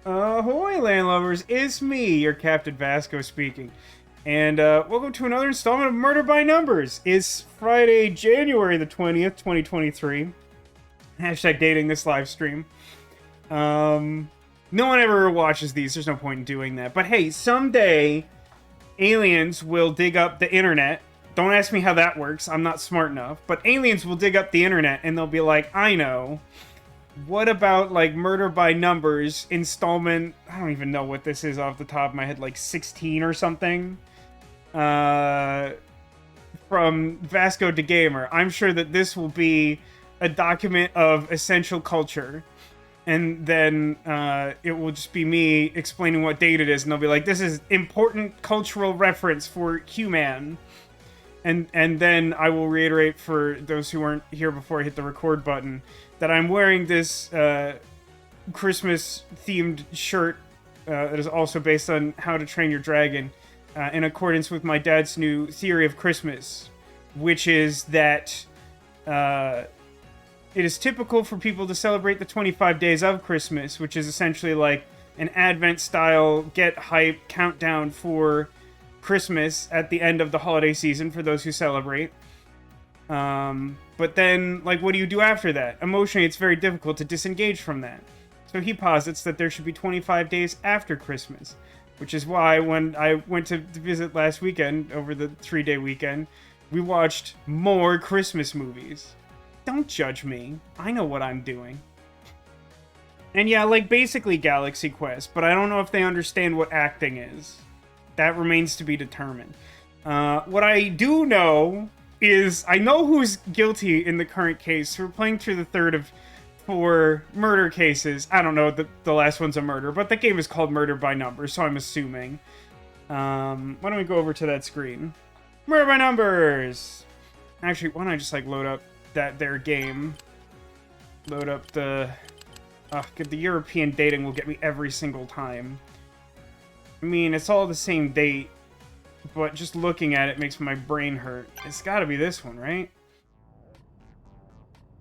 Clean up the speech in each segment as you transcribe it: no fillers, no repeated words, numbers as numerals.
Ahoy, landlubbers! It's me, your Captain Vasco speaking. And welcome to another installment of Murder by Numbers. It's Friday, January the 20th, 2023. Hashtag dating this live stream. No one ever watches these, there's no point in doing that. But hey, someday, aliens will dig up the internet. Don't ask me how that works, I'm not smart enough. But aliens will dig up the internet and they'll be like, I know. What about, like, Murder by Numbers installment? I don't even know what this is off the top of my head, like 16 or something? From VascoDaGamer. I'm sure that this will be a document of essential culture. And then it will just be me explaining what date it is. And they'll be like, this is important cultural reference for human. And then I will reiterate for those who weren't here before I hit the record button that I'm wearing this Christmas-themed shirt that is also based on How to Train Your Dragon in accordance with my dad's new theory of Christmas, which is that it is typical for people to celebrate the 25 days of Christmas, which is essentially like an Advent-style get-hype countdown for Christmas at the end of the holiday season for those who celebrate. But then, like, what do you do after that? Emotionally, it's very difficult to disengage from that. So he posits that there should be 25 days after Christmas, which is why when I went to visit last weekend, over the 3-day weekend, we watched more Christmas movies. Don't judge me. I know what I'm doing. And yeah, like, basically Galaxy Quest, but I don't know if they understand what acting is. That remains to be determined. What I do know is I know who's guilty in the current case. We're playing through the third of 4 murder cases. I don't know, the last one's a murder, but the game is called Murder by Numbers, so I'm assuming. Why don't we go over to that screen? Murder by Numbers! Actually, why don't I just, like, load up their game? Load up the... the European dating will get me every single time. I mean, it's all the same date, but just looking at it makes my brain hurt. It's gotta be this one, right?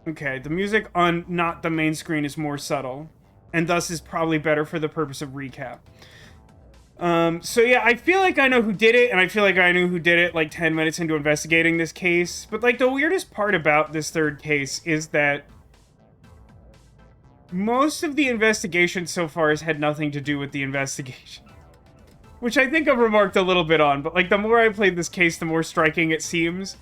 Okay, the music on not the main screen is more subtle, and thus is probably better for the purpose of recap. So yeah, I feel like I know who did it, and I feel like I knew who did it like 10 minutes into investigating this case. But like the weirdest part about this third case is that most of the investigation so far has had nothing to do with the investigation. Which I think I've remarked a little bit on, but like the more I played this case, the more striking it seems.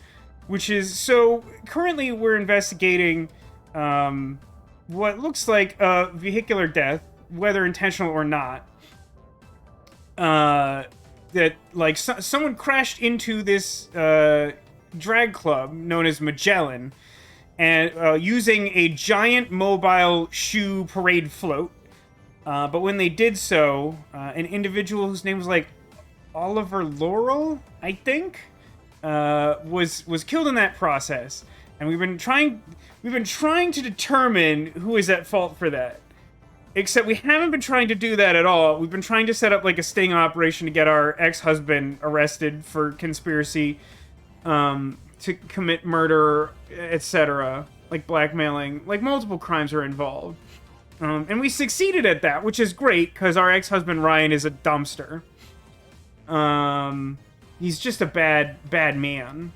Which is, so currently we're investigating what looks like a vehicular death, whether intentional or not. That like someone crashed into this drag club known as Magellan, and using a giant mobile shoe parade float. But when they did so, an individual whose name was like Oliver Laurel, I think, was killed in that process. And we've been trying to determine who is at fault for that. Except we haven't been trying to do that at all. We've been trying to set up like a sting operation to get our ex-husband arrested for conspiracy to commit murder, etc. Like blackmailing. Like multiple crimes are involved. And we succeeded at that, which is great, because our ex-husband Ryan is a dumpster. He's just a bad man.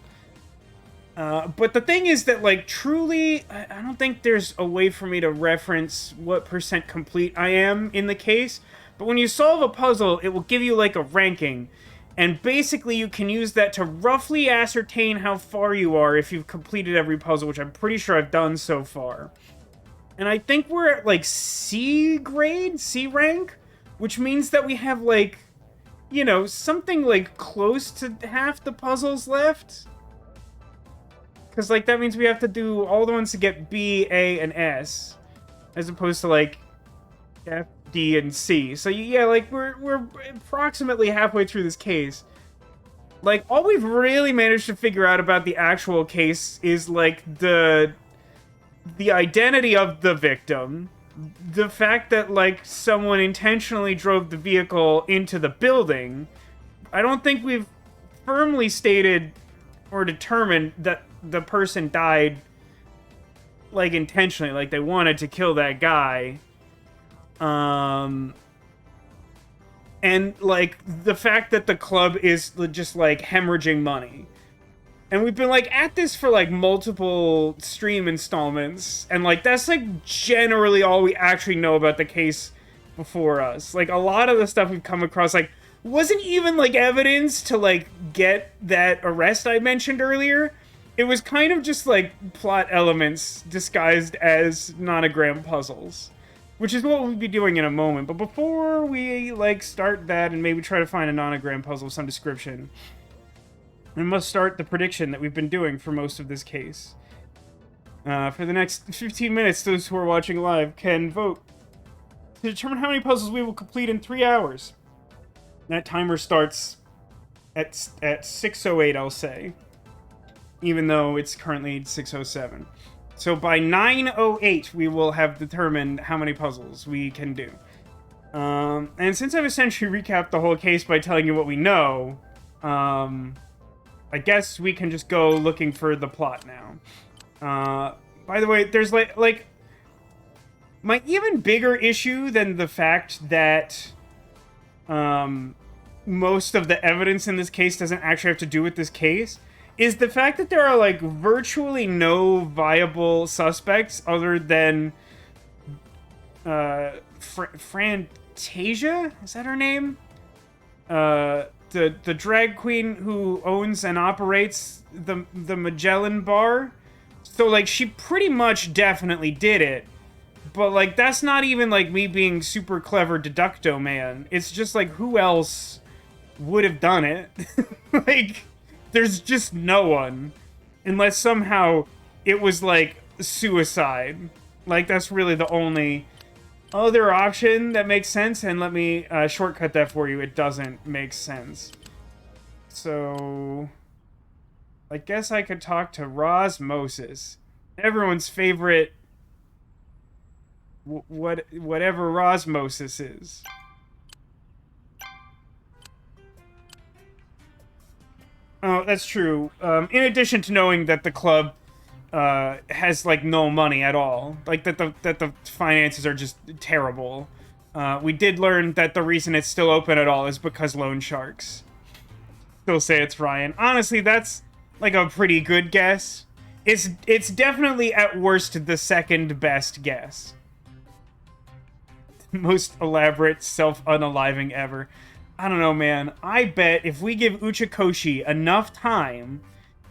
But the thing is that, like, truly, I don't think there's a way for me to reference what percent complete I am in the case. But when you solve a puzzle, it will give you, like, a ranking. And basically, you can use that to roughly ascertain how far you are if you've completed every puzzle, which I'm pretty sure I've done so far. And I think we're at, like, C grade? C rank? Which means that we have, like, you know, something, like, close to half the puzzles left. Because, like, that means we have to do all the ones to get B, A, and S. As opposed to, like, F, D, and C. So, yeah, like, we're approximately halfway through this case. Like, all we've really managed to figure out about the actual case is, like, the identity of the victim, the fact that, like, someone intentionally drove the vehicle into the building. I don't think we've firmly stated or determined that the person died, like, intentionally, like they wanted to kill that guy. and like the fact that the club is just like hemorrhaging money. And we've been like at this for like multiple stream installments, and like that's like generally all we actually know about the case before us. Like a lot of the stuff we've come across like wasn't even like evidence to like get that arrest I mentioned earlier. It was kind of just like plot elements disguised as nonogram puzzles, which is what we'll be doing in a moment. But before we like start that and maybe try to find a nonogram puzzle of some description, we must start the prediction that we've been doing for most of this case. For the next 15 minutes, those who are watching live can vote to determine how many puzzles we will complete in 3 hours. That timer starts at 6:08, I'll say, even though it's currently 6:07. So by 9:08, we will have determined how many puzzles we can do. And since I've essentially recapped the whole case by telling you what we know, I guess we can just go looking for the plot now. By the way, there's like my even bigger issue than the fact that most of the evidence in this case doesn't actually have to do with this case is the fact that there are like virtually no viable suspects other than Fantasia? Is that her name? The drag queen who owns and operates the Magellan bar. So like she pretty much definitely did it. But like that's not even like me being super clever deducto man. It's just like who else would have done it? Like there's just no one, unless somehow it was like suicide. Like that's really the only other option that makes sense, and let me shortcut that for you. It doesn't make sense. So I guess I could talk to Rosmosis, everyone's favorite whatever Rosmosis is. Oh, that's true. In addition to knowing that the club has like no money at all, like that the finances are just terrible. We did learn that the reason it's still open at all is because loan sharks. Still say it's Ryan. Honestly, that's like a pretty good guess. It's definitely at worst the second best guess. Most elaborate self-unaliving ever. I don't know, man. I bet if we give Uchikoshi enough time,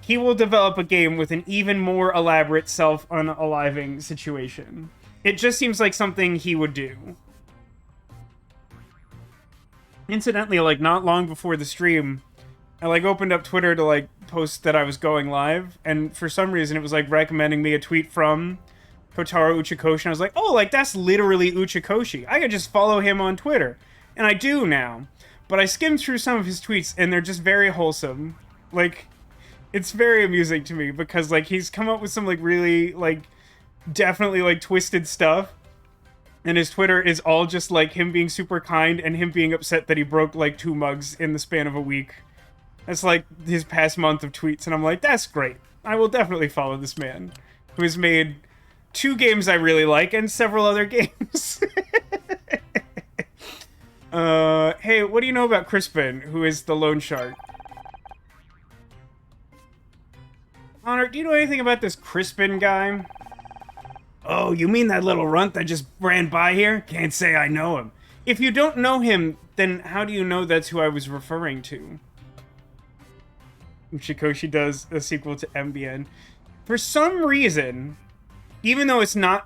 he will develop a game with an even more elaborate self-unaliving situation. It just seems like something he would do. Incidentally, like, not long before the stream, I, like, opened up Twitter to, like, post that I was going live, and for some reason it was, like, recommending me a tweet from Kotaro Uchikoshi, and I was like, oh, like, that's literally Uchikoshi. I could just follow him on Twitter. And I do now. But I skimmed through some of his tweets, and they're just very wholesome. Like, it's very amusing to me, because, like, he's come up with some, like, really, like, definitely, like, twisted stuff. And his Twitter is all just, like, him being super kind and him being upset that he broke, like, 2 mugs in the span of a week. That's, like, his past month of tweets, and I'm like, that's great. I will definitely follow this man, who has made 2 games I really like and several other games. Hey, what do you know about Crispin, who is the loan shark? Honor, do you know anything about this Crispin guy? Oh, you mean that little runt that just ran by here? Can't say I know him. If you don't know him, then how do you know that's who I was referring to? Uchikoshi does a sequel to MBN. For some reason, even though it's not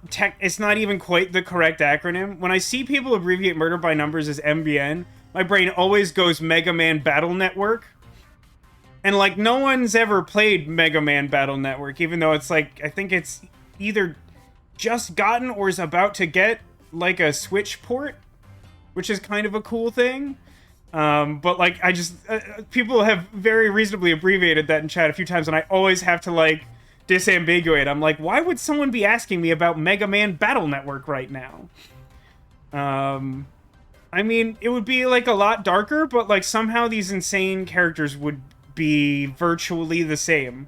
even quite the correct acronym, when I see people abbreviate murder by numbers as MBN, my brain always goes Mega Man Battle Network. And, like, no one's ever played Mega Man Battle Network, even though it's, like, I think it's either just gotten or is about to get, like, a Switch port, which is kind of a cool thing. But, like, I just... people have very reasonably abbreviated that in chat a few times, and I always have to, like, disambiguate. I'm like, why would someone be asking me about Mega Man Battle Network right now? I mean, it would be, like, a lot darker, but, like, somehow these insane characters would be virtually the same.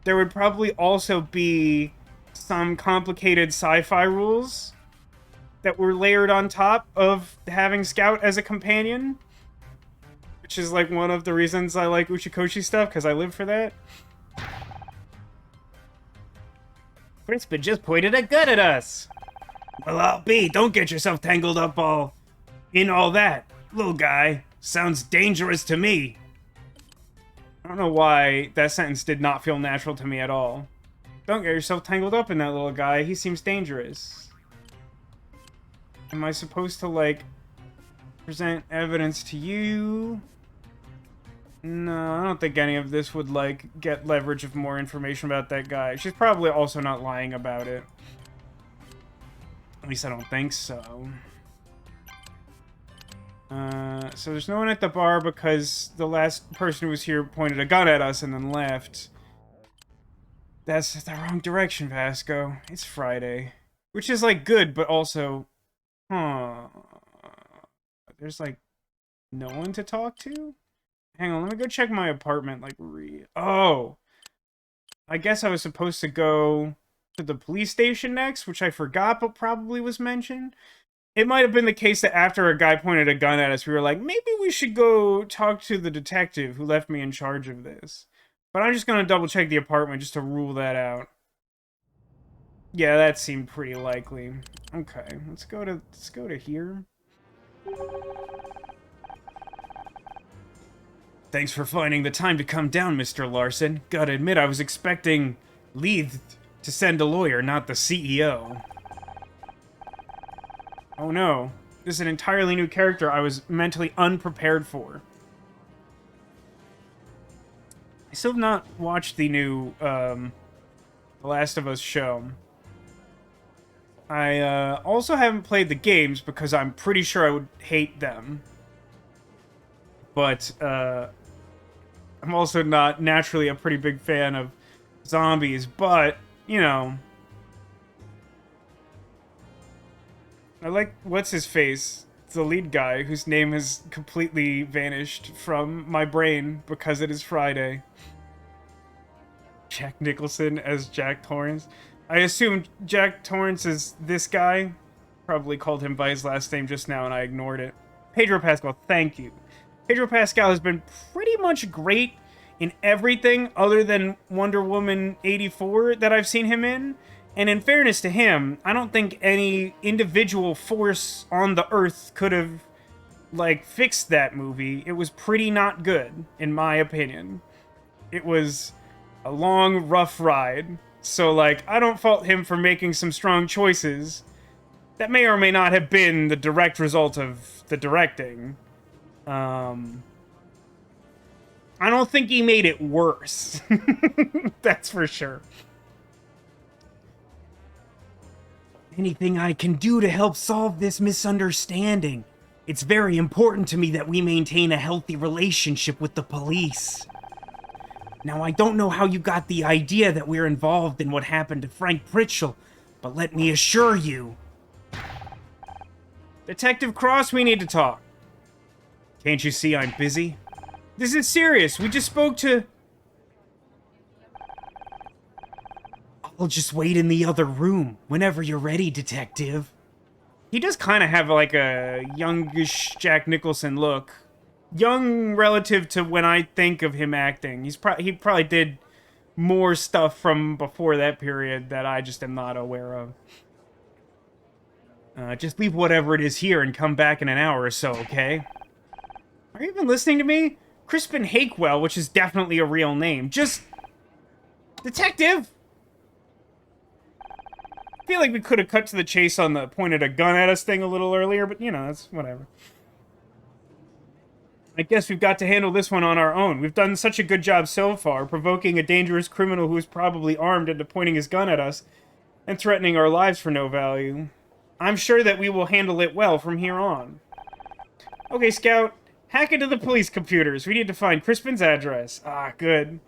There would probably also be some complicated sci-fi rules that were layered on top of having Scout as a companion. Which is, like, one of the reasons I like Uchikoshi stuff, because I live for that. Crispin just pointed a gun at us! Well, I'll be. Don't get yourself tangled up in all that. Little guy. Sounds dangerous to me. I don't know why that sentence did not feel natural to me at all. Don't get yourself tangled up in that little guy. He seems dangerous. Am I supposed to, like, present evidence to you? No, I don't think any of this would, like, get leverage of more information about that guy. She's probably also not lying about it. At least I don't think so. So there's no one at the bar because the last person who was here pointed a gun at us and then left. That's the wrong direction, Vasco. It's Friday. Which is, like, good, but also... Huh. There's, like, no one to talk to? Hang on, let me go check my apartment, like, Oh! I guess I was supposed to go to the police station next, which I forgot, but probably was mentioned. It might have been the case that after a guy pointed a gun at us, we were like, maybe we should go talk to the detective who left me in charge of this. But I'm just gonna double check the apartment just to rule that out. Yeah, that seemed pretty likely. Okay, let's go to here. Thanks for finding the time to come down, Mr. Larson. Gotta admit, I was expecting Leith to send a lawyer, not the CEO. Oh no. This is an entirely new character I was mentally unprepared for. I still have not watched the new, The Last of Us show. I, also haven't played the games because I'm pretty sure I would hate them. But, I'm also not naturally a pretty big fan of zombies, but, you know. I like, what's-his-face? The lead guy, whose name has completely vanished from my brain because it is Friday. Jack Nicholson as Jack Torrance. I assumed Jack Torrance is this guy. Probably called him by his last name just now and I ignored it. Pedro Pascal, thank you. Pedro Pascal has been pretty much great in everything other than Wonder Woman 84 that I've seen him in. And in fairness to him, I don't think any individual force on the Earth could have, like, fixed that movie. It was pretty not good, in my opinion. It was a long, rough ride. So, like, I don't fault him for making some strong choices that may or may not have been the direct result of the directing. I don't think he made it worse. That's for sure. Anything I can do to help solve this misunderstanding. It's very important to me that we maintain a healthy relationship with the police. Now, I don't know how you got the idea that we're involved in what happened to Frank Pritchell, but let me assure you... Detective Cross, we need to talk. Can't you see I'm busy? This is serious. We just spoke to... I'll just wait in the other room whenever you're ready, Detective. He does kind of have, like, a youngish Jack Nicholson look. Young relative to when I think of him acting. He probably did more stuff from before that period that I just am not aware of. Just leave whatever it is here and come back in an hour or so, okay? Are you even listening to me? Crispin Hakewell, which is definitely a real name. Just... Detective! I feel like we could have cut to the chase on the pointed a gun at us thing a little earlier, but, you know, that's whatever. I guess we've got to handle this one on our own. We've done such a good job so far, provoking a dangerous criminal who is probably armed into pointing his gun at us and threatening our lives for no value. I'm sure that we will handle it well from here on. Okay, Scout. Hack into the police computers. We need to find Crispin's address. Ah, good.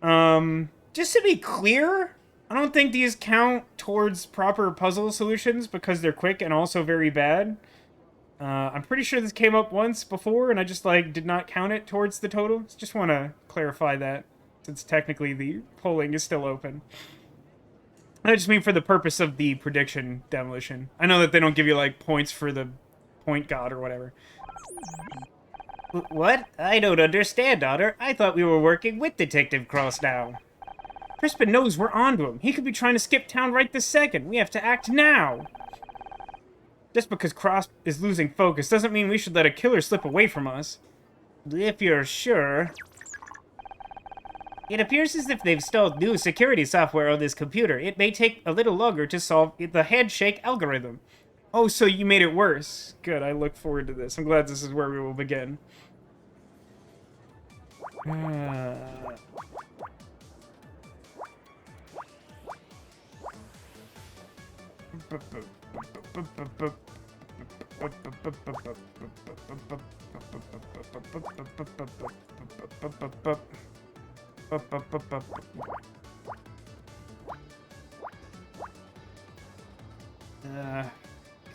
Just to be clear, I don't think these count towards proper puzzle solutions because they're quick and also very bad. I'm pretty sure this came up once before and I just, like, did not count it towards the total. Just want to clarify that since technically the polling is still open. I just mean for the purpose of the prediction demolition. I know that they don't give you, like, points for the point god or whatever. What? I don't understand, Otter. I thought we were working with Detective Cross now. Crispin knows we're onto him. He could be trying to skip town right this second. We have to act now. Just because Cross is losing focus doesn't mean we should let a killer slip away from us. If you're sure. It appears as if they've installed new security software on this computer. It may take a little longer to solve the handshake algorithm. Oh, so you made it worse. Good, I look forward to this. I'm glad this is where we will begin.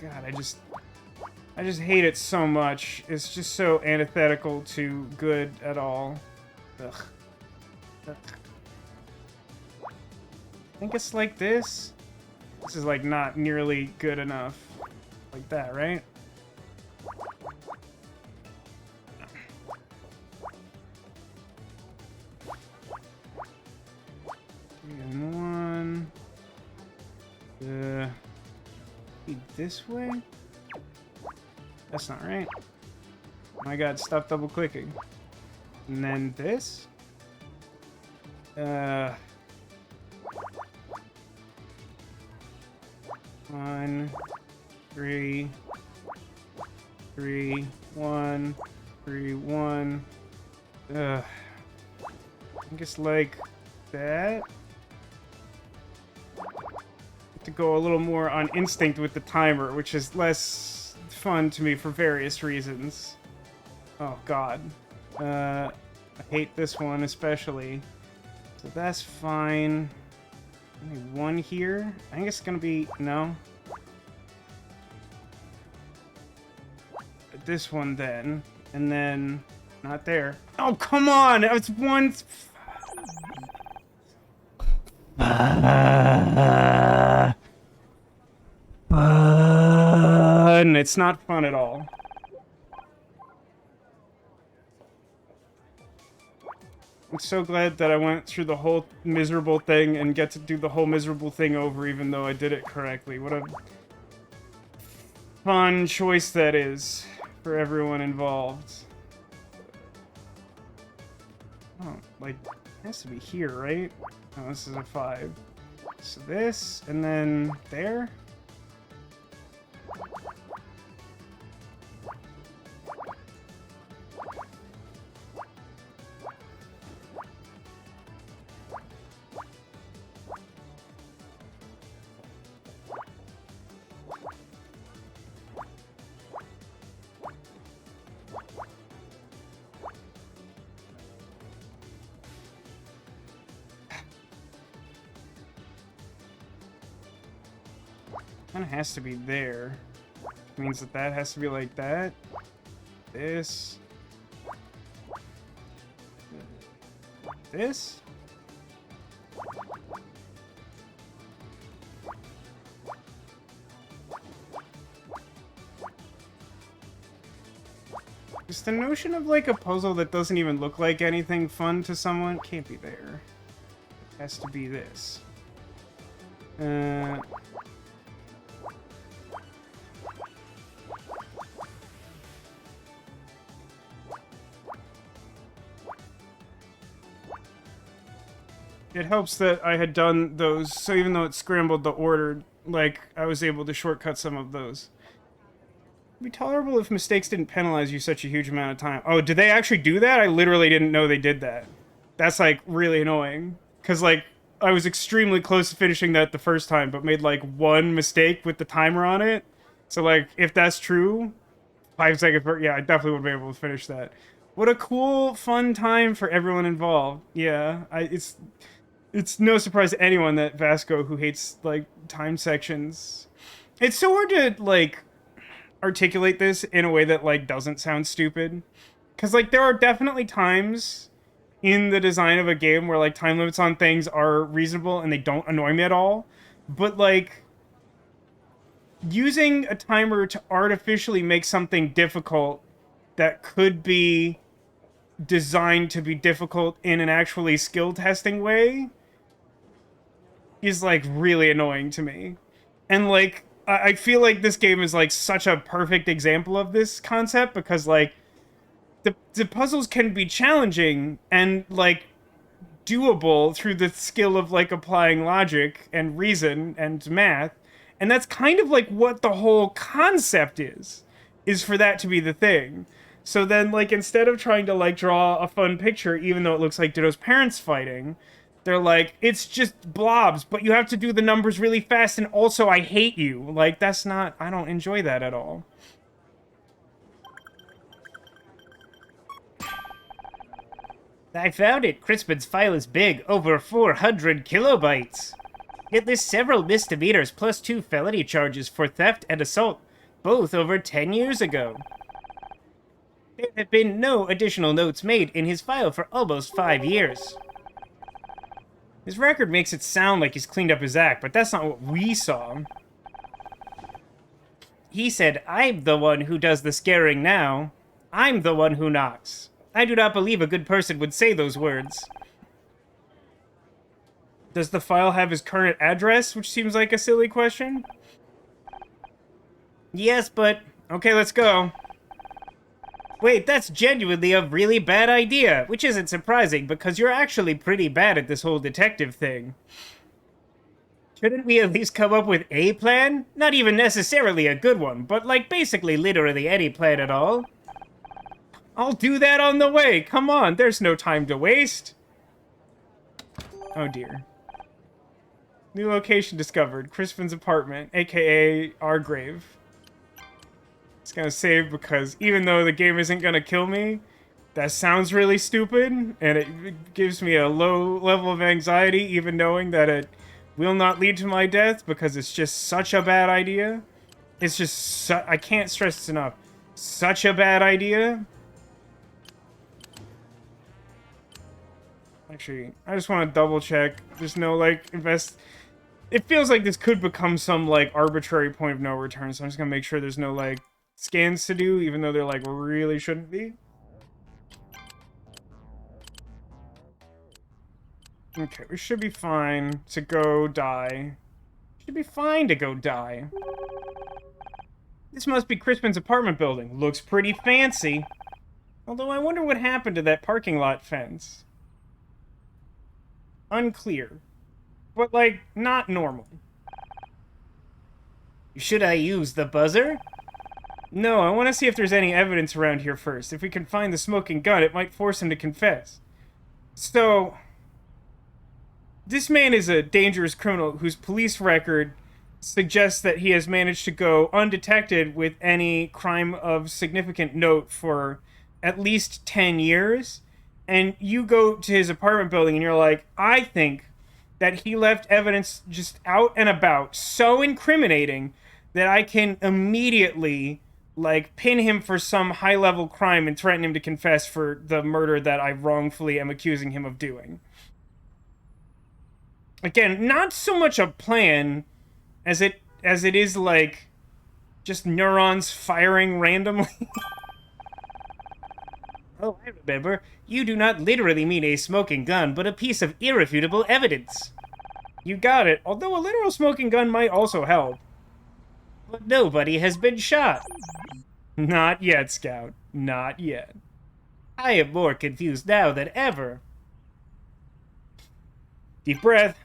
God, I just hate it so much. It's just so antithetical to good at all. Ugh. Ugh. I think it's like this. This is like not nearly good enough. Like that, right? And one. This way? That's not right. Oh my god, stop double clicking. And then this? 1, 3, 3, 1, 3, 1. I think it's like that. To go a little more on instinct with the timer, which is less fun to me for various reasons. Oh god. I hate this one especially. So that's fine. Only one here. I think it's gonna be no. This one then, and then not there. Oh come on! It's one. Fun. It's not fun at all. I'm so glad that I went through the whole miserable thing and get to do the whole miserable thing over even though I did it correctly. What a fun choice that is for everyone involved. Oh, like, it has to be here, right? Oh, this is a 5. So this, and then there? Kind of has to be there. Means that that has to be like that. This. This. Just the notion of like a puzzle that doesn't even look like anything fun to someone can't be there. It has to be this. It helps that I had done those, so even though it scrambled the order, like, I was able to shortcut some of those. It'd be tolerable if mistakes didn't penalize you such a huge amount of time. Oh, did they actually do that? I literally didn't know they did that. That's, like, really annoying. Because, like, I was extremely close to finishing that the first time, but made, like, one mistake with the timer on it. So, like, if that's true, 5 seconds per... Yeah, I definitely would be able to finish that. What a cool, fun time for everyone involved. Yeah, It's no surprise to anyone that Vasco, who hates, like, time sections... It's so hard to, like, articulate this in a way that, like, doesn't sound stupid. Because, like, there are definitely times in the design of a game where, like, time limits on things are reasonable and they don't annoy me at all. But, like, using a timer to artificially make something difficult that could be designed to be difficult in an actually skill testing way is, like, really annoying to me. And, like, I feel like this game is, like, such a perfect example of this concept because, like, the puzzles can be challenging and, like, doable through the skill of, like, applying logic and reason and math. And that's kind of like what the whole concept is for that to be the thing. So then, like, instead of trying to, like, draw a fun picture, even though it looks like Ditto's parents fighting, they're like, it's just blobs, but you have to do the numbers really fast, and also I hate you. Like, that's not, I don't enjoy that at all. I found it. Crispin's file is big, over 400 kilobytes. Yet there's several misdemeanors plus 2 felony charges for theft and assault, both over 10 years ago. There have been no additional notes made in his file for almost 5 years. His record makes it sound like he's cleaned up his act, but that's not what we saw. He said, "I'm the one who does the scaring now. I'm the one who knocks." I do not believe a good person would say those words. Does the file have his current address, which seems like a silly question? Yes, but... Okay, let's go. Wait, that's genuinely a really bad idea, which isn't surprising because you're actually pretty bad at this whole detective thing. Shouldn't we at least come up with a plan? Not even necessarily a good one, but like basically literally any plan at all. I'll do that on the way. Come on, there's no time to waste. Oh dear. New location discovered. Crispin's apartment, aka our grave. It's gonna save because even though the game isn't gonna kill me, that sounds really stupid, and it gives me a low level of anxiety even knowing that it will not lead to my death because it's just such a bad idea. It's just I can't stress this enough. Such a bad idea. Actually, I just want to double check. There's no, like, It feels like this could become some, like, arbitrary point of no return, so I'm just gonna make sure there's no, like, scans to do, even though there, like, really shouldn't be. Okay, we should be fine to go die. Should be fine to go die. This must be Crispin's apartment building. Looks pretty fancy. Although I wonder what happened to that parking lot fence. Unclear. But, like, not normal. Should I use the buzzer? No, I want to see if there's any evidence around here first. If we can find the smoking gun, it might force him to confess. So, this man is a dangerous criminal whose police record suggests that he has managed to go undetected with any crime of significant note for at least 10 years. And you go to his apartment building and you're like, I think that he left evidence just out and about so incriminating that I can immediately, like, pin him for some high-level crime and threaten him to confess for the murder that I wrongfully am accusing him of doing. Again, not so much a plan as it is, like, just neurons firing randomly. Oh, I remember. You do not literally mean a smoking gun, but a piece of irrefutable evidence. You got it, although a literal smoking gun might also help. But nobody has been shot. Not yet, Scout. Not yet. I am more confused now than ever. Deep breath.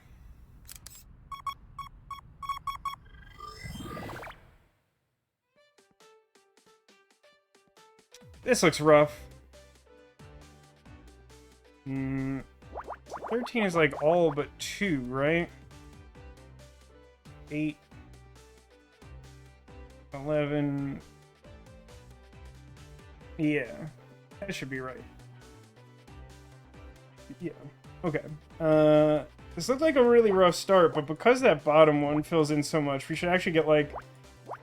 This looks rough. 13 is like all but 2, right? 8, 11. Yeah, that should be right. Yeah, okay. This looked like a really rough start, but because that bottom one fills in so much, we should actually get, like,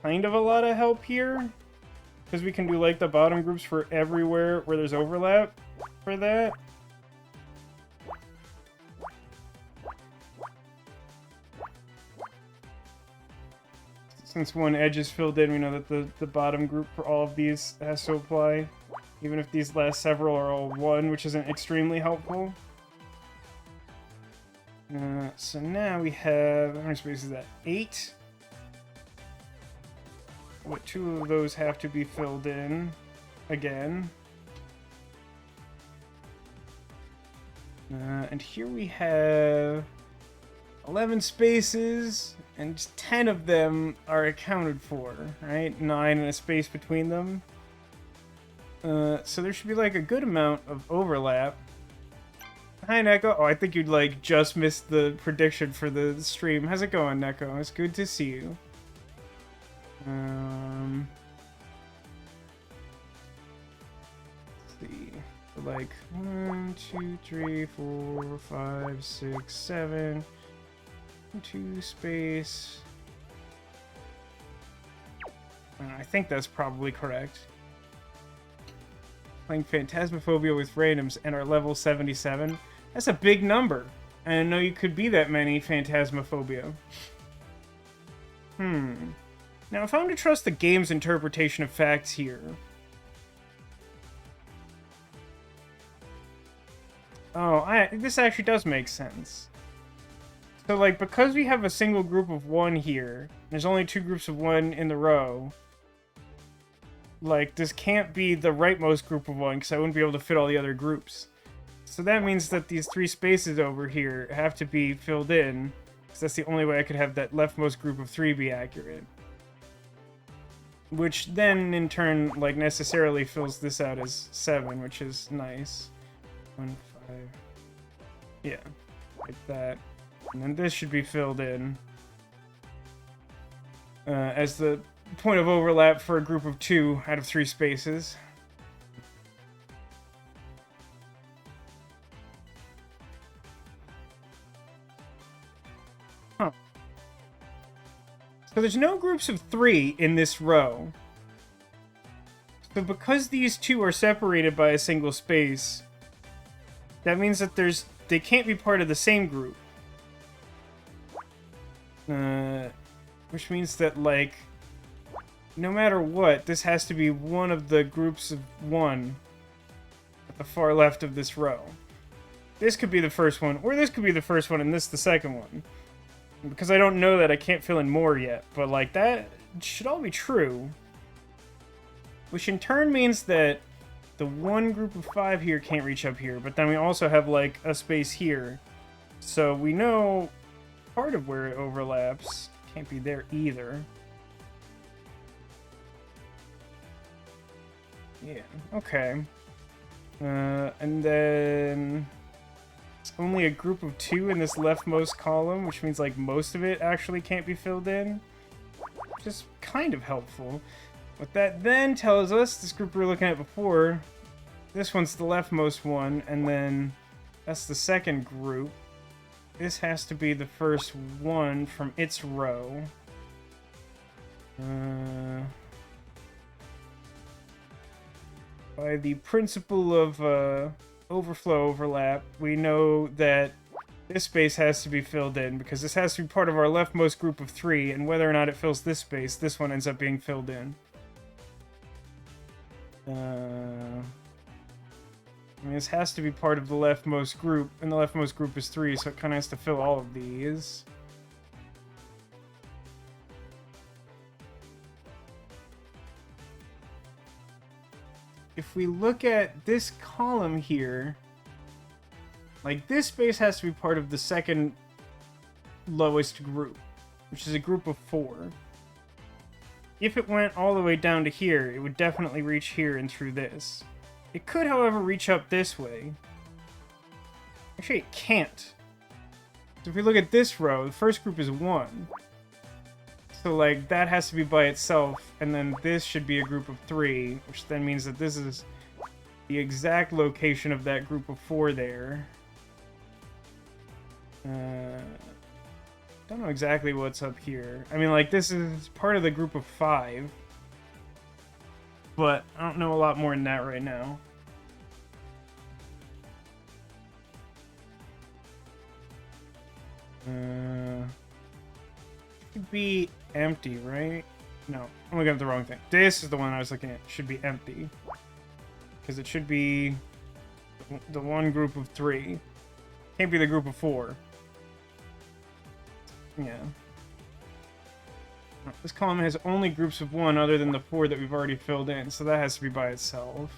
kind of a lot of help here. Because we can do, like, the bottom groups for everywhere where there's overlap for that. Since one edge is filled in, we know that the bottom group for all of these has to apply. Even if these last several are all 1, which isn't extremely helpful. So now we have... How many spaces is that? 8. What, 2 of those have to be filled in again. And here we have 11 spaces, and 10 of them are accounted for, right? 9 and a space between them. So there should be like a good amount of overlap. Hi, Neko. Oh, I think you'd like just missed the prediction for the stream. How's it going, Neko? It's good to see you. Let's see. So like 1, 2, 3, 4, 5, 6, 7. 2 space. I think that's probably correct. Playing Phantasmophobia with randoms and our level 77. That's a big number. I didn't know you could be that many Phantasmophobia. Now, if I'm to trust the game's interpretation of facts here... Oh, this actually does make sense. So, like, because we have a single group of 1 here, there's only 2 groups of 1 in the row, like, this can't be the rightmost group of 1, because I wouldn't be able to fit all the other groups. So that means that these 3 spaces over here have to be filled in, because that's the only way I could have that leftmost group of 3 be accurate. Which then, in turn, like, necessarily fills this out as 7, which is nice. 1, 5... Yeah, like that. And then this should be filled in as the point of overlap for a group of 2 out of 3 spaces. Huh. So there's no groups of 3 in this row. So because these 2 are separated by a single space, that means that they can't be part of the same group. Which means that, like, no matter what, this has to be one of the groups of 1 at the far left of this row. This could be the first one, or this could be the first one and this the second one. Because I don't know that, I can't fill in more yet, but, like, that should all be true. Which in turn means that the 1 group of 5 here can't reach up here, but then we also have, like, a space here. So we know part of where it overlaps can't be there either. Yeah, okay. And then it's only a group of 2 in this leftmost column, which means, like, most of it actually can't be filled in. Which is kind of helpful. What that then tells us, this group we were looking at before, this one's the leftmost one, and then that's the second group. This has to be the first one from its row. By the principle of overflow overlap, we know that this space has to be filled in, because this has to be part of our leftmost group of 3, and whether or not it fills this space, this one ends up being filled in. I mean, this has to be part of the leftmost group, and the leftmost group is 3, so it kind of has to fill all of these. If we look at this column here, like, this space has to be part of the second lowest group, which is a group of 4. If it went all the way down to here, it would definitely reach here and through this. It could, however, reach up this way. Actually, it can't. So if we look at this row, the first group is 1. So, like, that has to be by itself, and then this should be a group of 3, which then means that this is the exact location of that group of 4 there. Don't know exactly what's up here. I mean, like, this is part of the group of 5. But I don't know a lot more than that right now. be empty, right? No, I'm looking at the wrong thing. This is the one I was looking at. It should be empty. Because it should be the one group of 3. Can't be the group of 4. Yeah. This column has only groups of 1 other than the 4 that we've already filled in, so that has to be by itself.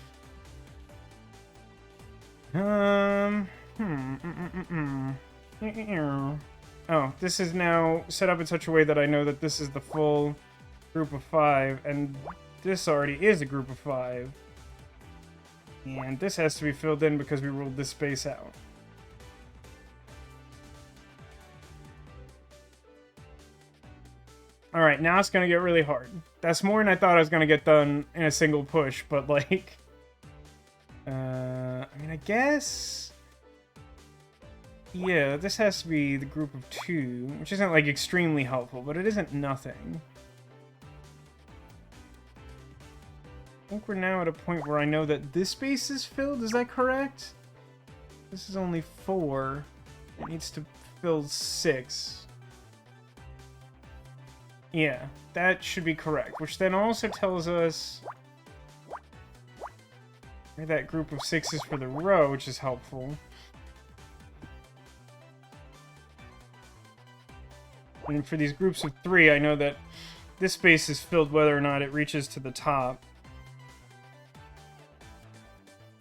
Oh, this is now set up in such a way that I know that this is the full group of 5, and this already is a group of 5. And this has to be filled in because we ruled this space out. Alright, now it's gonna get really hard. That's more than I thought I was gonna get done in a single push, but like... I mean, I guess... Yeah, this has to be the group of 2, which isn't like extremely helpful, but it isn't nothing. I think we're now at a point where I know that this space is filled, is that correct? This is only 4. It needs to fill 6. Yeah, that should be correct, which then also tells us where that group of 6 is for the row, which is helpful. And for these groups of 3, I know that this space is filled whether or not it reaches to the top.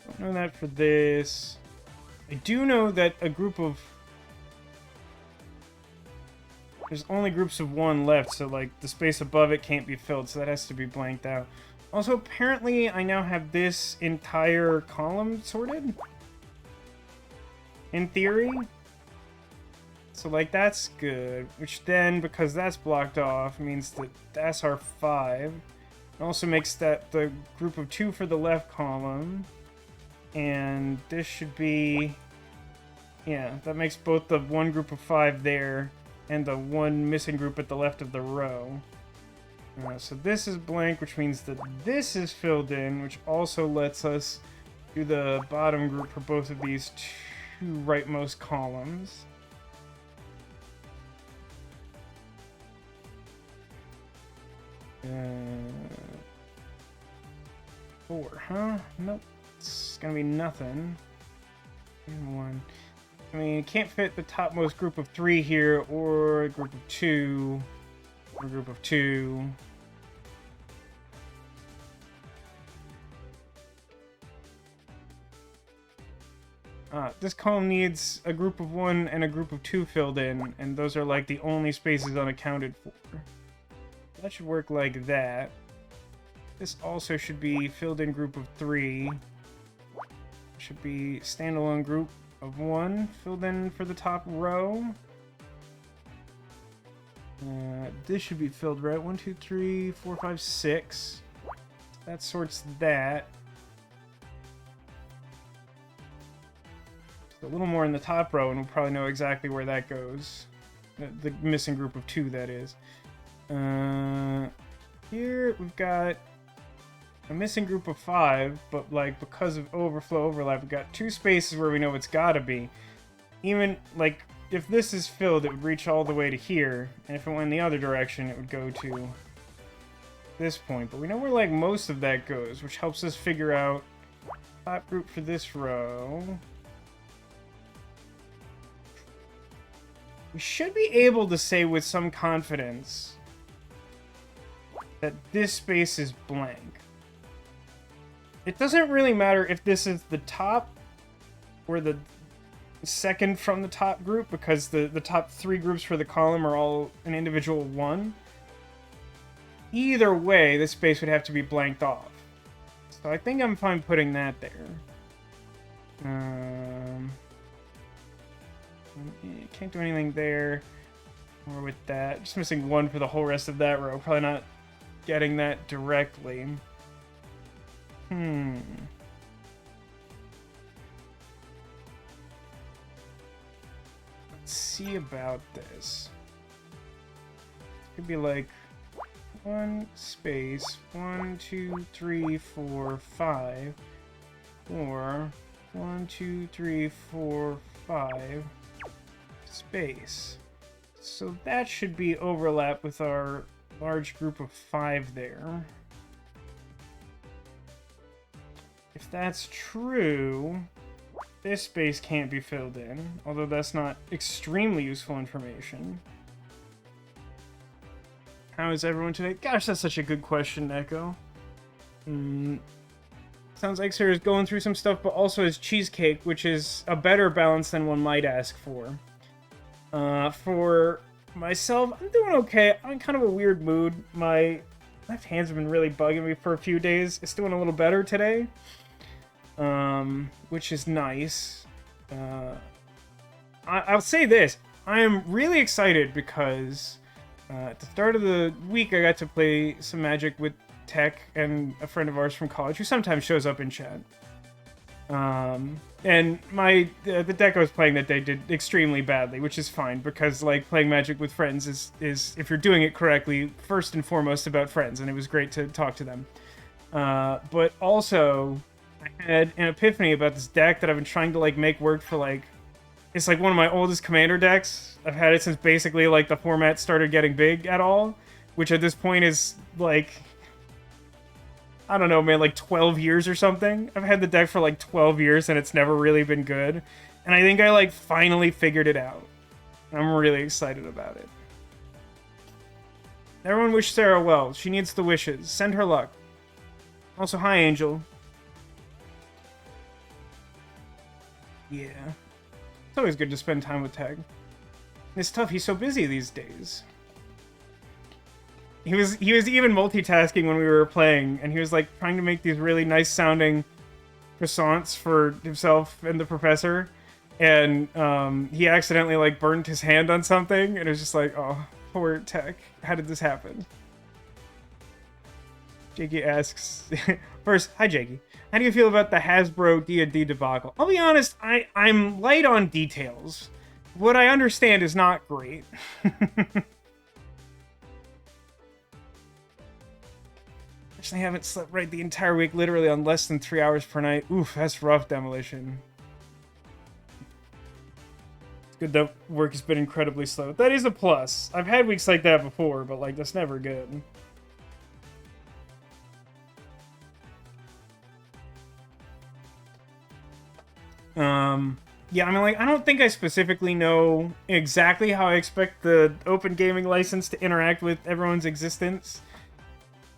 Don't know that for this. I do know that a group of... There's only groups of 1 left, so like the space above it can't be filled, so that has to be blanked out. Also, apparently I now have this entire column sorted. In theory. So like that's good, which then, because that's blocked off, means that that's our 5. It also makes that the group of 2 for the left column. And this should be... Yeah, that makes both the one group of 5 there and the one missing group at the left of the row. So this is blank, which means that this is filled in, which also lets us do the bottom group for both of these 2 rightmost columns. Uh, 4, huh? Nope. It's gonna be nothing. And 1. I mean, it can't fit the topmost group of 3 here, or a group of 2, or a group of 2. This column needs a group of 1 and a group of 2 filled in, and those are like the only spaces unaccounted for. That should work like that. This also should be filled in group of 3. Should be standalone group of 1 filled in for the top row. This should be filled right. 1, 2, 3, 4, 5, 6. That sorts that. Just a little more in the top row, and we'll probably know exactly where that goes. The missing group of 2, that is. Here we've got a missing group of 5, but like because of overflow overlap, we've got 2 spaces where we know it's gotta be. Even like if this is filled, it would reach all the way to here, and if it went in the other direction, it would go to this point. But we know where like most of that goes, which helps us figure out top group for this row. We should be able to say with some confidence that this space is blank. It doesn't really matter if this is the top or the second from the top group, because the top 3 groups for the column are all an individual 1. Either way, this space would have to be blanked off. So I think I'm fine putting that there. Can't do anything there or with that. Just missing 1 for the whole rest of that row. Probably not getting that directly. Let's see about this. It could be like 1 space, 1, 2, 3, 4, 5, or 1, 2, 3, 4, 5 space. So that should be overlap with our large group of 5 there. If that's true, this space can't be filled in, although that's not extremely useful information. How is everyone today? Gosh, that's such a good question, Echo. Sounds like Sarah's going through some stuff, but also has cheesecake, which is a better balance than one might ask for. For myself, I'm doing okay. I'm in kind of a weird mood. My left hand's been really bugging me for a few days. It's doing a little better today, which is nice. I'll say this. I am really excited because at the start of the week, I got to play some Magic with Tech and a friend of ours from college who sometimes shows up in chat. And the deck I was playing that day did extremely badly, which is fine because like playing Magic with friends is if you're doing it correctly, first and foremost about friends, and it was great to talk to them. But also, I had an epiphany about this deck that I've been trying to like make work for like. It's like one of my oldest commander decks. I've had it since basically like the format started getting big at all, which at this point is like, I don't know, man, like 12 years or something. I've had the deck for like 12 years and it's never really been good. And I think I like finally figured it out. I'm really excited about it. Everyone wish Sarah well. She needs the wishes. Send her luck. Also, hi, Angel. Yeah. It's always good to spend time with Tag. It's tough, he's so busy these days. He was even multitasking when we were playing, and he was like trying to make these really nice sounding croissants for himself and the professor, and he accidentally like burned his hand on something, and it was just like, oh, poor Tech. How did this happen? Jakey asks, first, hi Jakey. How do you feel about the Hasbro D&D debacle? I'll be honest, I'm light on details. What I understand is not great. Actually, I haven't slept right the entire week, literally on less than 3 hours per night. Oof, that's rough, Demolition. It's good that work has been incredibly slow. That is a plus. I've had weeks like that before, but like, that's never good. Yeah, I mean, like, I don't think I specifically know exactly how I expect the open gaming license to interact with everyone's existence.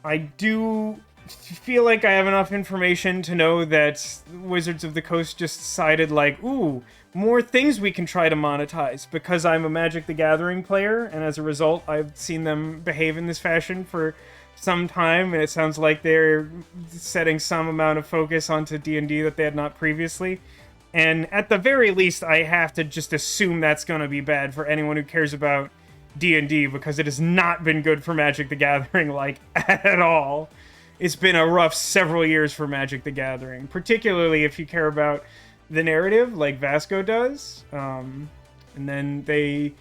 I do feel like I have enough information to know that Wizards of the Coast just decided, like, ooh, more things we can try to monetize, because I'm a Magic the Gathering player, and as a result, I've seen them behave in this fashion for some time, and it sounds like they're setting some amount of focus onto D&D that they had not previously. And at the very least, I have to just assume that's going to be bad for anyone who cares about D&D, because it has not been good for Magic the Gathering, like, at all. It's been a rough several years for Magic the Gathering, particularly if you care about the narrative, like Vasco does. And then they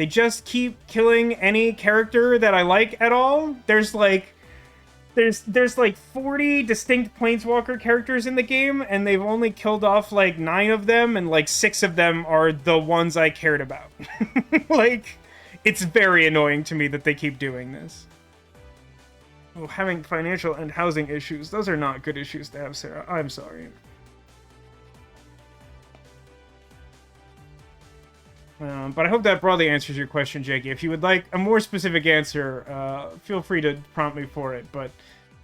just keep killing any character that I like at all. There's like 40 distinct Planeswalker characters in the game, and they've only killed off like 9 of them, and like 6 of them are the ones I cared about. Like, it's very annoying to me that they keep doing this. Oh, having financial and housing issues, those are not good issues to have, Sarah. I'm sorry. But I hope that broadly answers your question, Jakey. If you would like a more specific answer, feel free to prompt me for it. But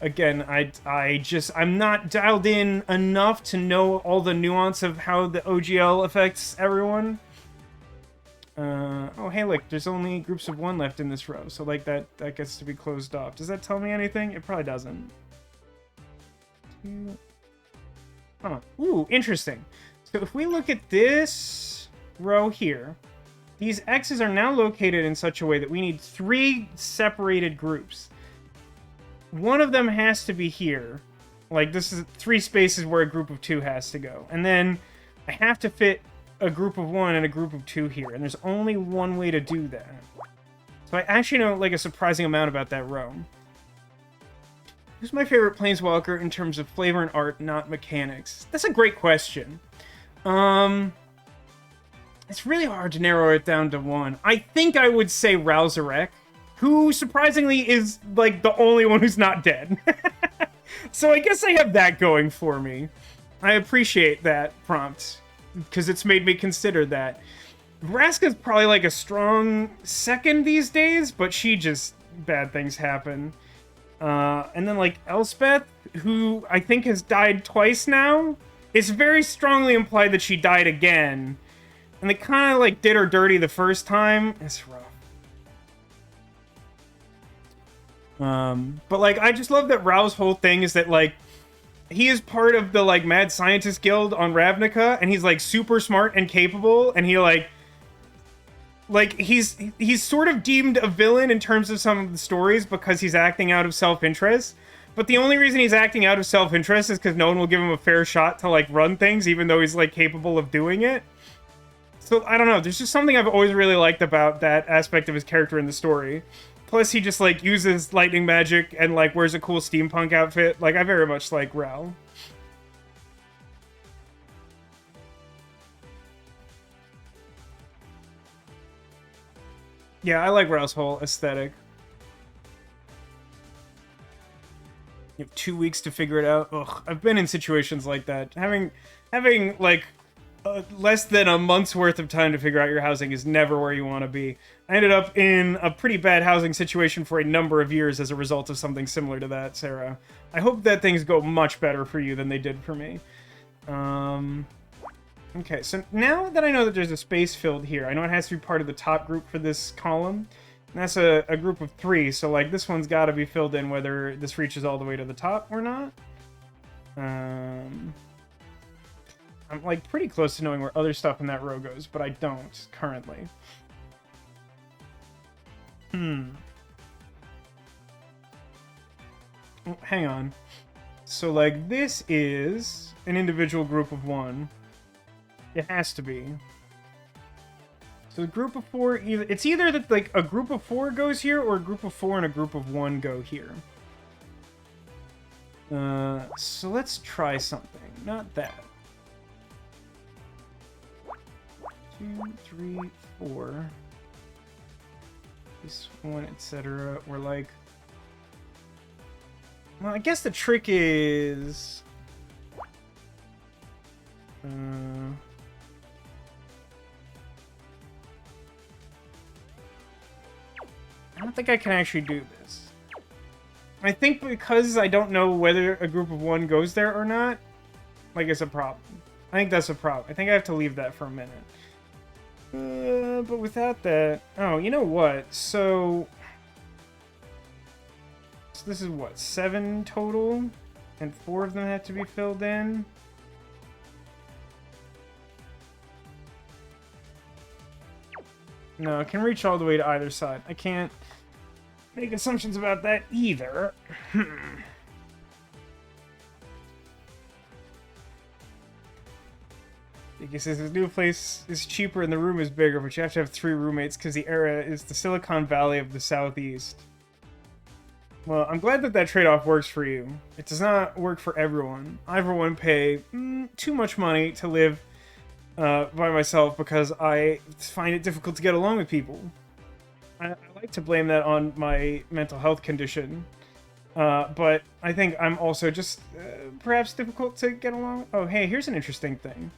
again, I'm not dialed in enough to know all the nuance of how the OGL affects everyone. Oh, hey, look, there's only groups of 1 left in this row, so like that gets to be closed off. Does that tell me anything? It probably doesn't. Huh. Ooh, interesting. So if we look at this row here, these X's are now located in such a way that we need 3 separated groups. One of them has to be here. Like, this is 3 spaces where a group of 2 has to go. And then I have to fit a group of 1 and a group of 2 here. And there's only one way to do that. So I actually know, like, a surprising amount about that row. Who's my favorite Planeswalker in terms of flavor and art, not mechanics? That's a great question. It's really hard to narrow it down to one. I think I would say Rousarek, who surprisingly is like the only one who's not dead. So I guess I have that going for me. I appreciate that prompt because it's made me consider that. Vraska's probably like a strong second these days, but she just bad things happen. And then like Elspeth, who I think has died twice now. It's very strongly implied that she died again. And they kind of like did her dirty the first time. It's rough. But like I just love that Rao's whole thing is that like he is part of the like mad scientist guild on Ravnica, and he's like super smart and capable, and he like he's sort of deemed a villain in terms of some of the stories because he's acting out of self-interest. But the only reason he's acting out of self-interest is because no one will give him a fair shot to like run things, even though he's like capable of doing it. So I don't know. There's just something I've always really liked about that aspect of his character in the story. Plus, he just like uses lightning magic and like wears a cool steampunk outfit. Like I very much like Rao. Yeah, I like Rao's whole aesthetic. You have 2 weeks to figure it out. Ugh, I've been in situations like that. Having like less than a month's worth of time to figure out your housing is never where you want to be. I ended up in a pretty bad housing situation for a number of years as a result of something similar to that, Sarah. I hope that things go much better for you than they did for me. Okay, so now that I know that there's a space filled here, I know it has to be part of the top group for this column. And that's a group of 3, so like this one's got to be filled in whether this reaches all the way to the top or not. I'm like pretty close to knowing where other stuff in that row goes, but I don't currently. Oh, hang on. So like this is an individual group of 1. It has to be. So a group of 4, it's either that like a group of 4 goes here, or a group of 4 and a group of 1 go here. So let's try something. Not that. 2, 3, 4. This one, etc. We're like. Well, I guess the trick is. I don't think I can actually do this. I think because I don't know whether a group of 1 goes there or not, like it's a problem. I think that's a problem. I think I have to leave that for a minute. But without that... Oh, you know what? So this is what? 7 total? And 4 of them have to be filled in? No, it can reach all the way to either side. I can't make assumptions about that either. Because this new place is cheaper and the room is bigger, but you have to have 3 roommates because the area is the Silicon Valley of the Southeast. Well, I'm glad that that trade-off works for you. It does not work for everyone. I, for one, pay too much money to live by myself because I find it difficult to get along with people. I like to blame that on my mental health condition, but I think I'm also just perhaps difficult to get along with. Oh, hey, here's an interesting thing.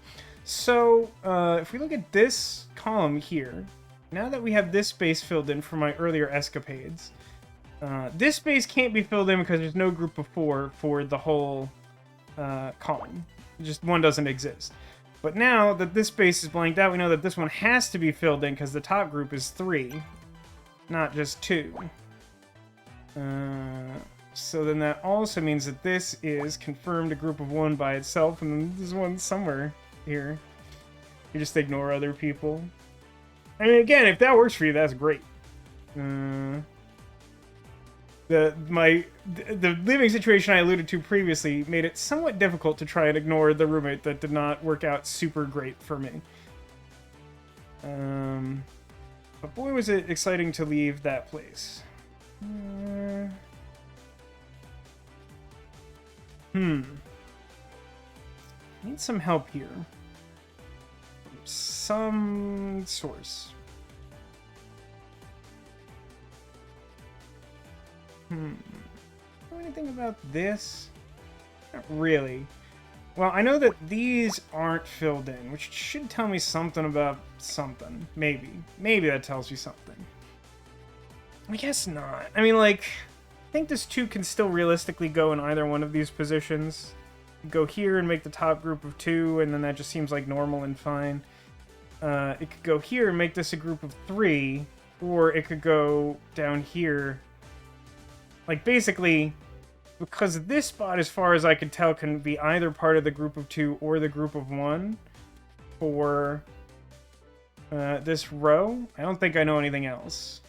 So, if we look at this column here, now that we have this space filled in for my earlier escapades, this space can't be filled in because there's no group of 4 for the whole column. Just one doesn't exist. But now that this space is blanked out, we know that this one has to be filled in because the top group is 3, not just 2. So then that also means that this is confirmed a group of 1 by itself, and then there's one somewhere here. You just ignore other people. I mean, again, if that works for you, that's great. The living situation I alluded to previously made it somewhat difficult to try and ignore the roommate that did not work out super great for me. But boy, was it exciting to leave that place. Need some help here. some source. Know anything about this? Not really. Well, I know that these aren't filled in, which should tell me something about something. Maybe. Maybe that tells me something. I guess not. I mean, like, I think this 2 can still realistically go in either one of these positions. Go here and make the top group of 2, and then that just seems like normal and fine. It could go here and make this a group of 3, or it could go down here. Like, basically, because this spot, as far as I can tell, can be either part of the group of 2 or the group of 1 for this row. I don't think I know anything else.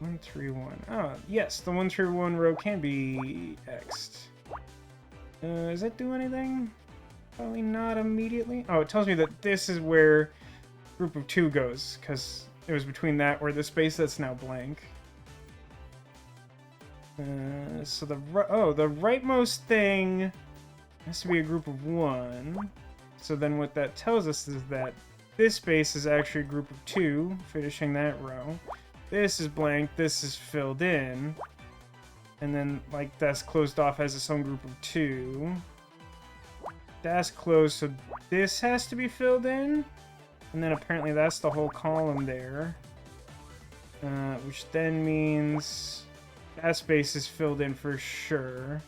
1, 3, 1. Oh, yes, the 1, 3, 1 row can be X'd. Does that do anything? Probably not immediately. Oh, it tells me that this is where group of 2 goes, because it was between that or the space that's now blank. So the rightmost thing has to be a group of 1. So then what that tells us is that this space is actually a group of 2, finishing that row. This is blank, this is filled in. And then, like, that's closed off as its own group of 2. That's closed, so this has to be filled in. And then apparently that's the whole column there. Which then means that space is filled in for sure.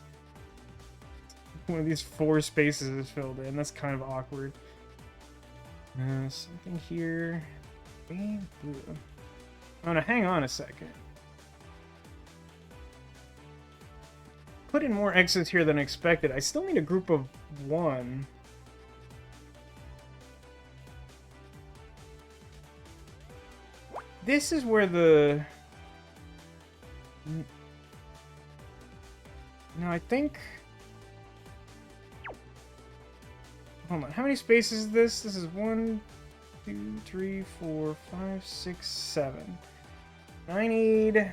One of these 4 spaces is filled in. That's kind of awkward. Something here. Oh, now hang on a second. Put in more X's here than expected. I still need a group of 1. This is where the... No, I think... Hold on, how many spaces is this? This is 1, 2, 3, 4, 5, 6, 7. I need...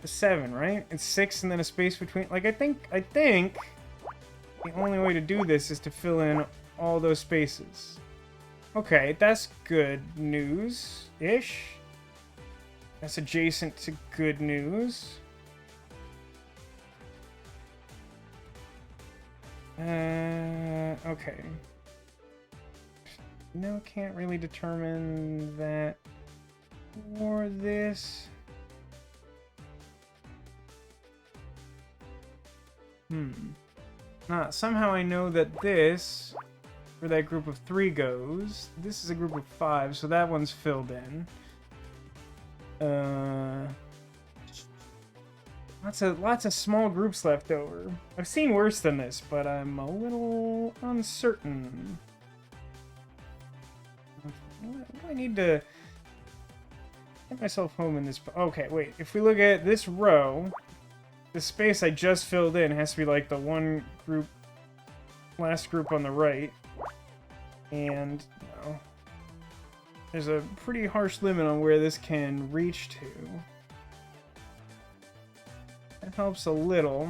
7, right? It's 6 and then a space between... Like, I think the only way to do this is to fill in all those spaces. Okay, that's good news-ish. That's adjacent to good news. Okay. No, can't really determine that or this. Somehow I know that this, where that group of 3 goes, this is a group of 5, so that one's filled in. Lots of small groups left over. I've seen worse than this, but I'm a little uncertain. What do I need to get myself home in this? Okay, wait. If we look at this row, the space I just filled in has to be like the one group, last group on the right. And no, there's a pretty harsh limit on where this can reach to. That helps a little.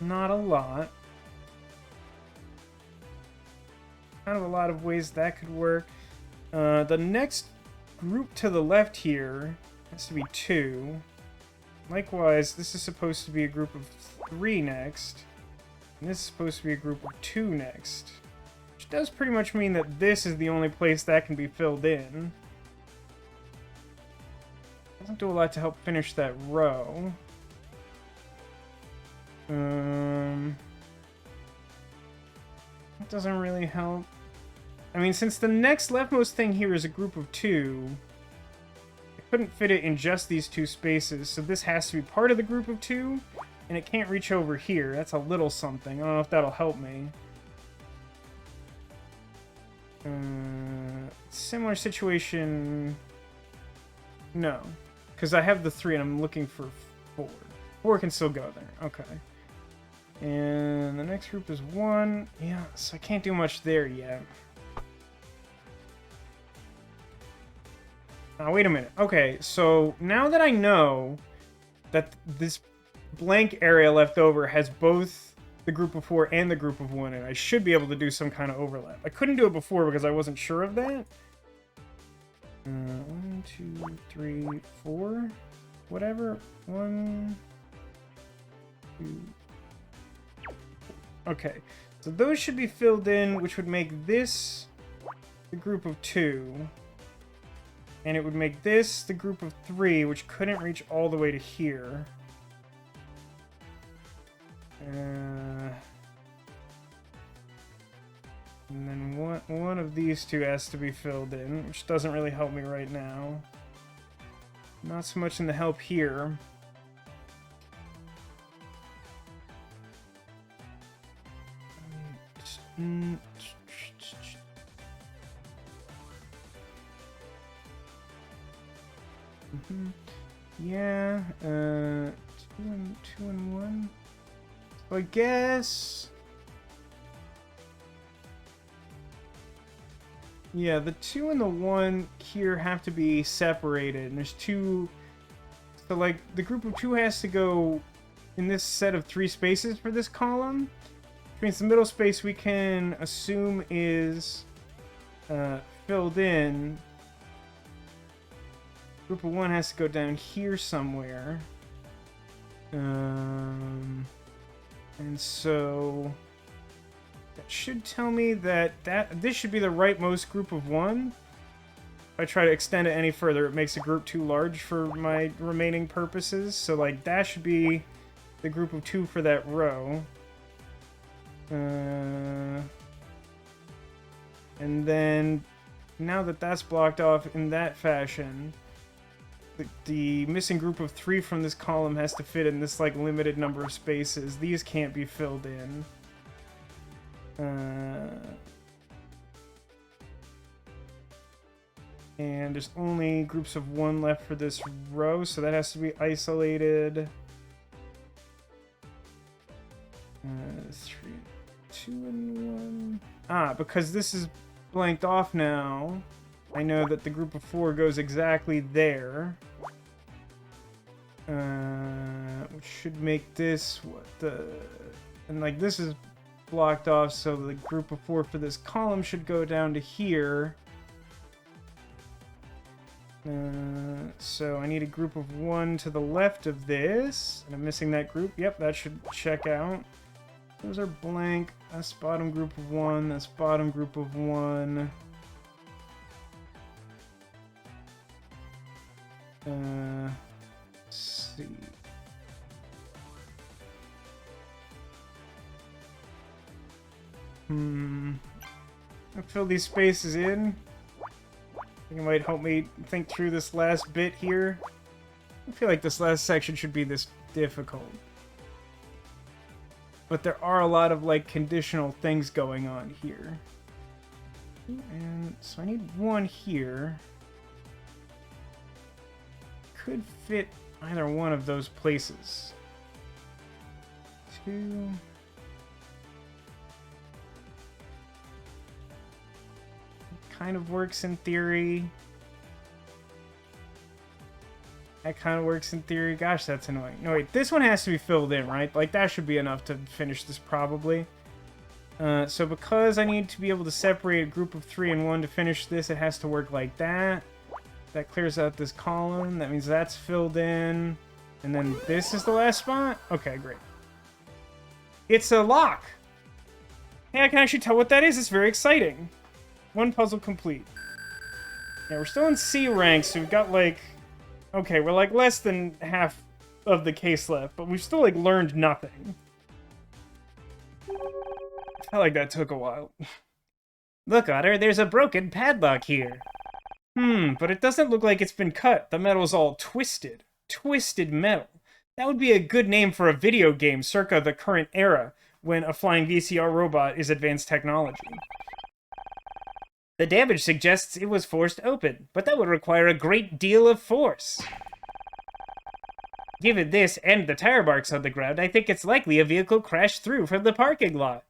Not a lot. Kind of a lot of ways that could work. The next group to the left here has to be 2. Likewise, this is supposed to be a group of 3 next. And this is supposed to be a group of 2 next. Which does pretty much mean that this is the only place that can be filled in. Doesn't do a lot to help finish that row. That doesn't really help. I mean, since the next leftmost thing here is a group of 2, I couldn't fit it in just these 2 spaces, so this has to be part of the group of 2, and it can't reach over here. That's a little something. I don't know if that'll help me. Similar situation... No. Because I have the 3 and I'm looking for 4. 4 can still go there. Okay. And the next group is 1. Yeah, so I can't do much there yet. Now, wait a minute. Okay, so now that I know that this blank area left over has both the group of 4 and the group of 1, and I should be able to do some kind of overlap. I couldn't do it before because I wasn't sure of that. 1, 2, 3, 4, whatever. 1, 2. Okay, so those should be filled in, which would make this the group of 2. And it would make this the group of 3, which couldn't reach all the way to here. And then one of these two has to be filled in, which doesn't really help me right now. Not so much in the help here. Yeah, 2 and 1. So I guess, yeah, the 2 and the 1 here have to be separated, and there's 2. So like the group of 2 has to go in this set of 3 spaces for this column. Which means the middle space we can assume is filled in. Group of 1 has to go down here somewhere. And so that should tell me that this should be the rightmost group of 1. If I try to extend it any further, it makes a group too large for my remaining purposes. So like that should be the group of 2 for that row. And then now that that's blocked off in that fashion, the missing group of 3 from this column has to fit in this like limited number of spaces. These can't be filled in. And there's only groups of 1 left for this row, so that has to be isolated. 3, 2 and 1. Because this is blanked off now, I know that the group of 4 goes exactly there. Which should make this and like this is blocked off, so the group of 4 for this column should go down to here. So I need a group of 1 to the left of this, and I'm missing that group. Yep, that should check out. Those are blank. That's bottom group of 1. That's bottom group of 1. Let's see. I'll fill these spaces in. I think it might help me think through this last bit here. I feel like this last section should be this difficult. But there are a lot of like conditional things going on here. And so I need 1 here. Could fit either one of those places. 2. Kind of works in theory. That kind of works in theory. Gosh, that's annoying. No, wait, this one has to be filled in, right? Like, that should be enough to finish this, probably. So because I need to be able to separate a group of 3 and 1 to finish this, it has to work like that. That clears out this column. That means that's filled in. And then this is the last spot? Okay, great. It's a lock! Hey, I can actually tell what that is. It's very exciting. 1 puzzle complete. Yeah, we're still in C rank, so we've got, like... Okay, we're, like, less than half of the case left, but we've still, like, learned nothing. I felt like that took a while. Look, Otter, there's a broken padlock here. But it doesn't look like it's been cut. The metal's all twisted. Twisted metal. That would be a good name for a video game circa the current era, when a flying VCR robot is advanced technology. The damage suggests it was forced open, but that would require a great deal of force. Given this and the tire marks on the ground, I think it's likely a vehicle crashed through from the parking lot.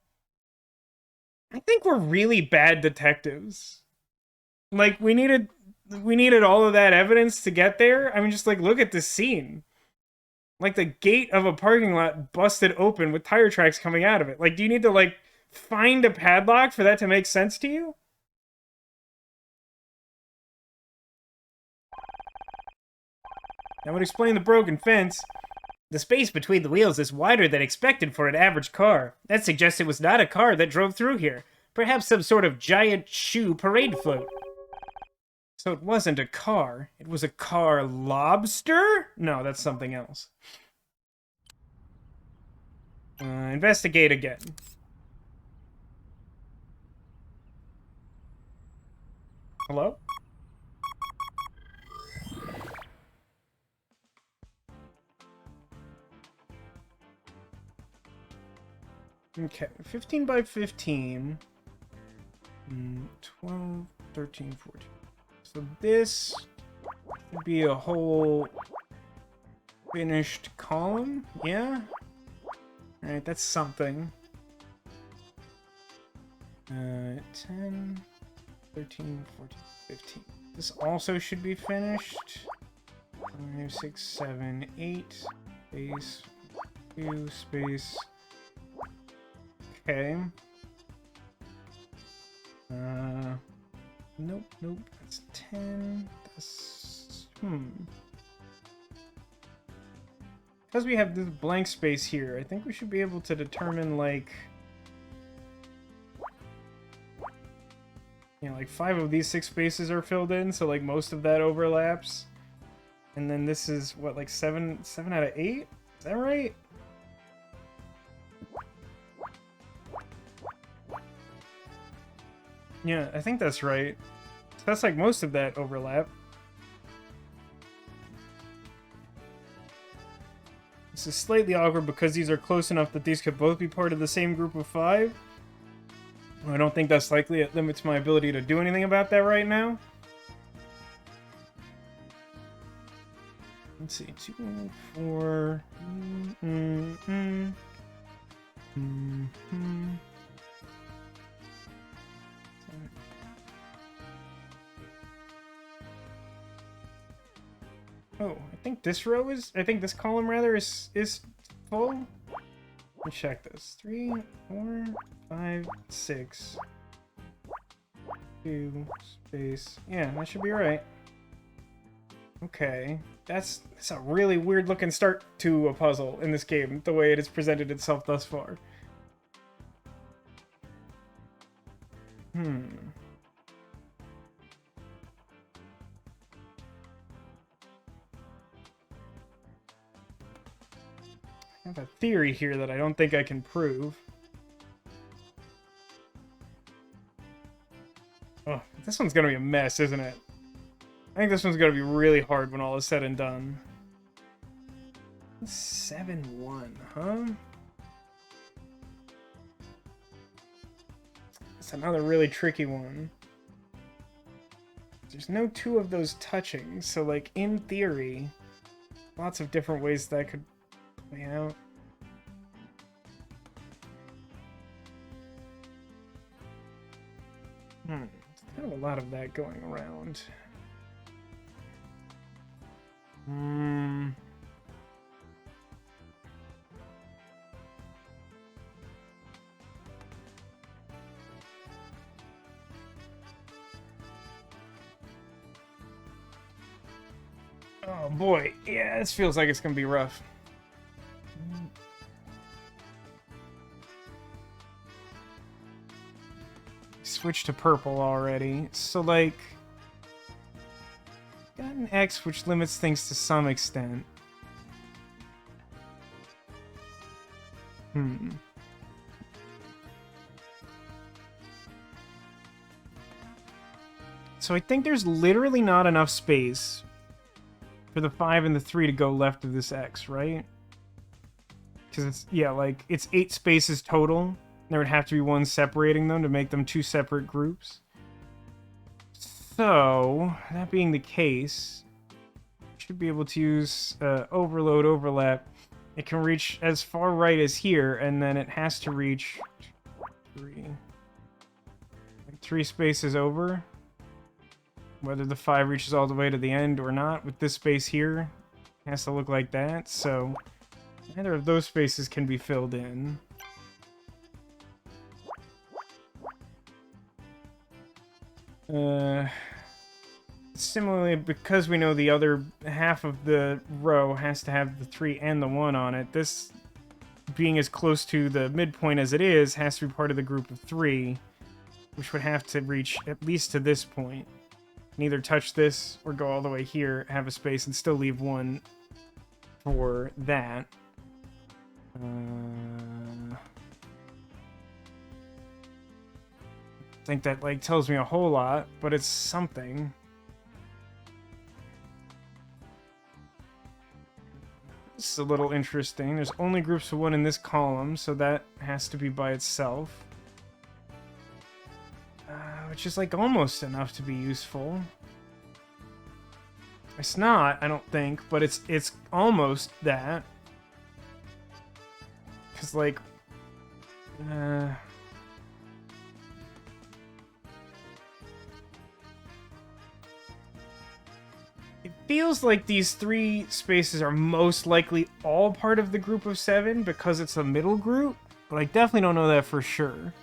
I think we're really bad detectives. Like, we needed all of that evidence to get there. I mean, just, like, look at this scene. like the gate of a parking lot busted open with tire tracks coming out of it. Like, do you need to, like, find a padlock for that to make sense to you? That would explain the broken fence. The space between the wheels is wider than expected for an average car. That suggests it was not a car that drove through here. Perhaps some sort of giant shoe parade float. So it wasn't a car. It was a car lobster? No, that's something else. Investigate again. Hello? Okay, 15 by 15. 12, 13, 14. So this would be a whole finished column, yeah? Alright, that's something. 10, 13, 14, 15. This also should be finished. 5, 6, 7, 8. Space. 2, space. Okay. Nope, nope. That's 10. That's... Because we have this blank space here, I think we should be able to determine, like... You know, like 5 of these 6 spaces are filled in, so like most of that overlaps. And then this is, what, like 7 out of 8? Is that right? Yeah, I think that's right. So that's like most of that overlap. This is slightly awkward because these are close enough that these could both be part of the same group of 5. I don't think that's likely. It limits my ability to do anything about that right now. Let's see, 2, 4... Oh, I think this row is... I think this column, rather, is full. Let me check this. 3, 4, 5, 6. 2, space... Yeah, that should be right. Okay. That's a really weird-looking start to a puzzle in this game, the way it has presented itself thus far. I have a theory here that I don't think I can prove. Oh, this one's gonna be a mess, isn't it? I think this one's gonna be really hard when all is said and done. 7-1, huh? It's another really tricky one. There's no 2 of those touching, so like in theory, lots of different ways that could play out. There's kind of a lot of that going around. Oh boy, yeah, this feels like it's gonna be rough. Switch to purple already, so like... Got an X, which limits things to some extent. So I think there's literally not enough space for the 5 and the 3 to go left of this X, right? Because it's, yeah, like, it's 8 spaces total. There would have to be 1 separating them to make them 2 separate groups. So, that being the case, should be able to use overload overlap. It can reach as far right as here, and then it has to reach 3 spaces over. Whether the 5 reaches all the way to the end or not, with this space here, has to look like that, so neither of those spaces can be filled in. Similarly, because we know the other half of the row has to have the 3 and the 1 on it, this, being as close to the midpoint as it is, has to be part of the group of 3, which would have to reach at least to this point. And either touch this or go all the way here, have a space, and still leave 1 for that. I think that, like, tells me a whole lot, but it's something. This is a little interesting. There's only groups of 1 in this column, so that has to be by itself. Which is, like, almost enough to be useful. It's not, I don't think, but it's almost that. Because, like... It feels like these 3 spaces are most likely all part of the group of 7 because it's a middle group, but I definitely don't know that for sure.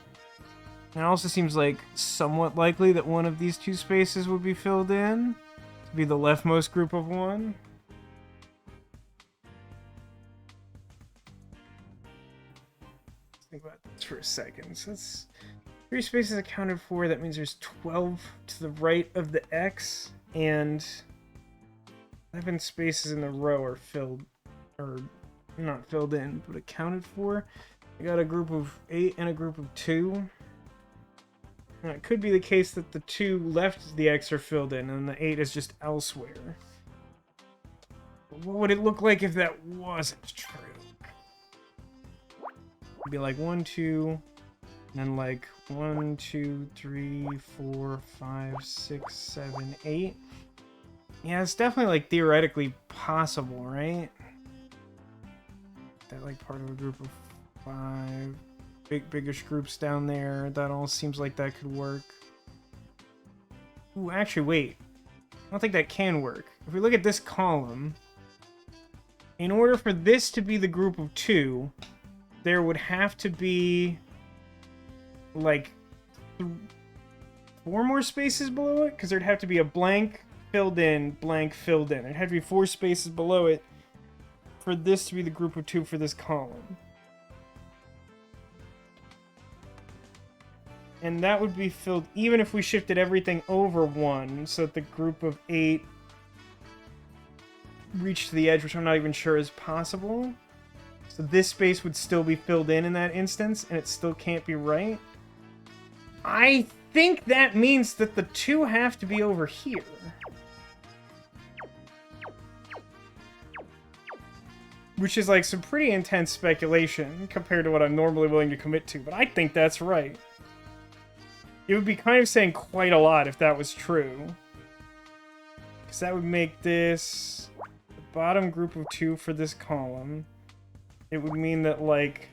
And it also seems like somewhat likely that one of these 2 spaces would be filled in to be the leftmost group of 1. Let's think about this for a second. So that's 3 spaces accounted for. That means there's 12 to the right of the X, and 11 spaces in the row are filled, or not filled in, but accounted for. I got a group of 8 and a group of 2. Now, it could be the case that the 2 left of the X are filled in, and the 8 is just elsewhere. But what would it look like if that wasn't true? It'd be like 1, 2, and then like 1, 2, 3, 4, 5, 6, 7, 8. Yeah, it's definitely, like, theoretically possible, right? That, like, part of a group of 5. Biggish groups down there. That all seems like that could work. Ooh, actually, wait. I don't think that can work. If we look at this column, in order for this to be the group of 2, there would have to be, like, 4 more spaces below it? Because there'd have to be a blank, filled in, blank, filled in. There'd have to be 4 spaces below it for this to be the group of 2 for this column. And that would be filled even if we shifted everything over 1, so that the group of 8 reached the edge, which I'm not even sure is possible. So this space would still be filled in that instance, and it still can't be right. I think that means that the 2 have to be over here. Which is, like, some pretty intense speculation compared to what I'm normally willing to commit to, but I think that's right. It would be kind of saying quite a lot if that was true. Because that would make this the bottom group of 2 for this column. It would mean that, like,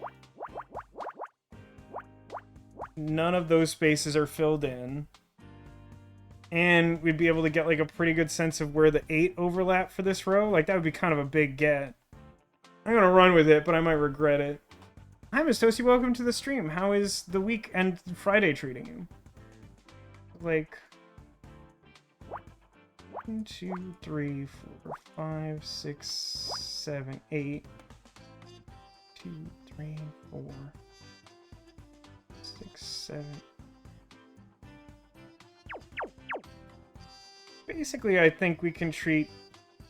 none of those spaces are filled in. And we'd be able to get, like, a pretty good sense of where the 8 overlap for this row. Like, that would be kind of a big get. I'm gonna run with it, but I might regret it. Hi, Miss Toasty, welcome to the stream. How is the week and Friday treating you? Like, 1, 2, 3, 4, 5, 6, 7, 8. 2, 3, 4, 6, 7. Basically, I think we can treat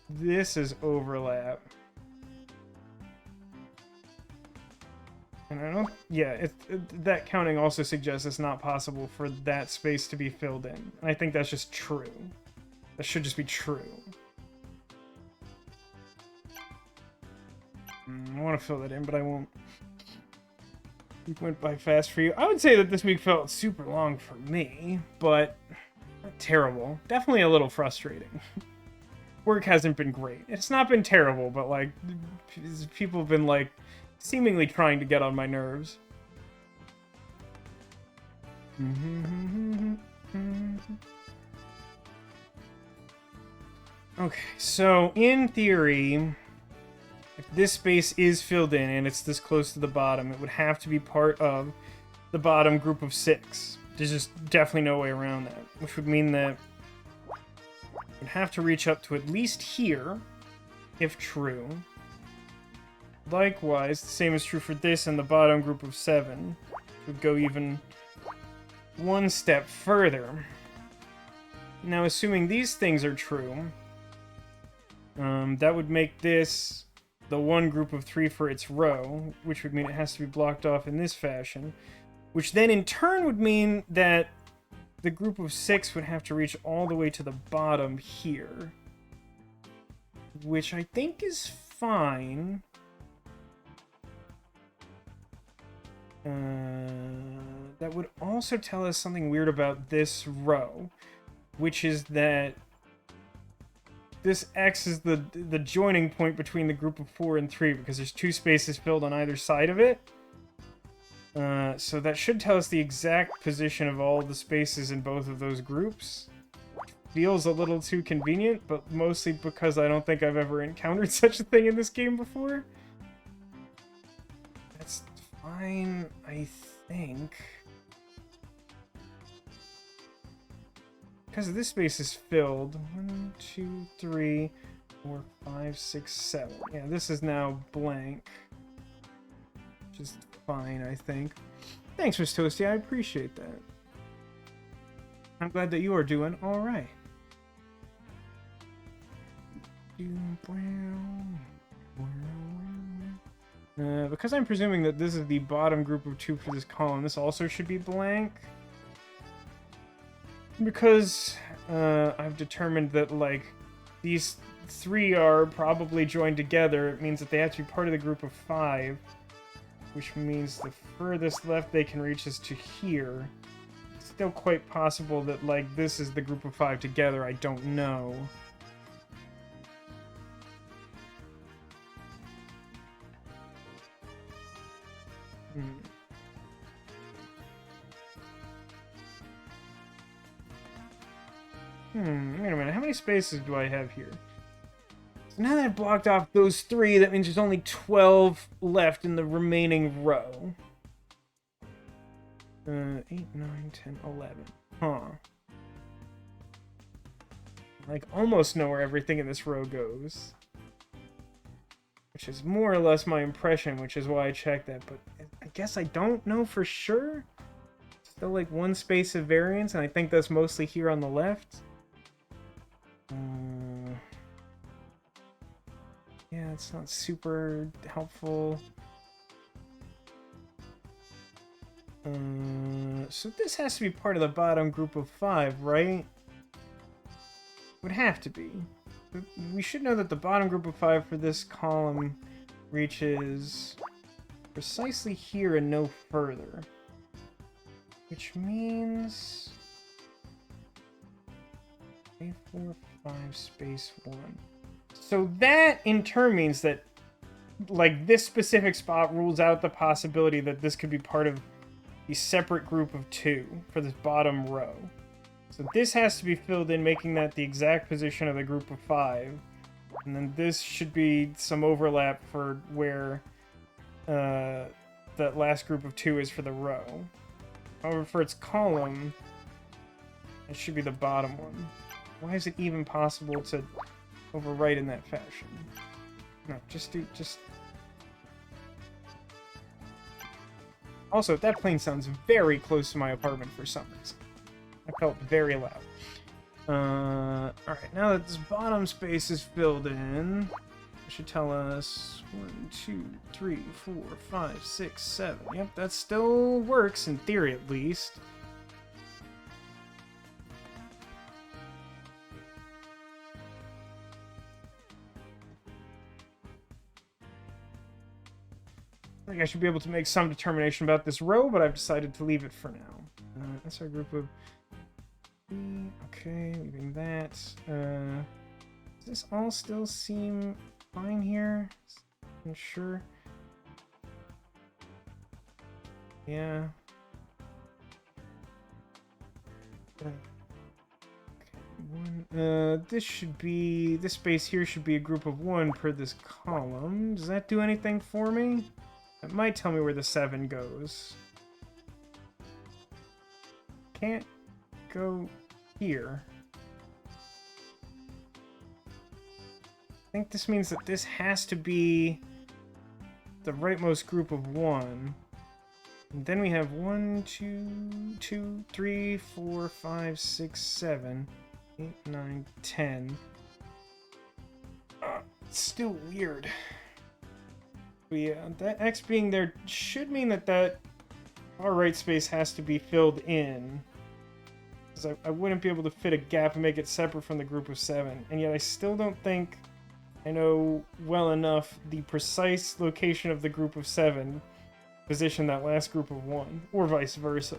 this as overlap. And I don't... Yeah, that counting also suggests it's not possible for that space to be filled in. And I think that's just true. That should just be true. I want to fill that in, but I won't. Week went by fast for you. I would say that this week felt super long for me, but not terrible. Definitely a little frustrating. Work hasn't been great. It's not been terrible, but, like, people have been, like, seemingly trying to get on my nerves. Okay, so in theory, if this space is filled in and it's this close to the bottom, it would have to be part of the bottom group of 6. There's just definitely no way around that, which would mean that it would have to reach up to at least here, if true. Likewise, the same is true for this and the bottom group of 7. It would go even one step further. Now, assuming these things are true, that would make this the one group of 3 for its row, which would mean it has to be blocked off in this fashion, which then in turn would mean that the group of 6 would have to reach all the way to the bottom here, which I think is fine. That would also tell us something weird about this row, which is that this X is the joining point between the group of 4 and 3, because there's 2 spaces filled on either side of it. So that should tell us the exact position of all the spaces in both of those groups. Feels a little too convenient, but mostly because I don't think I've ever encountered such a thing in this game before. That's fine, I think. Because this space is filled. 1, 2, 3, 4, 5, 6, 7. Yeah, this is now blank. Which is fine, I think. Thanks, Miss Toasty. I appreciate that. I'm glad that you are doing alright. Because I'm presuming that this is the bottom group of 2 for this column, this also should be blank. Because I've determined that, like, these 3 are probably joined together, it means that they have to be part of the group of 5, which means the furthest left they can reach is to here. It's still quite possible that, like, this is the group of 5 together, I don't know. Wait a minute, how many spaces do I have here? So now that I've blocked off those 3, that means there's only 12 left in the remaining row. 8, 9, 10, 11. Huh. Like, almost know where everything in this row goes. Which is more or less my impression, which is why I checked that, but I guess I don't know for sure. Still like 1 space of variance, and I think that's mostly here on the left. Yeah, it's not super helpful. So this has to be part of the bottom group of 5, right? Would have to be. We should know that the bottom group of 5 for this column reaches precisely here and no further. Which means 3, 4, 5, space 1. So that in turn means that, like, this specific spot rules out the possibility that this could be part of the separate group of 2 for this bottom row. So this has to be filled in, making that the exact position of the group of 5. And then this should be some overlap for where that last group of 2 is for the row. However, for its column, it should be the bottom one. Why is it even possible to overwrite in that fashion? No, just... Also, that plane sounds very close to my apartment for some reason. I felt very loud. Alright, now that this bottom space is filled in, it should tell us 1, 2, 3, 4, 5, 6, 7. Yep, that still works, in theory at least. I think I should be able to make some determination about this row, but I've decided to leave it for now. That's our group of... Okay, leaving that. Does this all still seem fine here? I'm sure. Yeah. Okay. This should be... This space here should be a group of 1 per this column. Does that do anything for me? It might tell me where the 7 goes. Can't go here. I think this means that this has to be the rightmost group of 1. And then we have 1, 2, 3, 4, 5, 6, 7, 8, 9, 10. It's still weird. But yeah, that X being there should mean that that far right space has to be filled in. Because I wouldn't be able to fit a gap and make it separate from the group of 7. And yet I still don't think I know well enough the precise location of the group of 7 to position that last group of 1, or vice versa.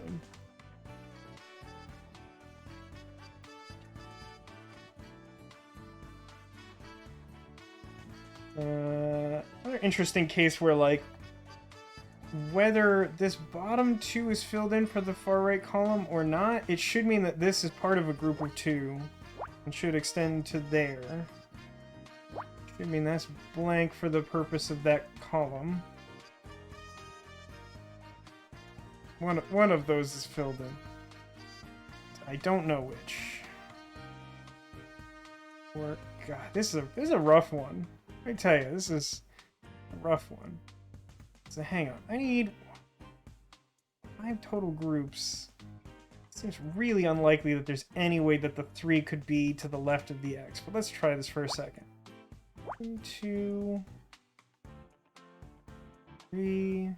Another interesting case where, like, whether this bottom 2 is filled in for the far right column or not, it should mean that this is part of a group of 2 and should extend to there. Should mean that's blank for the purpose of that column. One of those is filled in. I don't know which. Or, God, this is a rough one. Let me tell you, this is a rough one. So hang on, I need 5 total groups. Seems really unlikely that there's any way that the 3 could be to the left of the X, but let's try this for a second. 1, 2, 3,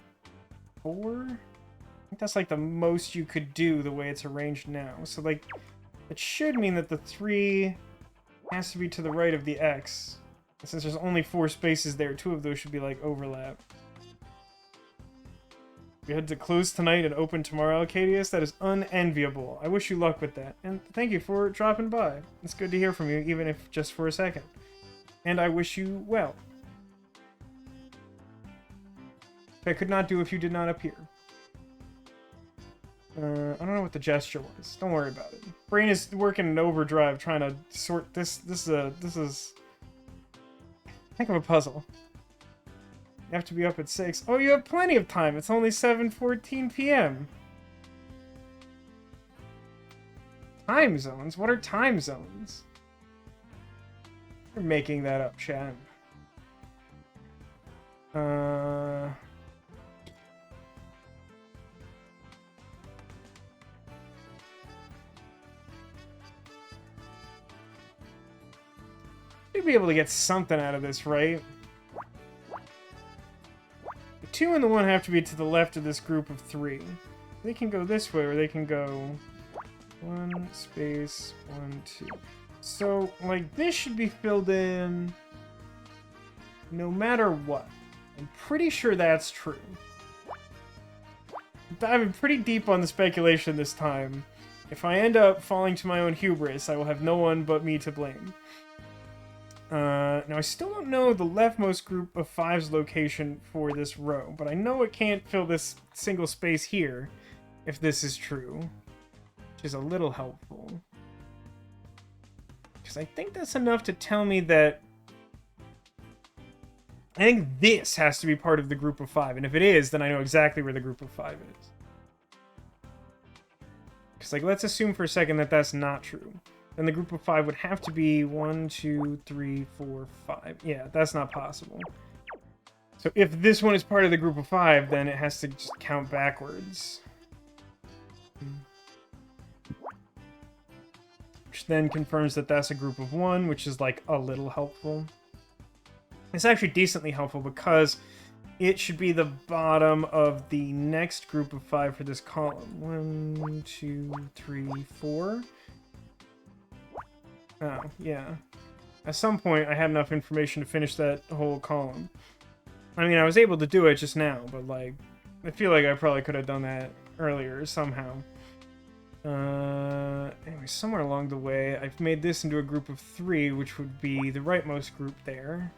4. I think that's like the most you could do the way it's arranged now. So like, it should mean that the 3 has to be to the right of the X. And since there's only 4 spaces there, 2 of those should be like overlap. We had to close tonight and open tomorrow, Alcadius. That is unenviable. I wish you luck with that. And thank you for dropping by. It's good to hear from you, even if just for a second. And I wish you well. I could not do if you did not appear. I don't know what the gesture was. Don't worry about it. Brain is working in overdrive trying to sort this. This is heck of a puzzle. You have to be up at 6. Oh, you have plenty of time. It's only 7:14 p.m. Time zones? What are time zones? You're making that up, Chad. You'd be able to get something out of this, right? The 2 and the 1 have to be to the left of this group of 3. They can go this way, or they can go 1 space 1 2. So, like, this should be filled in no matter what. I'm pretty sure that's true. I'm pretty deep on the speculation this time. If I end up falling to my own hubris, I will have no one but me to blame. Now, I still don't know the leftmost group of 5's location for this row, but I know it can't fill this single space here, if this is true, which is a little helpful. Because I think that's enough to tell me that I think this has to be part of the group of 5, and if it is, then I know exactly where the group of 5 is. Because, like, let's assume for a second that that's not true. Then the group of 5 would have to be 1, 2, 3, 4, 5. Yeah, that's not possible. So if this one is part of the group of 5, then it has to just count backwards. Which then confirms that that's a group of 1, which is, like, a little helpful. It's actually decently helpful because it should be the bottom of the next group of 5 for this column. 1, 2, 3, 4. Oh, yeah. At some point, I had enough information to finish that whole column. I mean, I was able to do it just now, but, like, I feel like I probably could have done that earlier somehow. Anyway, somewhere along the way, I've made this into a group of 3, which would be the rightmost group there.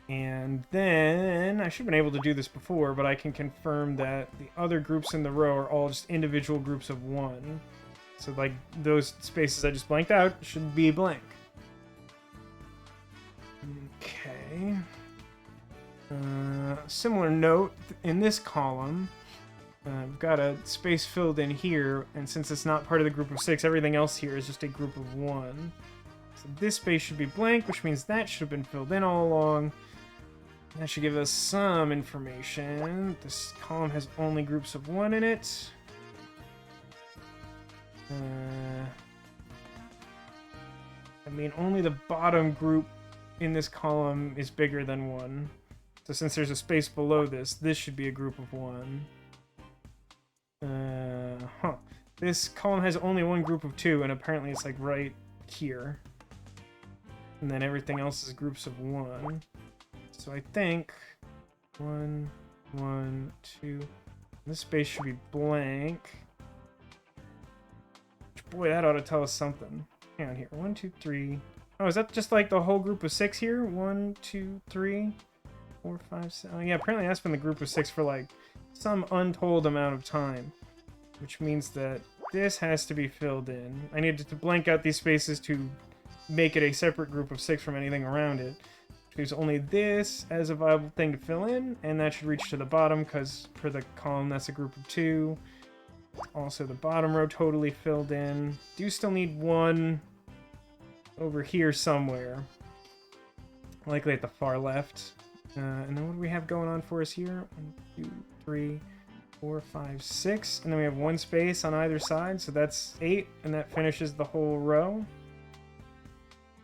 And then, I should have been able to do this before, but I can confirm that the other groups in the row are all just individual groups of 1. So, like, those spaces I just blanked out should be blank. Okay. Similar note, in this column, I've got a space filled in here, and since it's not part of the group of 6, everything else here is just a group of 1. So this space should be blank, which means that should have been filled in all along. That should give us some information. This column has only groups of 1 in it. I mean, only the bottom group in this column is bigger than 1. So since there's a space below this should be a group of 1. This column has only one group of 2, and apparently it's like right here. And then everything else is groups of 1. So I think 1, 1, 2. This space should be blank. Boy, that ought to tell us something. Hang on here. 1, 2, 3. Oh, is that just like the whole group of 6 here? 1, 2, 3, 4, 5, 7. Oh, yeah, apparently that's been the group of 6 for like some untold amount of time. Which means that this has to be filled in. I needed to blank out these spaces to make it a separate group of 6 from anything around it. Which leaves only this as a viable thing to fill in, and that should reach to the bottom, because for the column that's a group of 2. Also the bottom row totally filled in. Do still need 1 over here somewhere. Likely at the far left. And then what do we have going on for us here? 1, 2, 3, 4, 5, 6. And then we have 1 space on either side, so that's 8, and that finishes the whole row.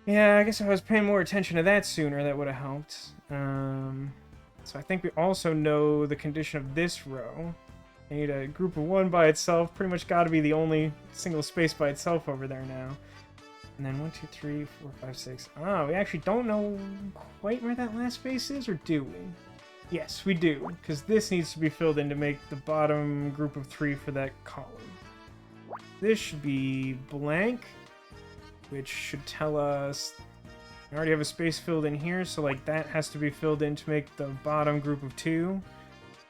Yeah, I guess if I was paying more attention to that sooner, that would have helped. So I think we also know the condition of this row. I need a group of 1 by itself. Pretty much got to be the only single space by itself over there now. And then 1, 2, 3, 4, 5, 6. Oh, we actually don't know quite where that last space is, or do we? Yes, we do, because this needs to be filled in to make the bottom group of 3 for that column. This should be blank, which should tell us we already have a space filled in here, so like that has to be filled in to make the bottom group of 2.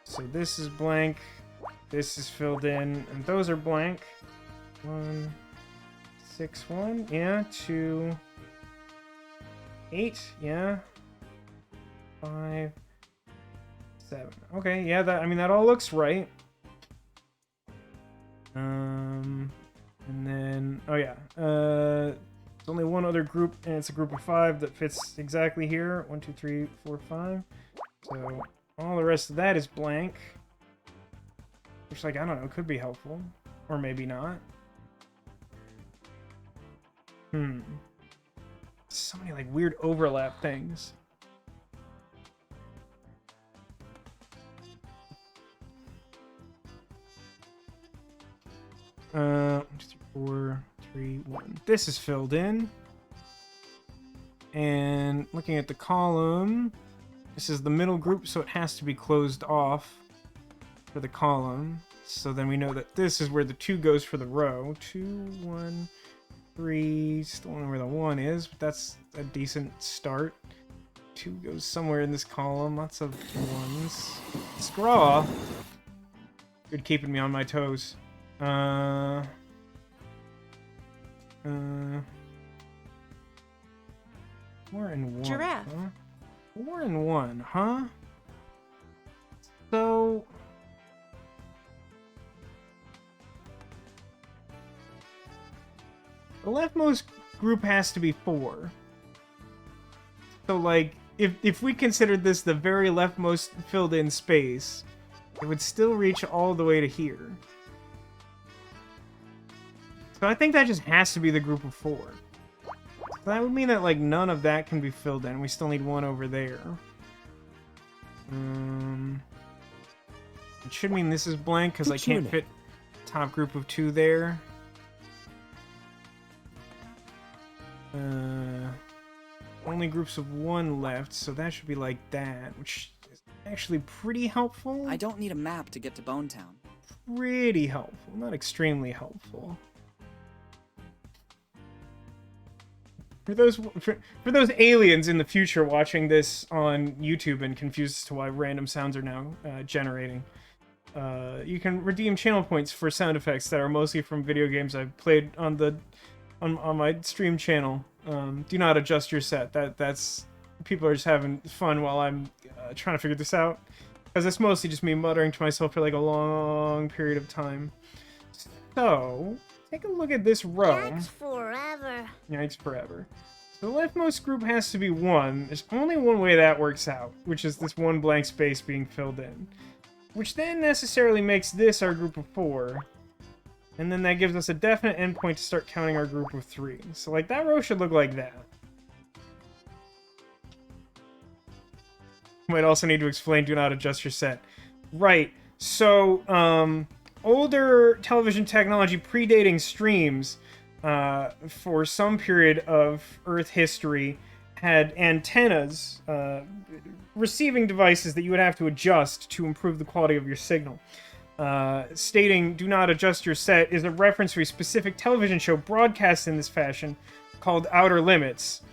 So this is blank, this is filled in, and those are blank. 1, 6, 1, yeah, 2, 8, yeah, 5, 7. Okay, yeah, that, I mean, that all looks right. And then, oh yeah, there's only one other group, and it's a group of 5 that fits exactly here. 1, 2, 3, 4, 5. So all the rest of that is blank. Which, like, I don't know, could be helpful. Or maybe not. So many, like, weird overlap things. One, 2, 3, 4, 3, 1. This is filled in. And looking at the column, this is the middle group, so it has to be closed off for the column. So then we know that this is where the 2 goes for the row. 2, 1, 3. Still don't know where the 1 is, but that's a decent start. 2 goes somewhere in this column. Lots of 1s. Scraw! Good keeping me on my toes. 4 and 1. Giraffe. Huh? 4 and 1, huh? So the leftmost group has to be 4. So, like, if we considered this the very leftmost filled in space, it would still reach all the way to here. So I think that just has to be the group of 4. So that would mean that, like, none of that can be filled in. We still need 1 over there. It should mean this is blank, because I can't fit top group of 2 there. Only groups of 1 left, so that should be like that, which is actually pretty helpful. I don't need a map to get to Bonetown. Pretty helpful, not extremely helpful. For those aliens in the future watching this on YouTube and confused as to why random sounds are now generating, You can redeem channel points for sound effects that are mostly from video games I've played on my stream channel. Do not adjust your set. That's people are just having fun while I'm trying to figure this out, because it's mostly just me muttering to myself for like a long period of time. So take a look at this row. Yikes forever. Yikes forever. The leftmost group has to be 1. There's only one way that works out, which is this one blank space being filled in. Which then necessarily makes this our group of 4. And then that gives us a definite endpoint to start counting our group of 3. So, like, that row should look like that. Might also need to explain do not adjust your set. Right. So, older television technology predating streams, for some period of Earth history, had antennas, receiving devices that you would have to adjust to improve the quality of your signal. Stating do not adjust your set is a reference to a specific television show broadcast in this fashion called Outer Limits,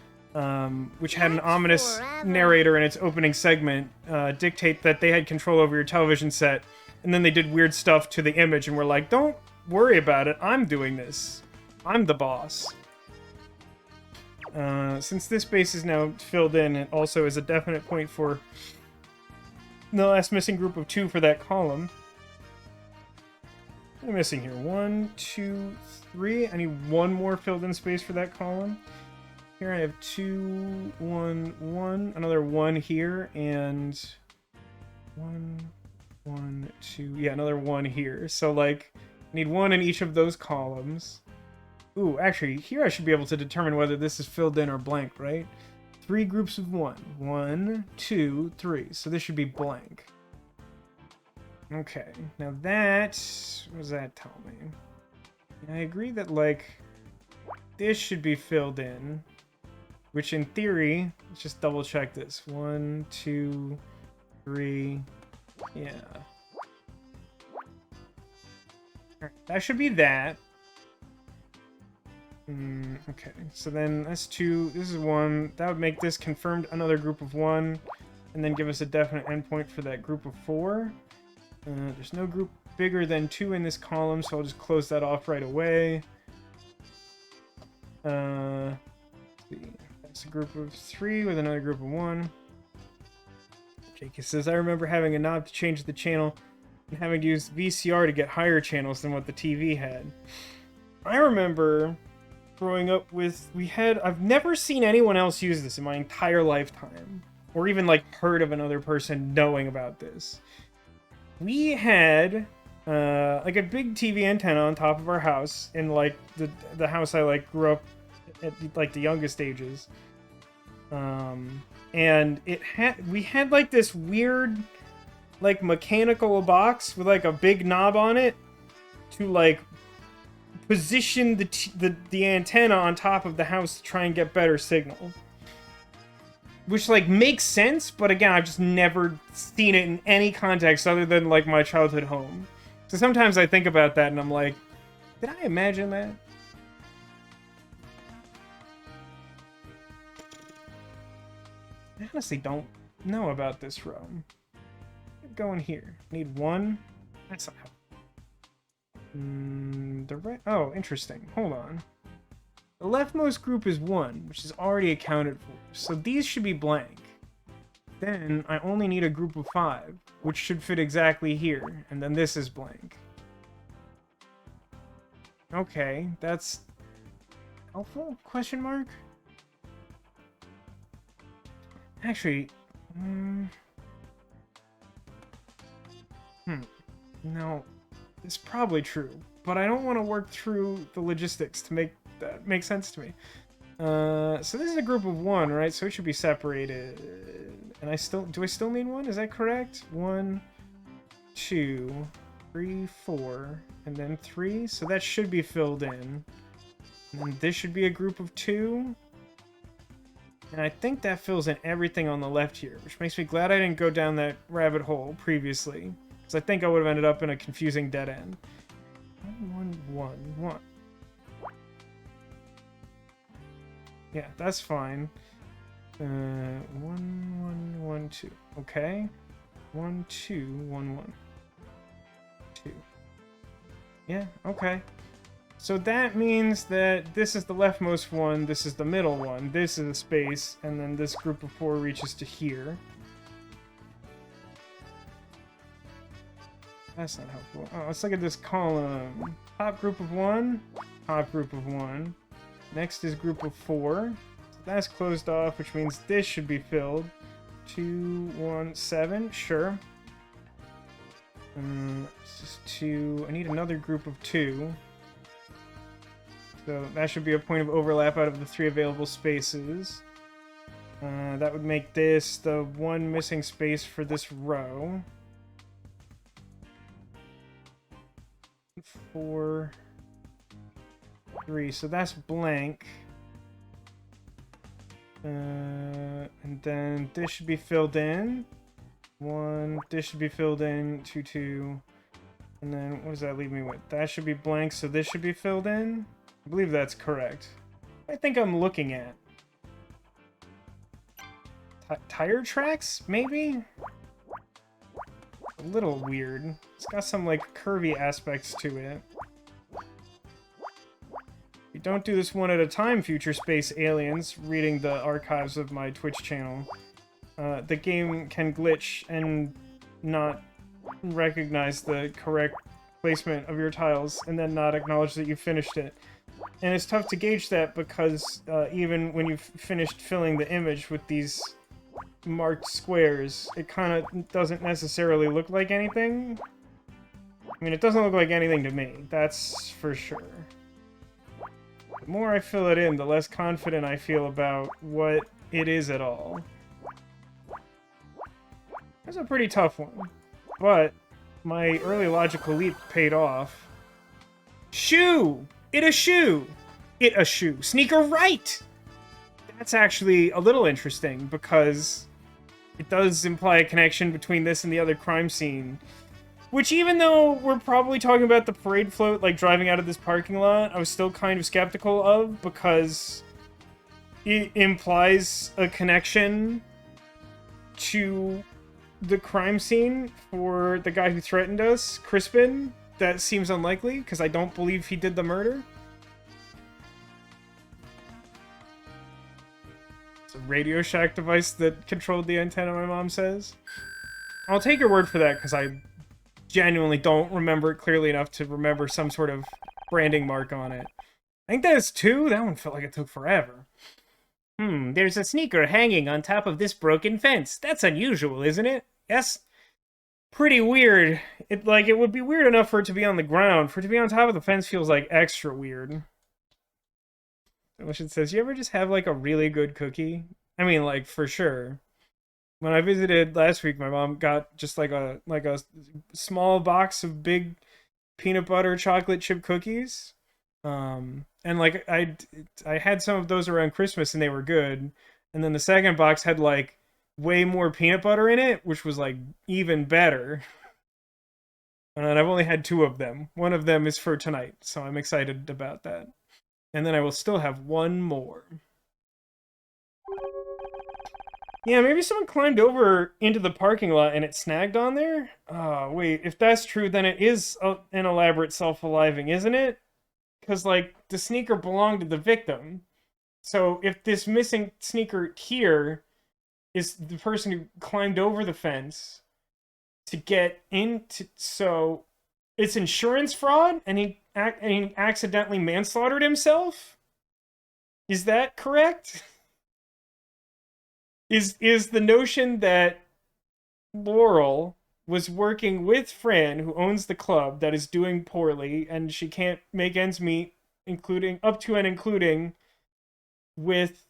which had an ominous narrator in its opening segment dictate that they had control over your television set, and then they did weird stuff to the image and were like, don't worry about it, I'm doing this. I'm the boss. Since this base is now filled in, it also is a definite point for the last missing group of 2 for that column. What am I missing here? 1, 2, 3. I need 1 more filled in space for that column. Here I have 2, 1, 1. Another 1 here, and 1, 1, 2. Yeah, another 1 here. So, like, I need 1 in each of those columns. Ooh, actually, here I should be able to determine whether this is filled in or blank, right? 3 groups of 1. 1, 2, 3. So this should be blank. Okay, now that... what does that tell me? I agree that, like, this should be filled in, which in theory, let's just double check this. 1, 2, 3, yeah. Alright, that should be that. Okay, so then that's 2, this is 1, that would make this confirmed another group of 1, and then give us a definite endpoint for that group of 4. There's no group bigger than 2 in this column, so I'll just close that off right away. Let's see. That's a group of 3 with another group of 1. Jake says, I remember having a knob to change the channel and having to use VCR to get higher channels than what the TV had. I remember growing up with, I've never seen anyone else use this in my entire lifetime, or even like heard of another person knowing about this. We had like a big TV antenna on top of our house in like the house I like grew up at like the youngest ages, and we had like this weird like mechanical box with like a big knob on it to like position the antenna on top of the house to try and get better signal. Which, like, makes sense, but again, I've just never seen it in any context other than, like, my childhood home. So sometimes I think about that and I'm like, did I imagine that? I honestly don't know about this row. Go in here. Need 1? That's not how. Oh, interesting. Hold on. The leftmost group is 1, which is already accounted for. So these should be blank. Then I only need a group of 5, which should fit exactly here. And then this is blank. Okay, that's helpful? Question mark? Actually, no, it's probably true, but I don't want to work through the logistics to make that make sense to me. So this is a group of 1, right? So it should be separated. And do I still need 1? Is that correct? 1, 2, 3, 4, and then 3. So that should be filled in. And then this should be a group of 2. And I think that fills in everything on the left here, which makes me glad I didn't go down that rabbit hole previously, because I think I would have ended up in a confusing dead end. 1, 1, 1. Yeah, that's fine. 1, 1, 1, 2. Okay. 1, 2, 1, 1. Yeah, okay. So that means that this is the leftmost one, this is the middle one, this is a space, and then this group of 4 reaches to here. That's not helpful. Oh, let's look at this column. Top group of 1, top group of 1. Next is group of 4. So that's closed off, which means this should be filled. 2, 1, 7, sure. This is 2. I need another group of 2. So that should be a point of overlap out of the 3 available spaces. That would make this the one missing space for this row. 4, 3, so that's blank. And then this should be filled in. 1, this should be filled in. 2, 2. And then what does that leave me with? That should be blank, so this should be filled in. I believe that's correct. I think I'm looking at tire tracks, maybe? A little weird. It's got some, like, curvy aspects to it. You don't do this one at a time, Future Space Aliens, reading the archives of my Twitch channel. The game can glitch and not recognize the correct placement of your tiles, and then not acknowledge that you finished it. And it's tough to gauge that because even when you've finished filling the image with these marked squares, it kind of doesn't necessarily look like anything. I mean, it doesn't look like anything to me, that's for sure. The more I fill it in, the less confident I feel about what it is at all. That's a pretty tough one, but my early logical leap paid off. Shoe! It a shoe! It a shoe. Sneaker right! That's actually a little interesting, because it does imply a connection between this and the other crime scene. Which, even though we're probably talking about the parade float, like, driving out of this parking lot, I was still kind of skeptical of, because it implies a connection to the crime scene for the guy who threatened us, Crispin. That seems unlikely, because I don't believe he did the murder. It's a Radio Shack device that controlled the antenna, my mom says. I'll take your word for that, because I genuinely don't remember it clearly enough to remember some sort of branding mark on it. I think that is 2. That one felt like it took forever. There's a sneaker hanging on top of this broken fence. That's unusual, isn't it? Yes. Pretty weird. It would be weird enough for it to be on the ground. For it to be on top of the fence feels like extra weird. Which it says, you ever just have like a really good cookie? I mean, like, for sure. When I visited last week, my mom got just like a small box of big peanut butter chocolate chip cookies. And like I had some of those around Christmas and they were good. And then the second box had like way more peanut butter in it, which was like even better. And I've only had 2 of them. One of them is for tonight, so I'm excited about that. And then I will still have 1 more. Yeah, maybe someone climbed over into the parking lot and it snagged on there? Oh, wait, if that's true, then it is an elaborate self-aliving, isn't it? Because, like, the sneaker belonged to the victim. So if this missing sneaker here is the person who climbed over the fence to get into... So it's insurance fraud, and he accidentally manslaughtered himself? Is that correct? Is the notion that Laurel was working with Fran, who owns the club that is doing poorly, and she can't make ends meet, including up to and including with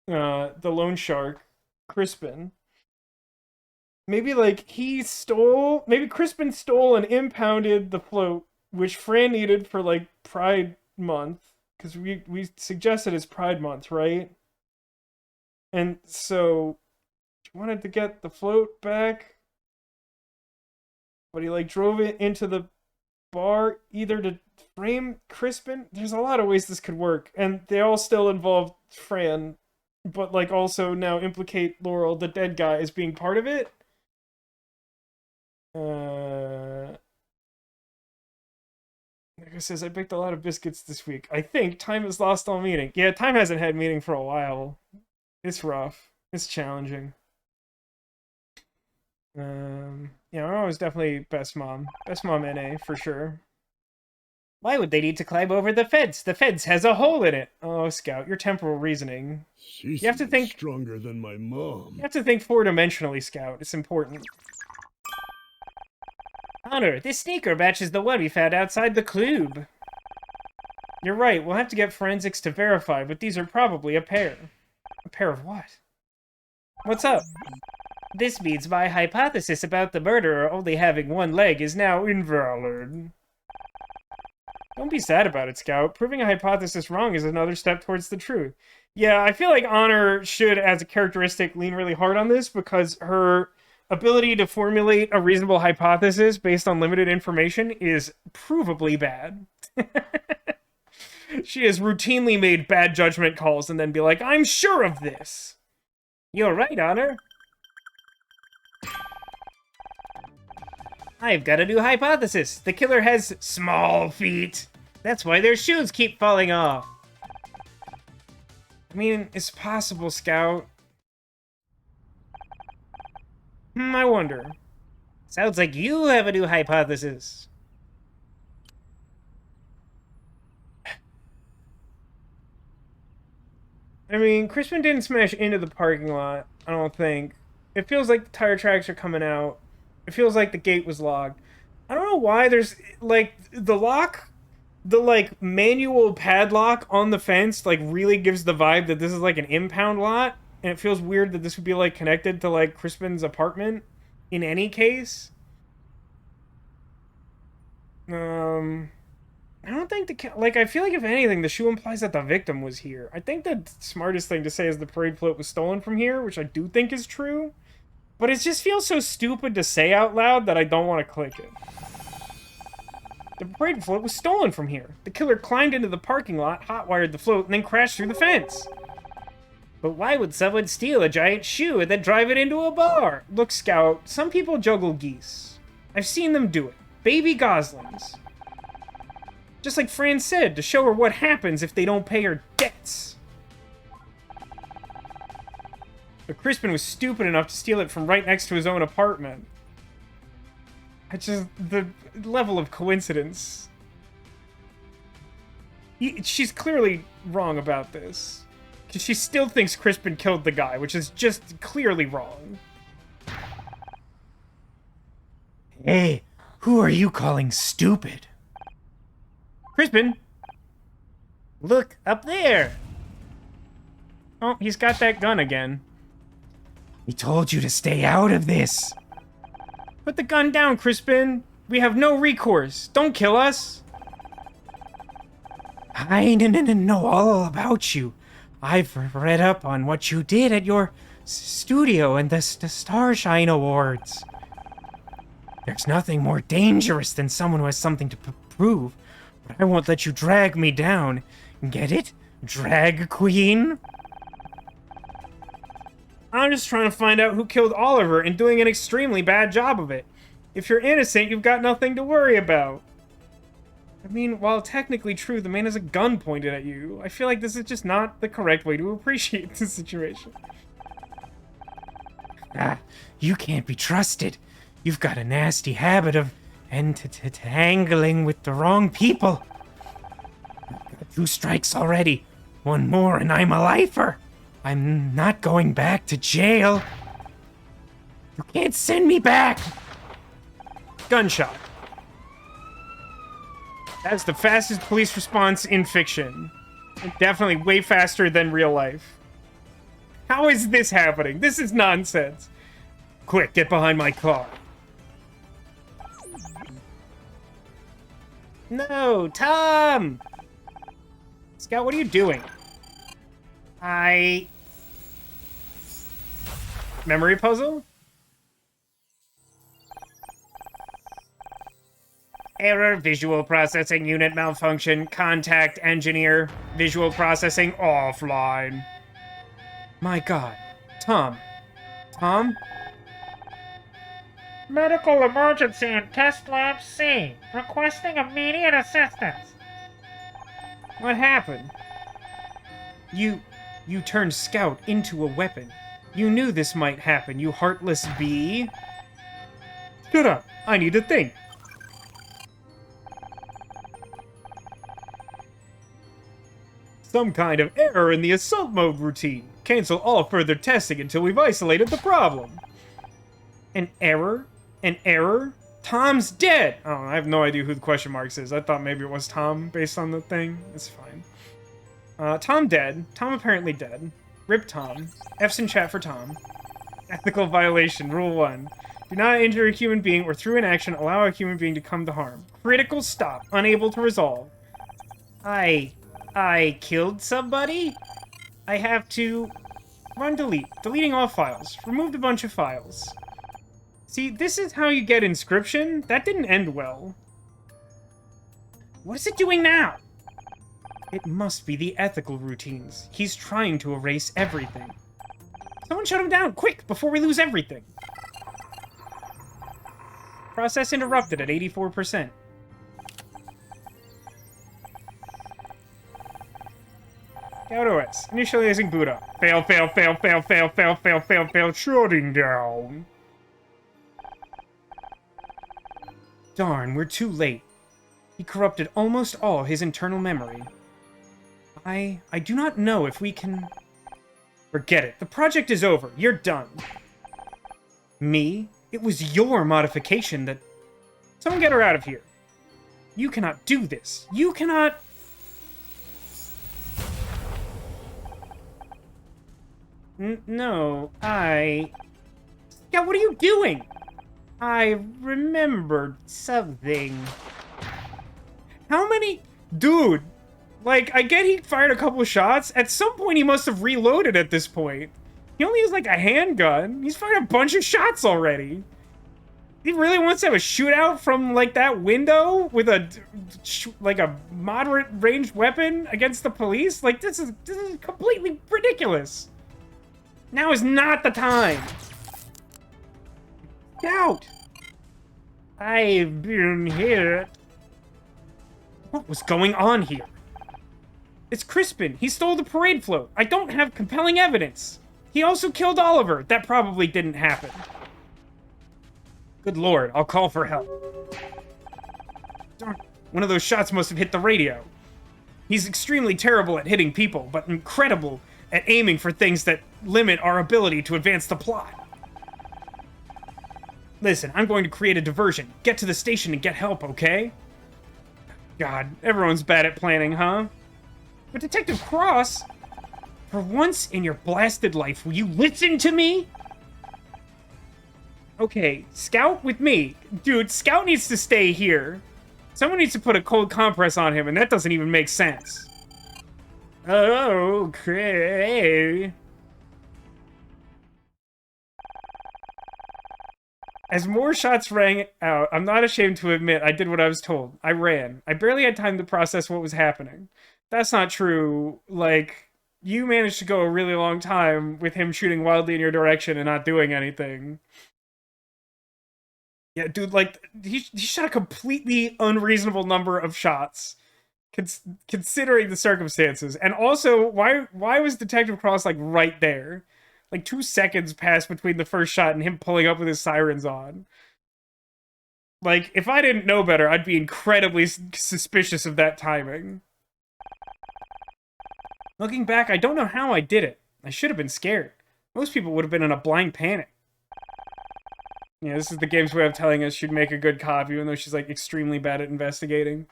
the loan shark, Crispin. Maybe like maybe Crispin stole and impounded the float, which Fran needed for like Pride Month, because we suggested it's Pride Month, right? And so he wanted to get the float back, but he like drove it into the bar either to frame Crispin. There's a lot of ways this could work, and they all still involve Fran, but like also now implicate Laurel, the dead guy, as being part of it. Like I says, I baked a lot of biscuits this week. I think time has lost all meaning. Yeah, time hasn't had meaning for a while. It's rough. It's challenging. Yeah, Mama was definitely best mom. Best mom NA, for sure. Why would they need to climb over the fence? The fence has a hole in it. Oh, Scout, your temporal reasoning. She's You have to think stronger than my mom. You have to think four-dimensionally, Scout. It's important. Honor, this sneaker matches the one we found outside the club. You're right, we'll have to get forensics to verify, but these are probably a pair. A pair of what? What's up? This means my hypothesis about the murderer only having one leg is now Invalid. Don't be sad about it, Scout. Proving a hypothesis wrong is another step towards the truth. Yeah, I feel like Honor should, as a characteristic, lean really hard on this because her ability to formulate a reasonable hypothesis based on limited information is provably bad. She has routinely made bad judgment calls and then be like, I'm sure of this. You're right, Honor. I've got a new hypothesis. The killer has small feet. That's why their shoes keep falling off. I mean, it's possible, Scout. I wonder. Sounds like you have a new hypothesis. I mean, Crispin didn't smash into the parking lot, I don't think. It feels like the tire tracks are coming out. It feels like the gate was locked. I don't know why there's, like, the lock, the, like, manual padlock on the fence, like, really gives the vibe that this is, like, an impound lot. And it feels weird that this would be, like, connected to, like, Crispin's apartment in any case. I don't think I feel like if anything, the shoe implies that the victim was here. I think the smartest thing to say is the parade float was stolen from here, which I do think is true. But it just feels so stupid to say out loud that I don't want to click it. The parade float was stolen from here. The killer climbed into the parking lot, hotwired the float, and then crashed through the fence. But why would someone steal a giant shoe and then drive it into a bar? Look, Scout, some people juggle geese. I've seen them do it. Baby goslings. Just like Fran said, to show her what happens if they don't pay her debts. But Crispin was stupid enough to steal it from right next to his own apartment. The level of coincidence. She's clearly wrong about this. Because she still thinks Crispin killed the guy, which is just clearly wrong. Hey, who are you calling stupid? Crispin! Look, up there! Oh, he's got that gun again. He told you to stay out of this. Put the gun down, Crispin. We have no recourse. Don't kill us. I know all about you. I've read up on what you did at your studio and the Starshine Awards. There's nothing more dangerous than someone who has something to prove. But I won't let you drag me down. Get it? Drag queen? I'm just trying to find out who killed Oliver and doing an extremely bad job of it. If you're innocent, you've got nothing to worry about. I mean, while technically true, the man has a gun pointed at you. I feel like this is just not the correct way to appreciate the situation. You can't be trusted. You've got a nasty habit of entangling with the wrong people. I've got 2 strikes already. 1 more and I'm a lifer. I'm not going back to jail. You can't send me back. Gunshot. That's the fastest police response in fiction. Definitely way faster than real life. How is this happening? This is nonsense. Quick, get behind my car. No, Tom! Scout, what are you doing? Memory puzzle? Error, visual processing unit malfunction, contact engineer, visual processing offline. My God. Tom? Medical emergency in test lab C. Requesting immediate assistance. What happened? You turned Scout into a weapon. You knew this might happen, you heartless bee. Shut up. I need to think. Some kind of error in the assault mode routine. Cancel all further testing until we've isolated the problem. An error? An error? Tom's dead! Oh, I have no idea who the question marks is. I thought maybe it was Tom based on the thing. It's fine. Tom dead. Tom apparently dead. Rip Tom. F's in chat for Tom. Ethical violation. Rule 1. Do not injure a human being or through an action allow a human being to come to harm. Critical stop. Unable to resolve. I killed somebody? I have to run delete. Deleting all files. Removed a bunch of files. See, this is how you get inscription. That didn't end well. What is it doing now? It must be the ethical routines. He's trying to erase everything. Someone shut him down, quick, before we lose everything. Process interrupted at 84%. Scout OS. Initializing boot up. Fail, fail, fail, fail, fail, fail, fail, fail, fail, shutting down. Darn, we're too late. He corrupted almost all his internal memory. I do not know if we can... Forget it. The project is over. You're done. Me? It was your modification that... Someone get her out of here. You cannot do this. You cannot... No, Yeah, what are you doing? I remembered something. How many... Dude, like, I get he fired a couple shots. At some point, he must have reloaded at this point. He only has, like, a handgun. He's fired a bunch of shots already. He really wants to have a shootout from, like, that window with a moderate ranged weapon against the police? Like, this is completely ridiculous. Now is not the time. Scout! I've been here. What was going on here? It's Crispin. He stole the parade float. I don't have compelling evidence. He also killed Oliver. That probably didn't happen. Good lord, I'll call for help. Darn, one of those shots must have hit the radio. He's extremely terrible at hitting people, but incredible at aiming for things that limit our ability to advance the plot. Listen, I'm going to create a diversion. Get to the station and get help, okay? God, everyone's bad at planning, huh? But Detective Cross, for once in your blasted life, will you listen to me? Okay, Scout with me. Dude, Scout needs to stay here. Someone needs to put a cold compress on him, and that doesn't even make sense. Okay. As more shots rang out, I'm not ashamed to admit I did what I was told. I ran. I barely had time to process what was happening. That's not true. Like, you managed to go a really long time with him shooting wildly in your direction and not doing anything. Yeah, dude, like, he shot a completely unreasonable number of shots, considering the circumstances. And also, why was Detective Cross, like, right there? Like, 2 seconds passed between the first shot and him pulling up with his sirens on. Like, if I didn't know better, I'd be incredibly suspicious of that timing. Looking back, I don't know how I did it. I should have been scared. Most people would have been in a blind panic. Yeah, this is the game's way of telling us she'd make a good cop, even though she's, like, extremely bad at investigating.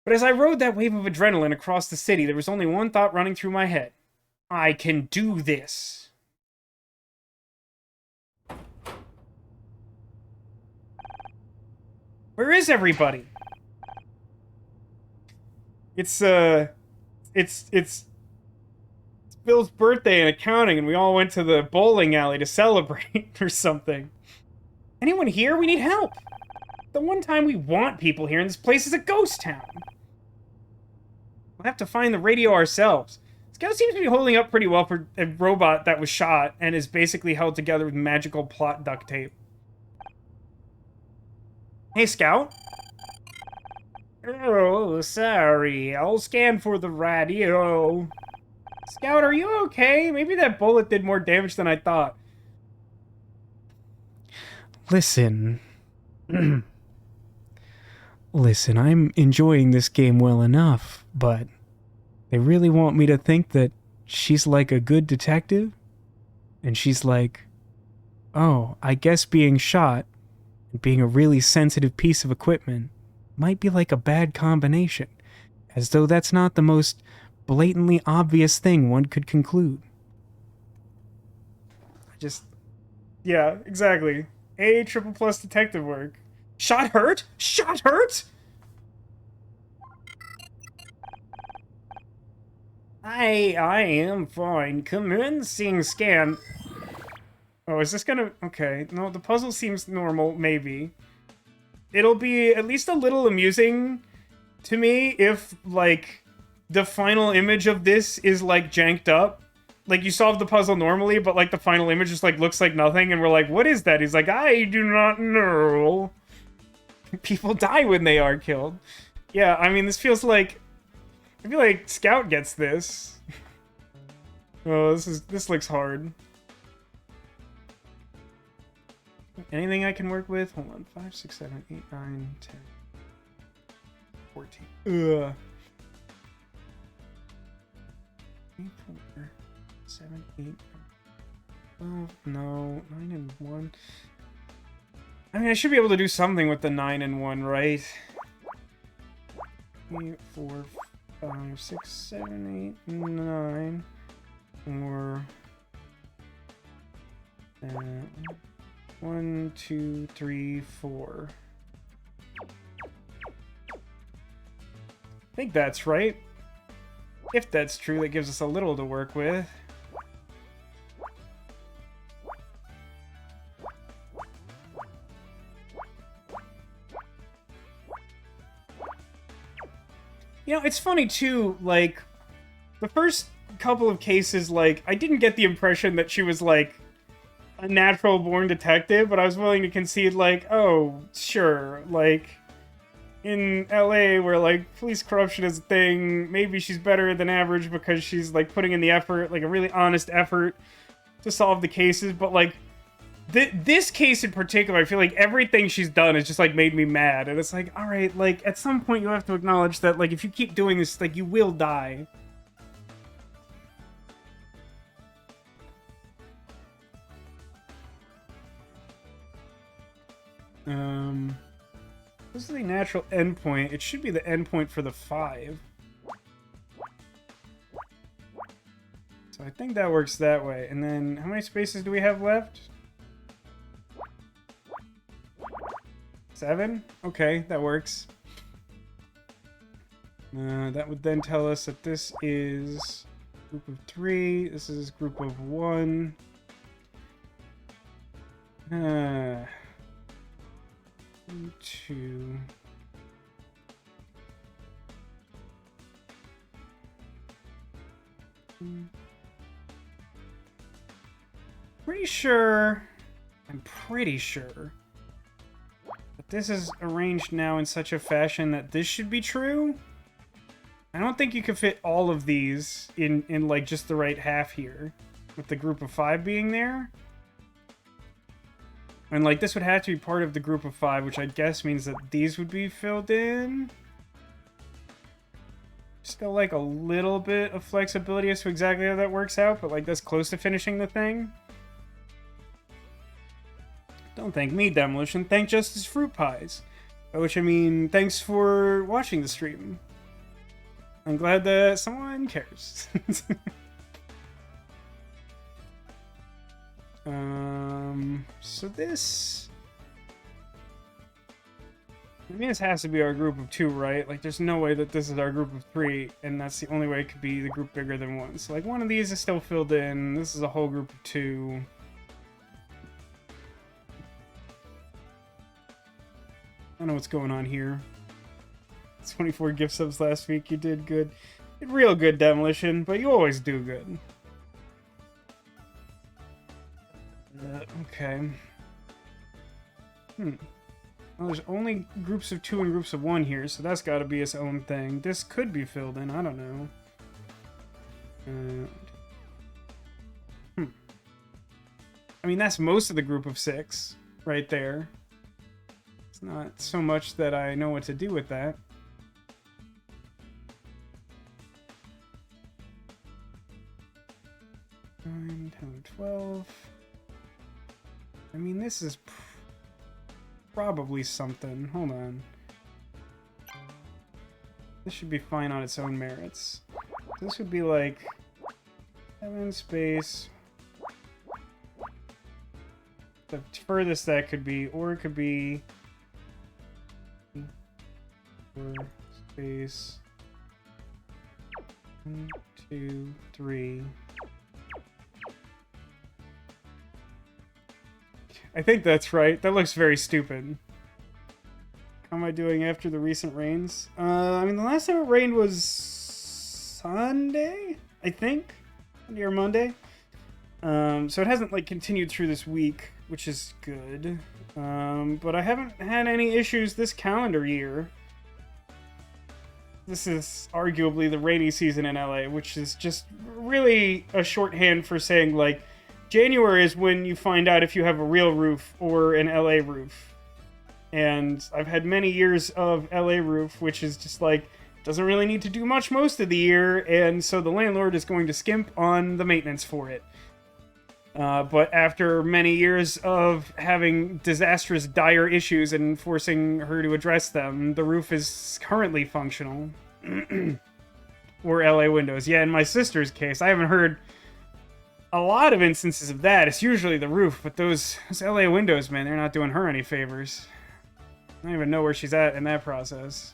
But as I rode that wave of adrenaline across the city, there was only one thought running through my head. I can do this. Where is everybody? It's Bill's birthday in accounting, and we all went to the bowling alley to celebrate or something. Anyone here? We need help. The one time we want people here, and this place is a ghost town. We'll have to find the radio ourselves. Scout seems to be holding up pretty well for a robot that was shot and is basically held together with magical plot duct tape. Hey, Scout. Oh, sorry. I'll scan for the radio. Scout, are you okay? Maybe that bullet did more damage than I thought. Listen. Listen, I'm enjoying this game well enough, but they really want me to think that she's like a good detective? And she's like, oh, I guess being shot and being a really sensitive piece of equipment might be like a bad combination, as though that's not the most blatantly obvious thing one could conclude. Yeah, exactly. A triple plus detective work. Shot hurt? Shot hurt? I am fine. Commencing scan. Oh, is this gonna... Okay, no, the puzzle seems normal, maybe. It'll be at least a little amusing to me if, like, the final image of this is, like, janked up. Like, you solve the puzzle normally, but, like, the final image just, like, looks like nothing, and we're like, what is that? He's like, I do not know. People die when they are killed. Yeah, I mean, this feels like... I feel like Scout gets this. Oh, this looks hard. Anything I can work with? Hold on. 5, 6, 7, 8, 9, 10, 14. Ugh. 8, 4, 7, 8, 12. No. 9 and 1. I mean, I should be able to do something with the 9 and 1, right? 8, 4, 5, 6, 7, 8, 9. Or... 1, 2, 3, 4. I think that's right. If that's true, that gives us a little to work with. You know, it's funny too, like, the first couple of cases, like, I didn't get the impression that she was, like, a natural-born detective, but I was willing to concede, like, oh, sure, like, in LA, where, like, police corruption is a thing, maybe she's better than average because she's, like, putting in the effort, like, a really honest effort to solve the cases, but, like, this case in particular, I feel like everything she's done has just, like, made me mad, and it's like, alright, like, at some point you have to acknowledge that, like, if you keep doing this, like, you will die. This is the natural endpoint. It should be the endpoint for the 5. So I think that works that way. And then, how many spaces do we have left? 7? Okay, that works. That would then tell us that this is group of 3. This is group of 1. 2. I'm pretty sure that this is arranged now in such a fashion that this should be true. I don't think you could fit all of these in like just the right half here, with the group of 5 being there. And, like, this would have to be part of the group of 5, which I guess means that these would be filled in. Still, like, a little bit of flexibility as to exactly how that works out, but, like, that's close to finishing the thing. Don't thank me, Demolition. Thank Justice Fruit Pies. By which I mean, thanks for watching the stream. I'm glad that someone cares. So this... I mean, this has to be our group of 2, right? Like, there's no way that this is our group of 3, and that's the only way it could be the group bigger than 1. So, like, one of these is still filled in. This is a whole group of 2. I don't know what's going on here. 24 gift subs last week. You did good. You did real good, Demolition, but you always do good. Okay. Well, there's only groups of 2 and groups of 1 here, so that's got to be its own thing. This could be filled in. I don't know. I mean, that's most of the group of 6 right there. It's not so much that I know what to do with that. Nine, 10, 12. I mean, this is probably something. Hold on. This should be fine on its own merits. This would be like 7 space. The furthest that could be, or it could be 4 space 1, 2, 3. I think that's right. That looks very stupid. How am I doing after the recent rains? I mean, the last time it rained was Sunday, I think, Sunday or Monday. So it hasn't like continued through this week, which is good. But I haven't had any issues this calendar year. This is arguably the rainy season in LA, which is just really a shorthand for saying like January is when you find out if you have a real roof or an LA roof. And I've had many years of LA roof, which is just like, doesn't really need to do much most of the year, and so the landlord is going to skimp on the maintenance for it. But after many years of having disastrous, dire issues and forcing her to address them, the roof is currently functional. Or LA windows. Yeah, in my sister's case, I haven't heard a lot of instances of that. It's usually the roof, but those LA windows, man, they're not doing her any favors. I don't even know where she's at in that process.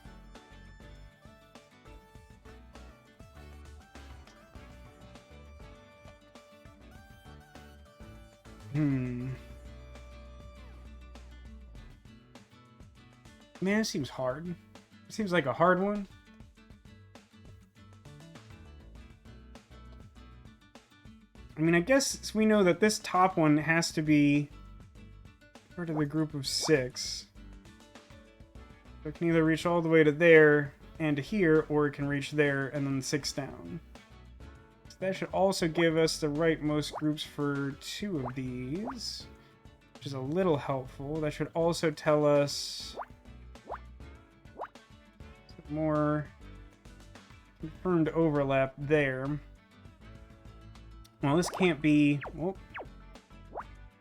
Man, it seems hard. It seems like a hard one. I mean, I guess we know that this top one has to be part of the group of 6. So it can either reach all the way to there and to here, or it can reach there and then 6 down. So that should also give us the rightmost groups for 2 of these, which is a little helpful. That should also tell us more confirmed overlap there. Well, this can't be... Well,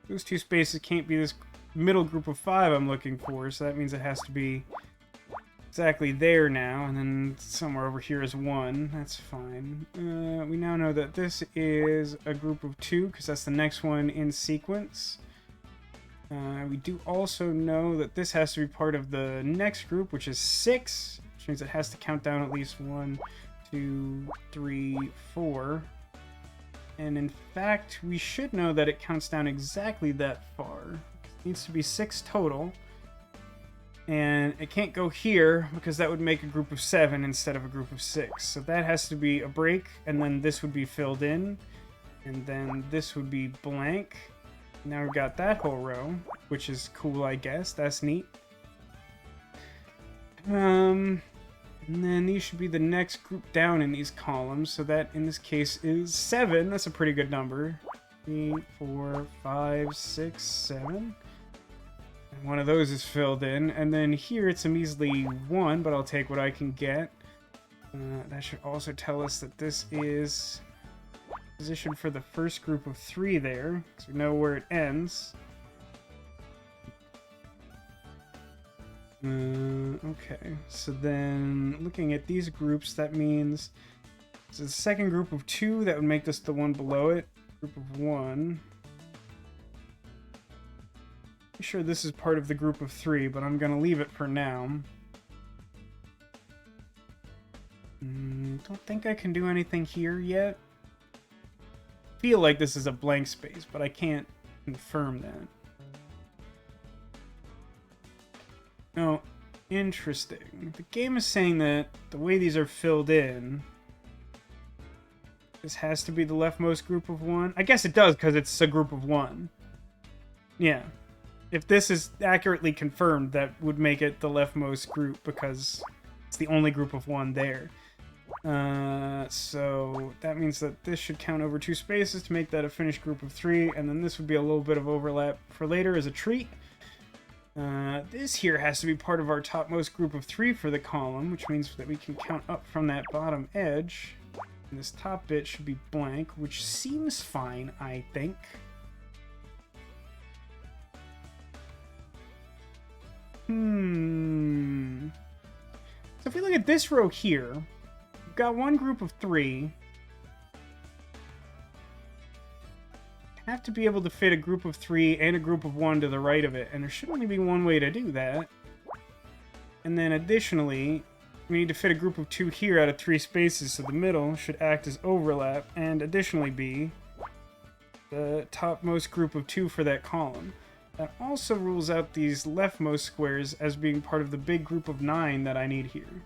those 2 spaces can't be this middle group of 5 I'm looking for, so that means it has to be exactly there now, and then somewhere over here is 1. That's fine. We now know that this is a group of 2, because that's the next one in sequence. We do also know that this has to be part of the next group, which is 6, which means it has to count down at least 1, 2, 3, 4. And in fact, we should know that it counts down exactly that far. It needs to be 6 total. And it can't go here, because that would make a group of 7 instead of a group of 6. So that has to be a break, and then this would be filled in. And then this would be blank. Now we've got that whole row, which is cool, I guess. That's neat. And then these should be the next group down in these columns. So that, in this case, is 7. That's a pretty good number. 3, 4, 5, 6, 7. And one of those is filled in. And then here it's a measly 1, but I'll take what I can get. That should also tell us that this is position for the first group of 3 there, because we know where it ends. Okay, so then looking at these groups, that means it's the second group of 2 that would make this the one below it. Group of 1. I'm sure this is part of the group of 3, but I'm gonna leave it for now. Don't think I can do anything here yet. Feel like this is a blank space, but I can't confirm that. Oh, interesting. The game is saying that the way these are filled in, this has to be the leftmost group of 1. I guess it does, because it's a group of 1. Yeah. if this is accurately confirmed, that would make it the leftmost group because it's the only group of 1 there. So that means that this should count over 2 spaces to make that a finished group of 3, and then this would be a little bit of overlap for later as a treat. This here has to be part of our topmost group of 3 for the column, which means that we can count up from that bottom edge. And this top bit should be blank, which seems fine, I think. So if we look at this row here, we've got one group of 3. Have to be able to fit a group of 3 and a group of 1 to the right of it, and there should only be one way to do that. And then additionally, we need to fit a group of 2 here out of 3 spaces, so the middle should act as overlap, and additionally be the topmost group of 2 for that column. That also rules out these leftmost squares as being part of the big group of 9 that I need here.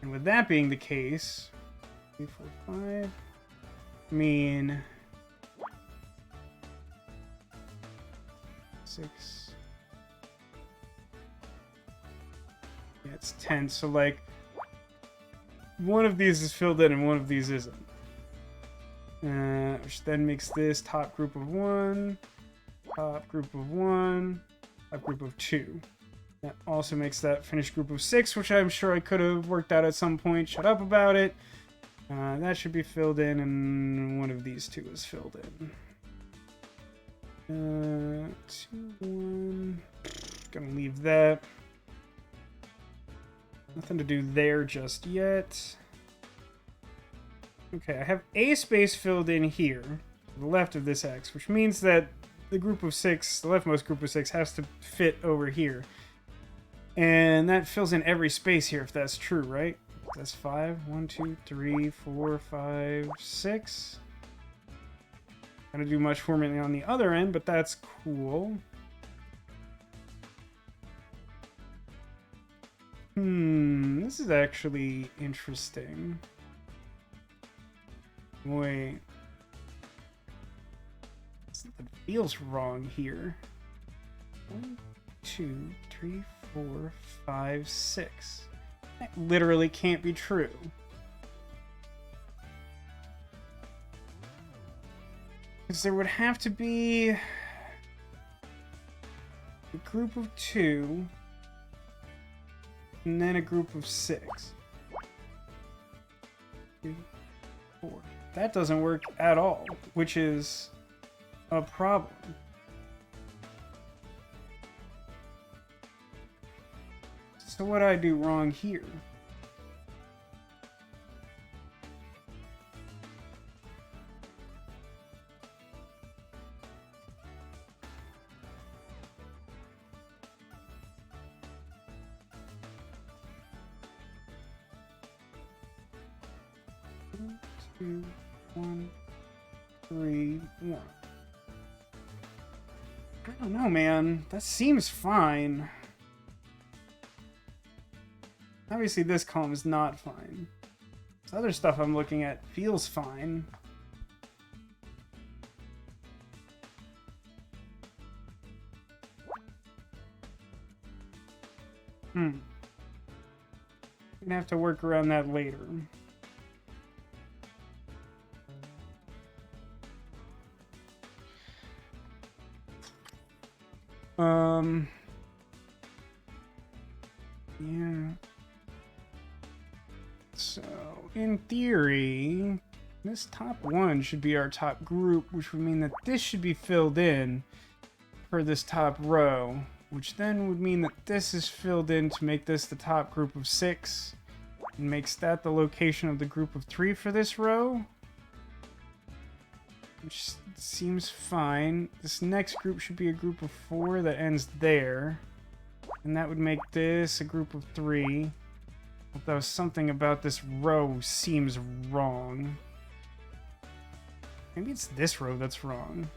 And with that being the case, 3, 4, 5, mean 6. Yeah, it's 10. So like, one of these is filled in and one of these isn't. Which then makes this top group of 1, top group of 1, top group of 2. That also makes that finished group of 6, which I'm sure I could have worked out at some point. Shut up about it. That should be filled in, and one of these 2 is filled in. 2, 1. Gonna leave that. Nothing to do there just yet. Okay, I have a space filled in here, to the left of this X, which means that the group of 6, the leftmost group of 6, has to fit over here. And that fills in every space here, if that's true, right? That's 5. 1, 2, 3, 4, 5, 6. Gonna do much for me on the other end, but that's cool. This is actually interesting. Wait. Something feels wrong here. 1, 2, 3, 4, 5, 6. That literally can't be true. Because there would have to be a group of 2 and then a group of 6. 2, 4. That doesn't work at all, which is a problem. So what did I do wrong here? One, 2, 1, 3, 1. I don't know, man. That seems fine. Obviously, this column is not fine. This other stuff I'm looking at feels fine. I'm gonna have to work around that later. Yeah. So, in theory, this top 1 should be our top group, which would mean that this should be filled in for this top row, which then would mean that this is filled in to make this the top group of 6, and makes that the location of the group of 3 for this row, which seems fine. This next group should be a group of 4 that ends there, and that would make this a group of 3. Although something about this row seems wrong. Maybe it's this row that's wrong.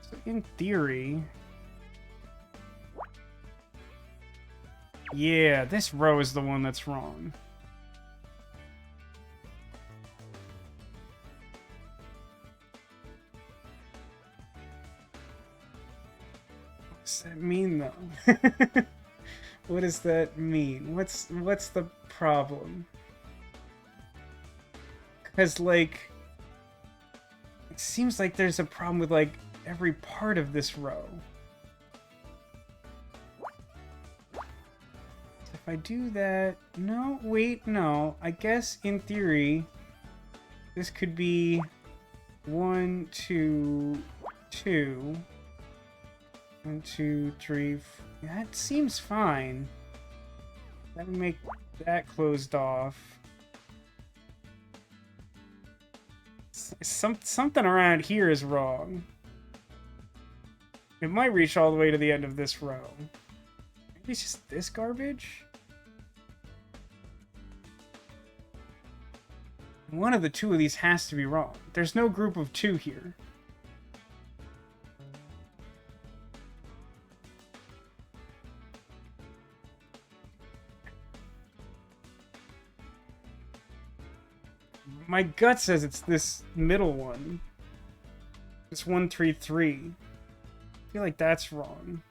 So in theory... yeah, this row is the one that's wrong. does that mean, though? What does that mean? What's the problem? Because, like, it seems like there's a problem with, like, every part of this row. If I do that... No, wait, no. I guess, in theory, this could be 1, 2, 2. 1, 2, 3, that seems fine. That would make that closed off. Something around here is wrong. It might reach all the way to the end of this row. Maybe it's just this garbage? One of the two of these has to be wrong. There's no group of 2 here. My gut says it's this middle one. It's 1, 3, 3. I feel like that's wrong.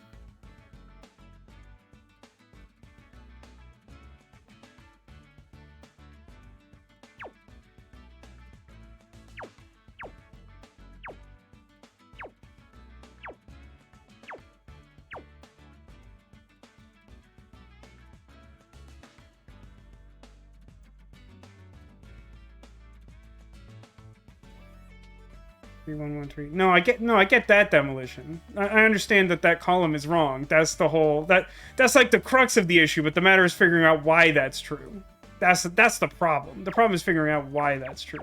No, I get that demolition. I understand that column is wrong. That's the whole that's like the crux of the issue, but the matter is figuring out why that's true. That's the problem. The problem is figuring out why that's true.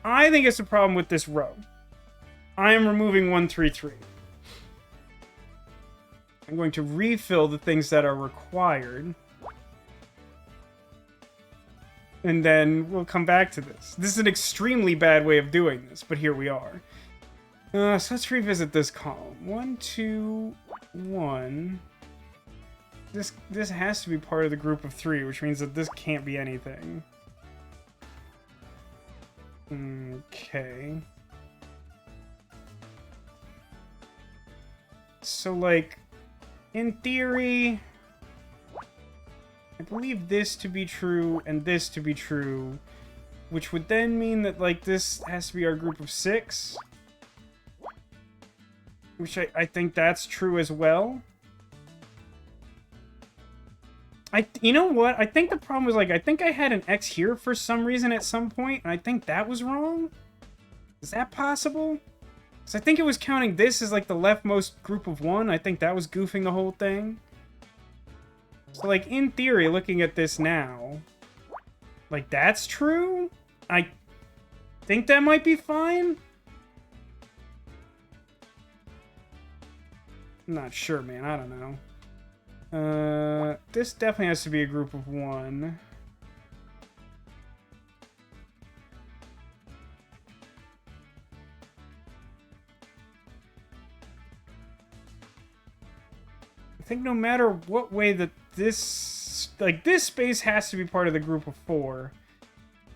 I think it's a problem with this row. I am removing 1, 3, 3. I'm going to refill the things that are required. And then we'll come back to this. This is an extremely bad way of doing this, but here we are. So let's revisit this column. 1, 2, 1. This has to be part of the group of 3, which means that this can't be anything. Okay. So, like, in theory... I believe this to be true and this to be true, which would then mean that, like, this has to be our group of 6. Which I think that's true as well. You know what? I think the problem was, like, I think I had an X here for some reason at some point, and I think that was wrong. Is that possible? Because I think it was counting this as, like, the leftmost group of 1. I think that was goofing the whole thing. So, like, in theory, looking at this now, like, that's true? I think that might be fine? I'm not sure, man. I don't know. This definitely has to be a group of 1. I think no matter what way that this... Like, this space has to be part of the group of 4.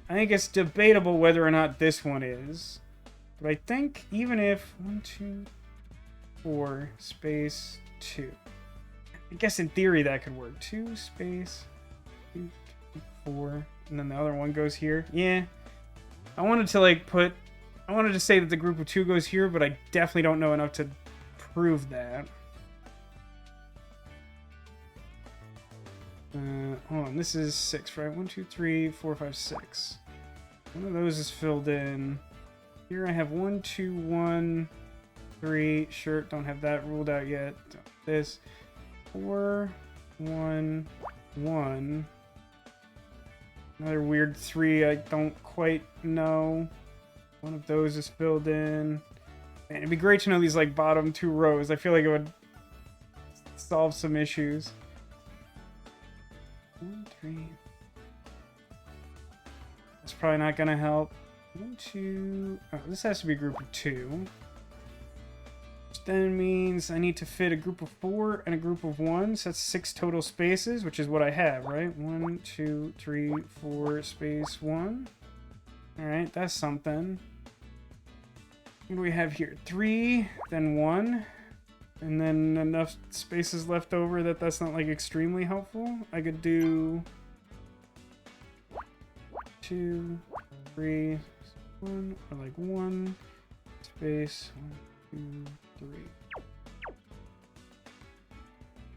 I think it's debatable whether or not this one is. But I think even if... 1, 2, 4, space, 2. I guess in theory that could work. 2, space, 2, 4. And then the other one goes here. Yeah. I wanted to, like, I wanted to say that the group of 2 goes here, but I definitely don't know enough to prove that. Hold on, this is 6, right? 1, 2, 3, 4, 5, 6. One of those is filled in. Here I have 1, 2, 1, 3. Sure, don't have that ruled out yet. This 4, 1, 1. Another weird 3. I don't quite know. One of those is filled in. Man, it'd be great to know these, like, bottom 2 rows. I feel like it would solve some issues. 1, 3. That's probably not gonna help. 1, 2. Oh, this has to be a group of 2. Which then means I need to fit a group of 4 and a group of 1. So that's 6 total spaces, which is what I have, right? 1, 2, 3, 4, space 1. Alright, that's something. What do we have here? 3, then 1. And then enough spaces left over that that's not like extremely helpful. I could do 2, 3, 1, or like 1 space, 1, 2, 3.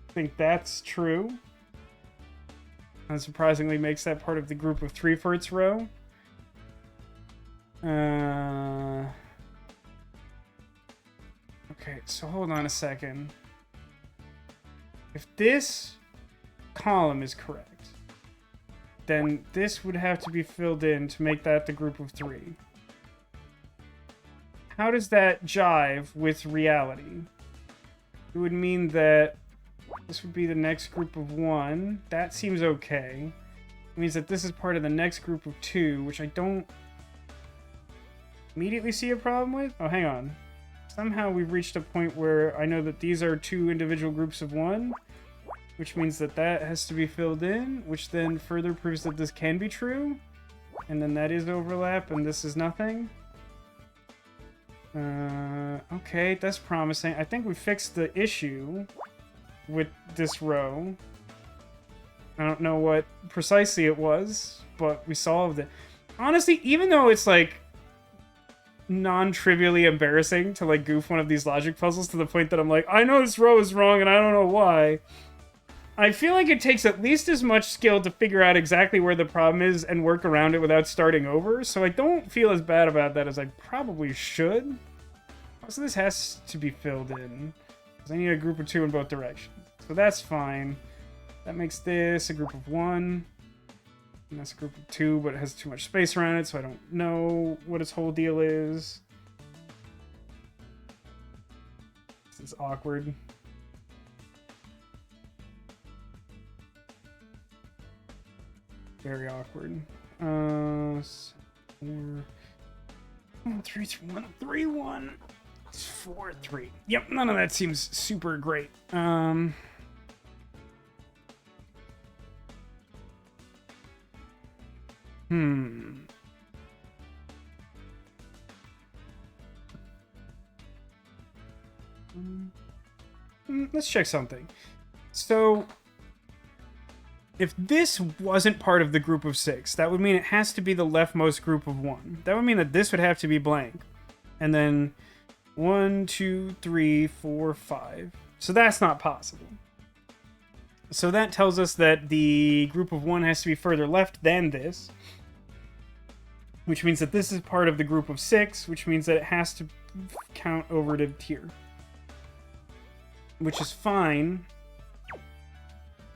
I think that's true. Unsurprisingly makes that part of the group of 3 for its row. Okay, so hold on a second. If this column is correct, then this would have to be filled in to make that the group of 3. How does that jive with reality? It would mean that this would be the next group of 1. That seems okay. It means that this is part of the next group of 2, which I don't immediately see a problem with. Oh, hang on. Somehow we've reached a point where I know that these are 2 individual groups of 1, which means that that has to be filled in, which then further proves that this can be true. And then that is overlap, and this is nothing. Okay, that's promising. I think we fixed the issue with this row. I don't know what precisely it was, but we solved it. Honestly, even though it's like non-trivially embarrassing to like goof one of these logic puzzles to the point that I'm like, I know this row is wrong and I don't know why, I feel like it takes at least as much skill to figure out exactly where the problem is and work around it without starting over, so I don't feel as bad about that as I probably should. So this has to be filled in, because I need a group of 2 in both directions. So that's fine. That makes this a group of 1. And that's a group of 2, but it has too much space around it, so I don't know what its whole deal is. This is awkward. Very awkward. 4, 3, 1, 3, 1. It's 4, 3. Yep, none of that seems super great. Let's check something. So, if this wasn't part of the group of 6, that would mean it has to be the leftmost group of 1. That would mean that this would have to be blank. And then 1, 2, 3, 4, 5. So that's not possible. So that tells us that the group of 1 has to be further left than this, which means that this is part of the group of 6, which means that it has to count over to here, which is fine.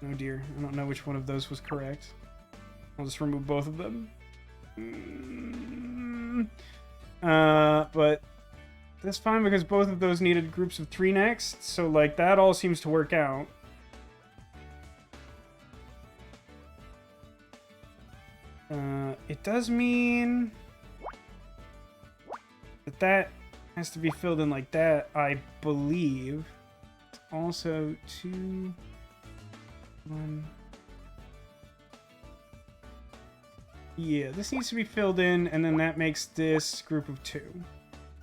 Oh dear, I don't know which one of those was correct. I'll just remove both of them. But that's fine because both of those needed groups of 3 next, so like that all seems to work out. It does mean that that has to be filled in like that, I believe. It's also 2, 1. Yeah, this needs to be filled in, and then that makes this group of 2.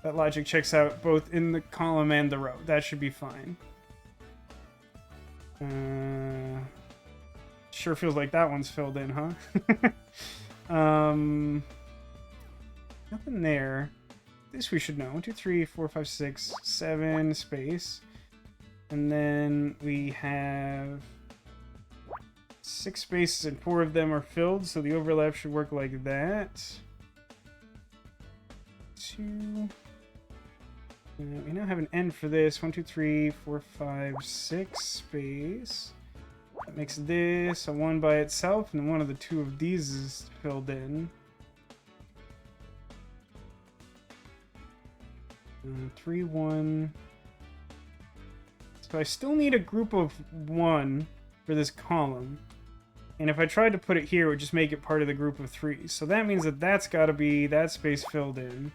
That logic checks out both in the column and the row. That should be fine. Sure feels like that one's filled in, huh? Nothing there. This we should know. 1, 2, 3, 4, 5, 6, 7 space. And then we have 6 spaces and 4 of them are filled, so the overlap should work like that. 2. We now have an end for this. 1, 2, 3, 4, 5, 6 space. That makes this a 1 by itself, and then one of the 2 of these is filled in. 3, 1. So I still need a group of 1 for this column. And if I tried to put it here, it would just make it part of the group of 3. So that means that that's got to be that space filled in.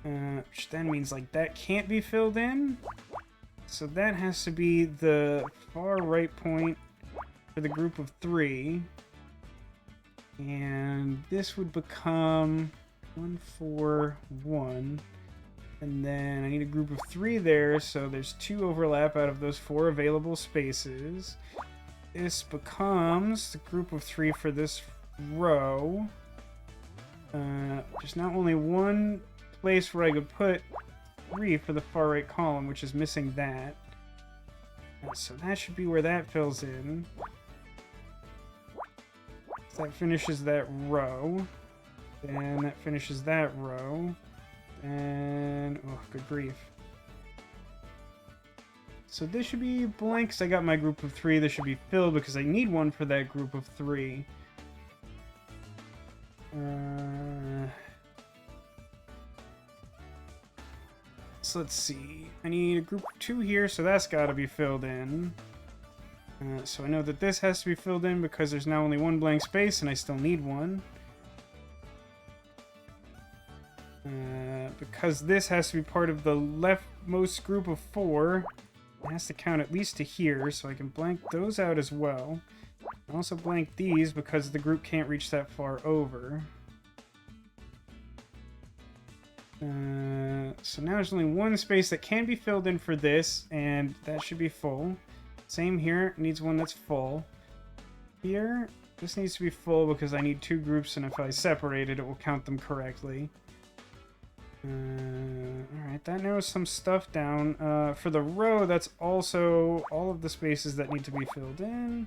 Which then means like that can't be filled in. So that has to be the far right point for the group of 3. And this would become 1, 4, 1. And then I need a group of 3 there, so there's 2 overlap out of those 4 available spaces. This becomes the group of 3 for this row. There's now only one place where I could put 3 for the far right column, which is missing that. So that should be where that fills in. So that finishes that row. Then that finishes that row. And oh, good grief. So this should be blank because I got my group of 3. This should be filled because I need one for that group of 3. So let's see. I need a group of 2 here, so that's got to be filled in. So I know that this has to be filled in because there's now only one blank space and I still need one. Because this has to be part of the leftmost group of 4, it has to count at least to here, so I can blank those out as well. I also blank these because the group can't reach that far over. So now there's only one space that can be filled in for this, and that should be full. Same here, it needs one that's full. Here, this needs to be full because I need 2 groups, and if I separate it, it will count them correctly. Alright, that narrows some stuff down. For the row, that's also all of the spaces that need to be filled in.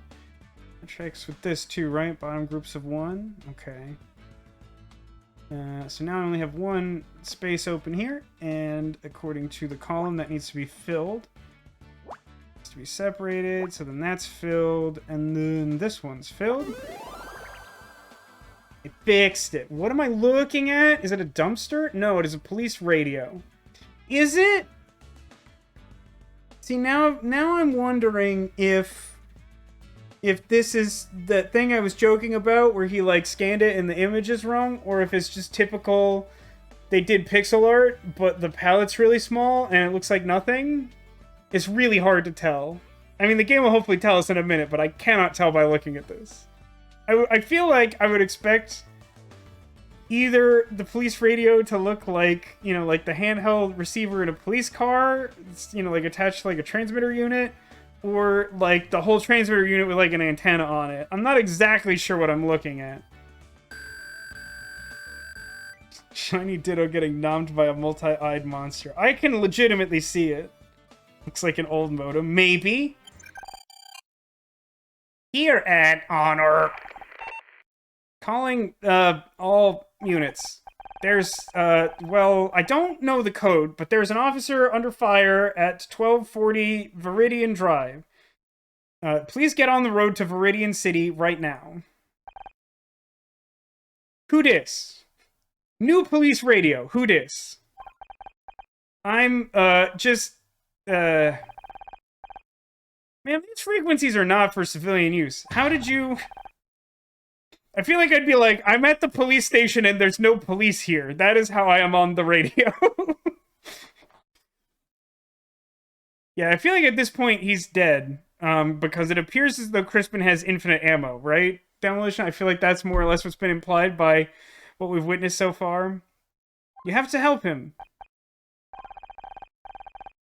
That checks with this too, right? Bottom groups of 1. Okay. So now I only have one space open here, and according to the column, that needs to be filled. It needs to be separated, so then that's filled, and then this one's filled. I fixed it. What am I looking at? Is it a dumpster? No, it is a police radio. Is it? See, now I'm wondering if this is the thing I was joking about where he like scanned it and the image is wrong, or if it's just typical they did pixel art but the palette's really small and it looks like nothing. It's really hard to tell. I mean, the game will hopefully tell us in a minute, but I cannot tell by looking at this. I feel like I would expect either the police radio to look like, you know, like the handheld receiver in a police car, it's, you know, like attached to like a transmitter unit, or like the whole transmitter unit with like an antenna on it. I'm not exactly sure what I'm looking at. Shiny Ditto getting nommed by a multi-eyed monster. I can legitimately see it. Looks like an old modem. Maybe. Here at Honor. Calling all units. There's, well, I don't know the code, but there's an officer under fire at 1240 Viridian Drive. Please get on the road to Viridian City right now. Who dis? New police radio. Who dis? I'm, man, these frequencies are not for civilian use. How did you... I feel like I'd be like, I'm at the police station and there's no police here. That is how I am on the radio. Yeah, I feel like at this point he's dead. Because it appears as though Crispin has infinite ammo, right? Demolition, I feel like that's more or less what's been implied by what we've witnessed so far. You have to help him.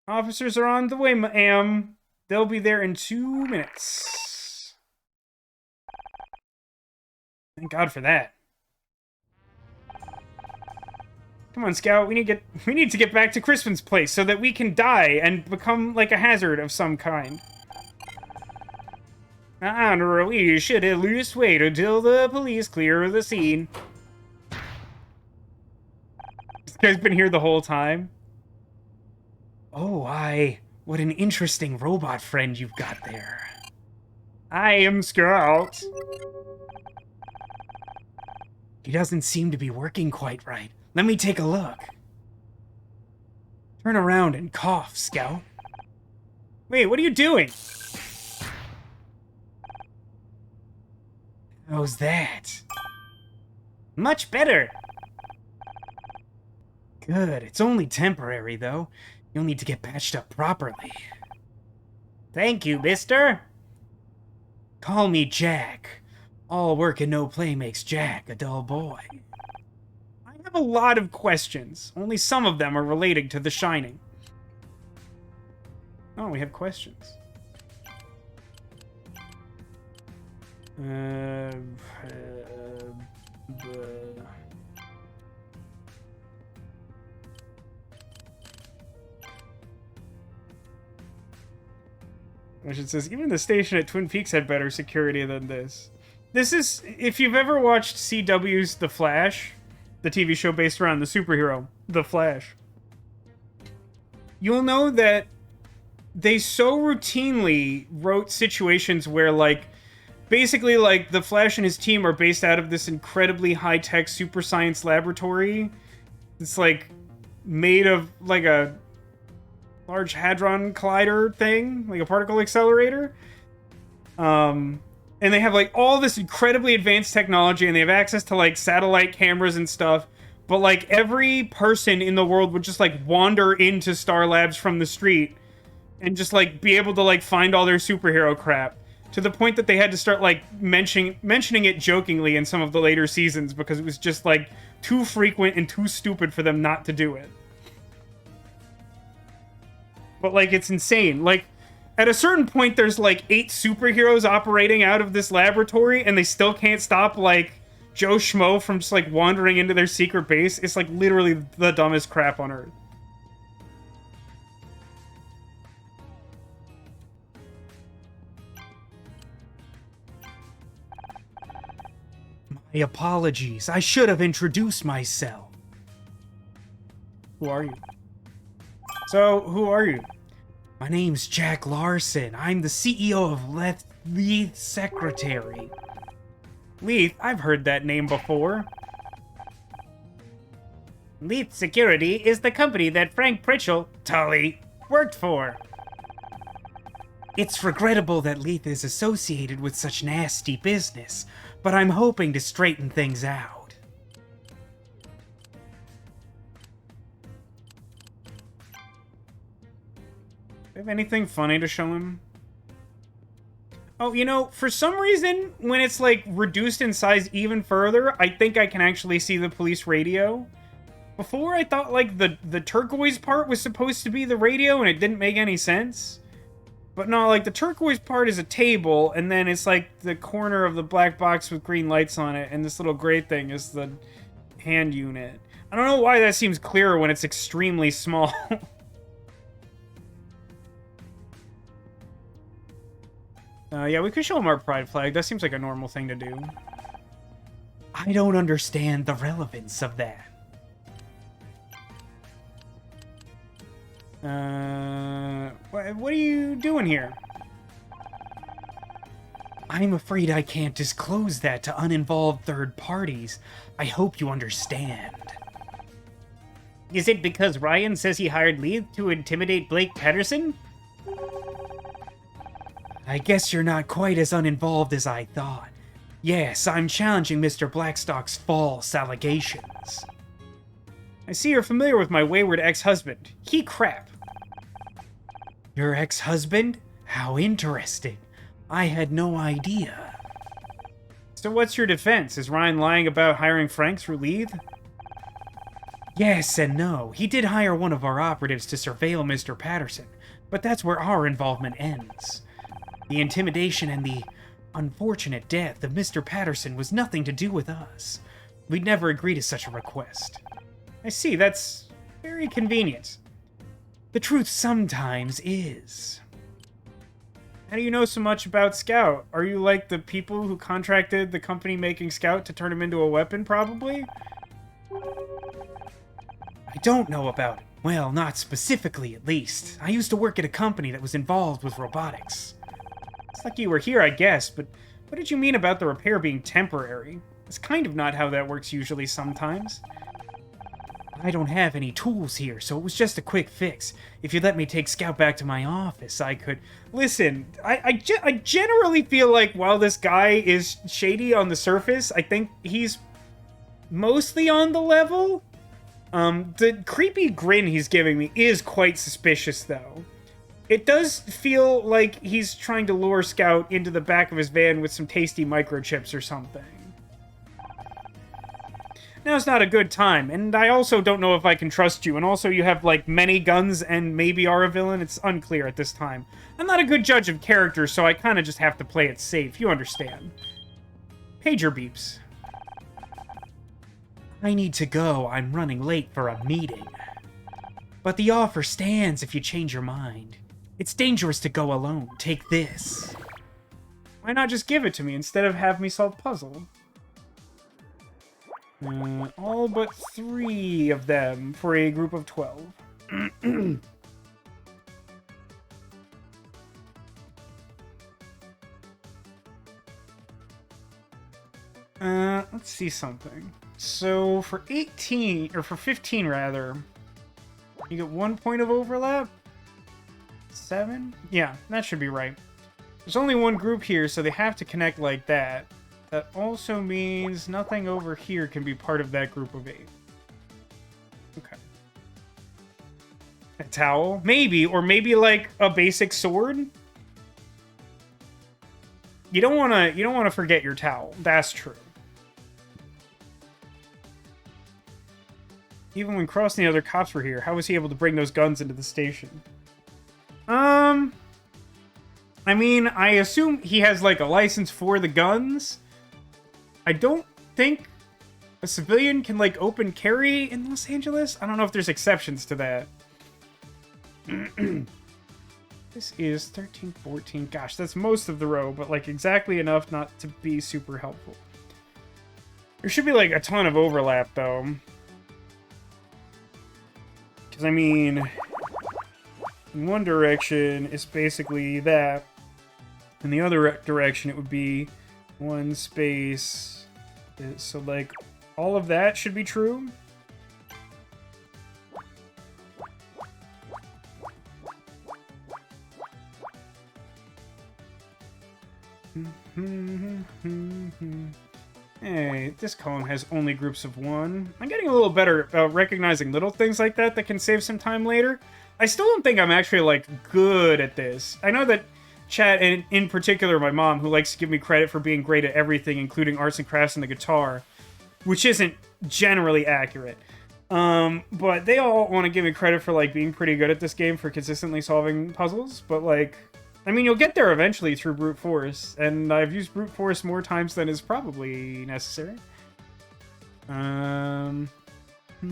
Officers are on the way, ma'am. They'll be there in 2 minutes. Thank God for that. Come on, Scout. We need to get back to Crispin's place so that we can die and become like a hazard of some kind. We should at least wait until the police clear the scene. This guy's been here the whole time. Oh, what an interesting robot friend you've got there. I am Scout. He doesn't seem to be working quite right. Let me take a look. Turn around and cough, Scout. Wait, what are you doing? How's that? Much better. Good. It's only temporary, though. You'll need to get patched up properly. Thank you, mister. Call me Jack. All work and no play makes Jack a dull boy. I have a lot of questions. Only some of them are relating to The Shining. Oh, we have questions. Which it says, even the station at Twin Peaks had better security than this. This is, if you've ever watched CW's The Flash, the TV show based around the superhero, The Flash, you'll know that they so routinely wrote situations where, like, basically, like, the Flash and his team are based out of this incredibly high-tech super science laboratory. It's, like, made of, like, a Large Hadron Collider thing, like a particle accelerator. And they have, like, all this incredibly advanced technology, and they have access to, like, satellite cameras and stuff. But, like, every person in the world would just, like, wander into Star Labs from the street and just, like, be able to, like, find all their superhero crap. To the point that they had to start, like, mentioning it jokingly in some of the later seasons because it was just, like, too frequent and too stupid for them not to do it. But, like, it's insane. Like, at a certain point, there's, like, 8 superheroes operating out of this laboratory, and they still can't stop, like, Joe Schmo from just, like, wandering into their secret base. It's, like, literally the dumbest crap on Earth. My apologies. I should have introduced myself. Who are you? So, who are you? My name's Jack Larson. I'm the CEO of Leith Secretary. Leith, I've heard that name before. Leith Security is the company that Frank Pritchell, Tully, worked for. It's regrettable that Leith is associated with such nasty business, but I'm hoping to straighten things out. Have anything funny to show him? Oh, you know, for some reason, when it's, like, reduced in size even further, I think I can actually see the police radio. Before, I thought, like, the turquoise part was supposed to be the radio, and it didn't make any sense. But no, like, the turquoise part is a table, and then it's, like, the corner of the black box with green lights on it, and this little gray thing is the hand unit. I don't know why that seems clearer when it's extremely small. Yeah, we could show him our pride flag. That seems like a normal thing to do. I don't understand the relevance of that. What are you doing here? I'm afraid I can't disclose that to uninvolved third parties. I hope you understand. Is it because Ryan says he hired Leith to intimidate Blake Patterson? I guess you're not quite as uninvolved as I thought. Yes, I'm challenging Mr. Blackstock's false allegations. I see you're familiar with my wayward ex-husband. He crap. Your ex-husband? How interesting. I had no idea. So what's your defense? Is Ryan lying about hiring Frank through Leith? Yes and no. He did hire one of our operatives to surveil Mr. Patterson, but that's where our involvement ends. The intimidation and the unfortunate death of Mr. Patterson was nothing to do with us. We'd never agree to such a request. I see, that's very convenient. The truth sometimes is. How do you know so much about Scout? Are you like the people who contracted the company making Scout to turn him into a weapon, probably? I don't know about it. Well, not specifically, at least. I used to work at a company that was involved with robotics. It's like you were here, I guess, but what did you mean about the repair being temporary? It's kind of not how that works usually sometimes. I don't have any tools here, so it was just a quick fix. If you'd let me take Scout back to my office, I could... Listen, I generally feel like while this guy is shady on the surface, I think he's mostly on the level. The creepy grin he's giving me is quite suspicious, though. It does feel like he's trying to lure Scout into the back of his van with some tasty microchips or something. now's not a good time. And I also don't know if I can trust you. And also you have, like, many guns and maybe are a villain. It's unclear at this time. I'm not a good judge of character, so I kind of just have to play it safe. You understand. Pager beeps. I need to go. I'm running late for a meeting. But the offer stands if you change your mind. It's dangerous to go alone. Take this. Why not just give it to me instead of have me solve puzzle? All but 3 of them for a group of 12. Let's see something. So for 18, or for 15 rather, you get 1 point of overlap? 7? Yeah, that should be right. There's only one group here, so they have to connect like that. That also means nothing over here can be part of that group of 8. Okay. A towel? Maybe, or maybe like a basic sword? You don't wanna forget your towel. That's true. Even when Cross and the other cops were here, how was he able to bring those guns into the station? I mean, I assume he has, like, a license for the guns. I don't think a civilian can, like, open carry in Los Angeles. I don't know if there's exceptions to that. This is 13, 14. Gosh, that's most of the row, but, like, exactly enough not to be super helpful. There should be, like, a ton of overlap, though. Because, I mean, in one direction, it's basically that. In the other direction, it would be one space. So, like, all of that should be true. Hey, this column has only groups of 1. I'm getting a little better about recognizing little things like that can save some time later. I still don't think I'm actually, like, good at this. I know that chat, and in particular my mom, who likes to give me credit for being great at everything, including arts and crafts and the guitar, which isn't generally accurate. But they all want to give me credit for, like, being pretty good at this game for consistently solving puzzles, but, like, I mean, you'll get there eventually through brute force, and I've used brute force more times than is probably necessary. 3, 4,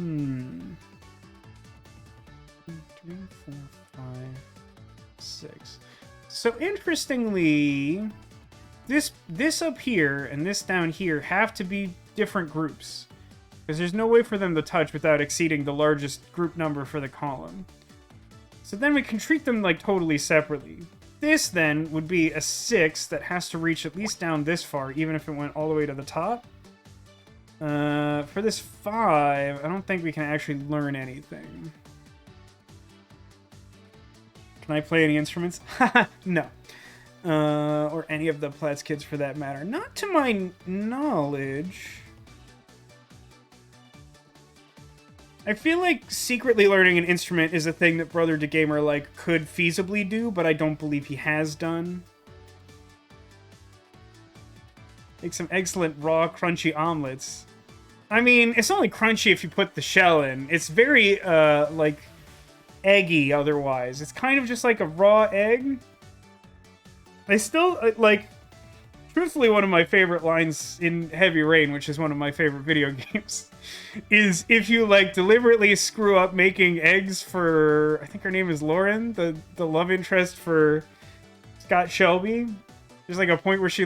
5, 6. So interestingly, this up here and this down here have to be different groups, because there's no way for them to touch without exceeding the largest group number for the column. So then we can treat them like totally separately. This then would be a 6 that has to reach at least down this far, even if it went all the way to the top. For this 5, I don't think we can actually learn anything. Can I play any instruments? No. Or any of the Platts kids for that matter. Not to my knowledge. I feel like secretly learning an instrument is a thing that VascoDaGamer, like, could feasibly do, but I don't believe he has done. Make some excellent raw, crunchy omelets. I mean, it's only crunchy if you put the shell in. It's very, like, eggy otherwise. It's kind of just like a raw egg. I still, like, truthfully, one of my favorite lines in Heavy Rain, which is one of my favorite video games, is if you, like, deliberately screw up making eggs for, I think her name is Lauren, the love interest for Scott Shelby. There's, like, a point where she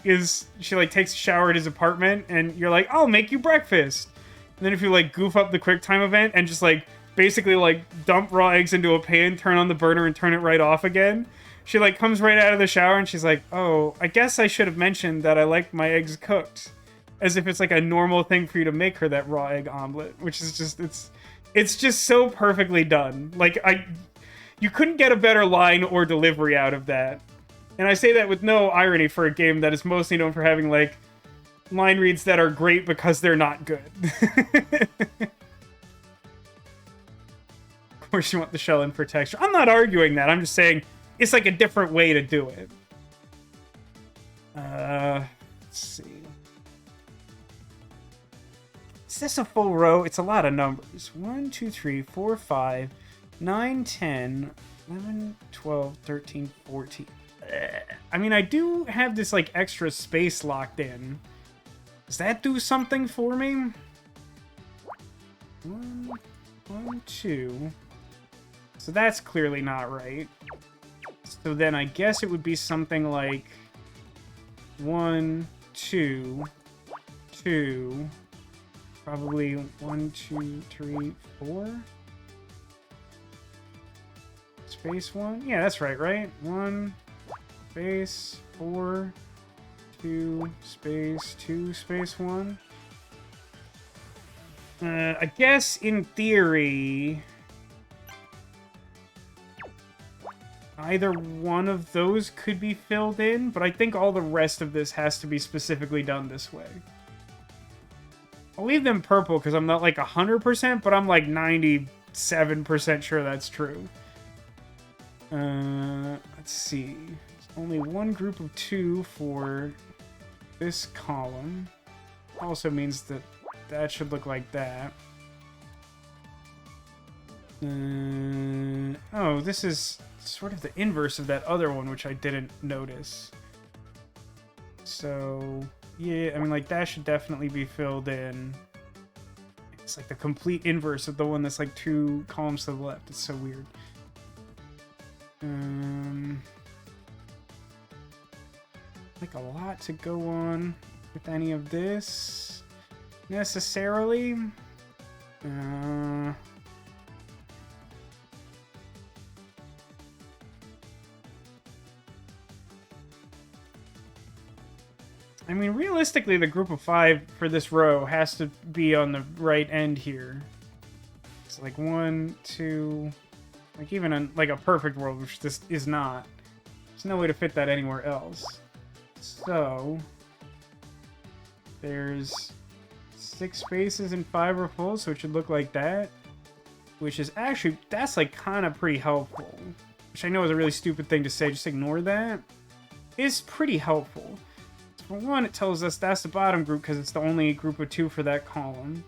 takes a shower at his apartment, and you're like, I'll make you breakfast. And then if you, like, goof up the QuickTime event and just, like, basically, like, dump raw eggs into a pan, turn on the burner, and turn it right off again, she, like, comes right out of the shower, and she's like, oh, I guess I should have mentioned that I like my eggs cooked. As if it's, like, a normal thing for you to make her that raw egg omelet, which is just, it's just so perfectly done. Like, you couldn't get a better line or delivery out of that. And I say that with no irony for a game that is mostly known for having, like, line reads that are great because they're not good. Of course you want the shell in for texture. I'm not arguing that, I'm just saying it's, like, a different way to do it. Let's see. Is this a full row? It's a lot of numbers. 1, 2, 3, 4, 5, 9, 10, 11, 12, 13, 14. I mean, I do have this, like, extra space locked in. Does that do something for me? 1, 2. So that's clearly not right. So then I guess it would be something like 1, 2, 2, probably 1, 2, 3, 4. Space 1? Yeah, that's right? 1, space 4, 2, space 2, space 1. I guess in theory, either one of those could be filled in, but I think all the rest of this has to be specifically done this way. I'll leave them purple because I'm not like 100%, but I'm like 97% sure that's true. Let's see. There's only one group of 2 for this column. Also means that that should look like that. Oh, this is sort of the inverse of that other one, which I didn't notice. So, yeah, I mean, like, that should definitely be filled in. It's like the complete inverse of the one that's like 2 columns to the left. It's so weird. Like, a lot to go on with any of this, necessarily. I mean, realistically, the group of 5 for this row has to be on the right end here. It's like 1, 2, like even in like a perfect world, which this is not. There's no way to fit that anywhere else. So there's 6 spaces and 5 are full, so it should look like that. Which is actually, that's like kind of pretty helpful. Which I know is a really stupid thing to say, just ignore that. It's pretty helpful. For one, it tells us that's the bottom group because it's the only group of 2 for that column.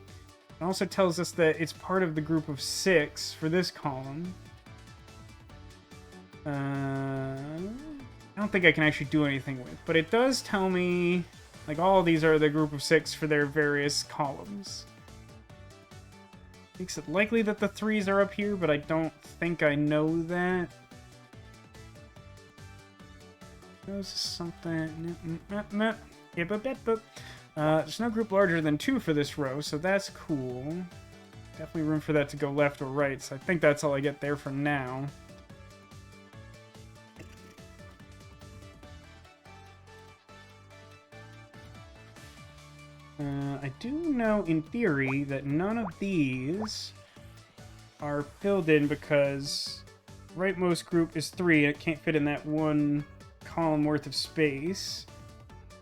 It also tells us that it's part of the group of 6 for this column. I don't think I can actually do anything with, but it does tell me, like, all of these are the group of 6 for their various columns. Makes it likely that the 3s are up here, but I don't think I know that. There's something. There's no group larger than 2 for this row, so that's cool. Definitely room for that to go left or right, so I think that's all I get there for now. I do know, in theory, that none of these are filled in because rightmost group is 3 and it can't fit in that one column worth of space,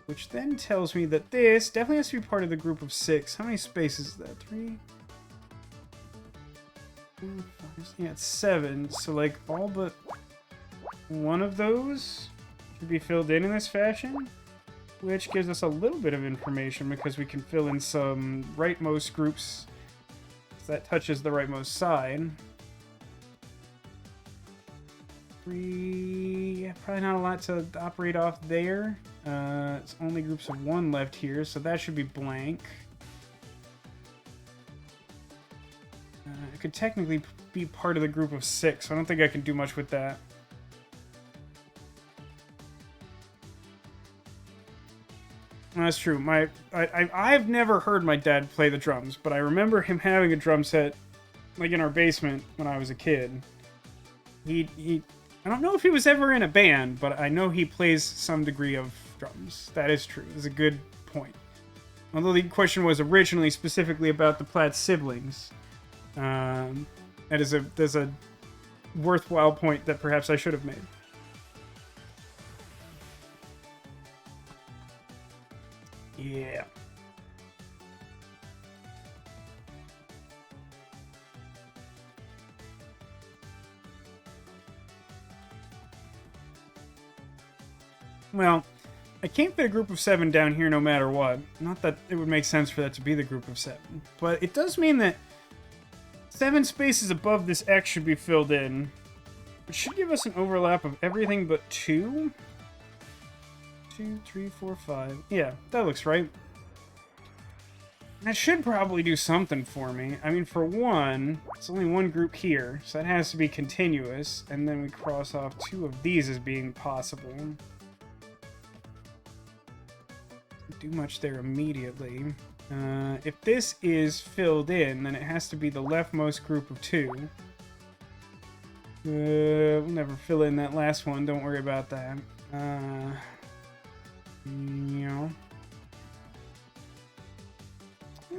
which then tells me that this definitely has to be part of the group of 6. How many spaces is that? 3? 4, 5, yeah, it's 7. So, like, all but one of those should be filled in this fashion, which gives us a little bit of information because we can fill in some rightmost groups. So that touches the rightmost side. 3, yeah, probably not a lot to operate off there. It's only groups of 1 left here, so that should be blank. It could technically be part of the group of 6, so I don't think I can do much with that. That's true. I've never heard my dad play the drums, but I remember him having a drum set, like, in our basement when I was a kid. I don't know if he was ever in a band, but I know he plays some degree of drums. That is true. That's a good point. Although the question was originally specifically about the Platt siblings. That is a worthwhile point that perhaps I should have made. Yeah. Well, I can't fit a group of 7 down here no matter what. Not that it would make sense for that to be the group of 7. But it does mean that 7 spaces above this X should be filled in. Which should give us an overlap of everything but 2. 2, 3, 4, 5. Yeah, that looks right. That should probably do something for me. I mean, for one, it's only one group here, so that has to be continuous. And then we cross off 2 of these as being possible. Doesn't do much there immediately. If this is filled in, then it has to be the leftmost group of 2. We'll never fill in that last one. Don't worry about that. Yeah.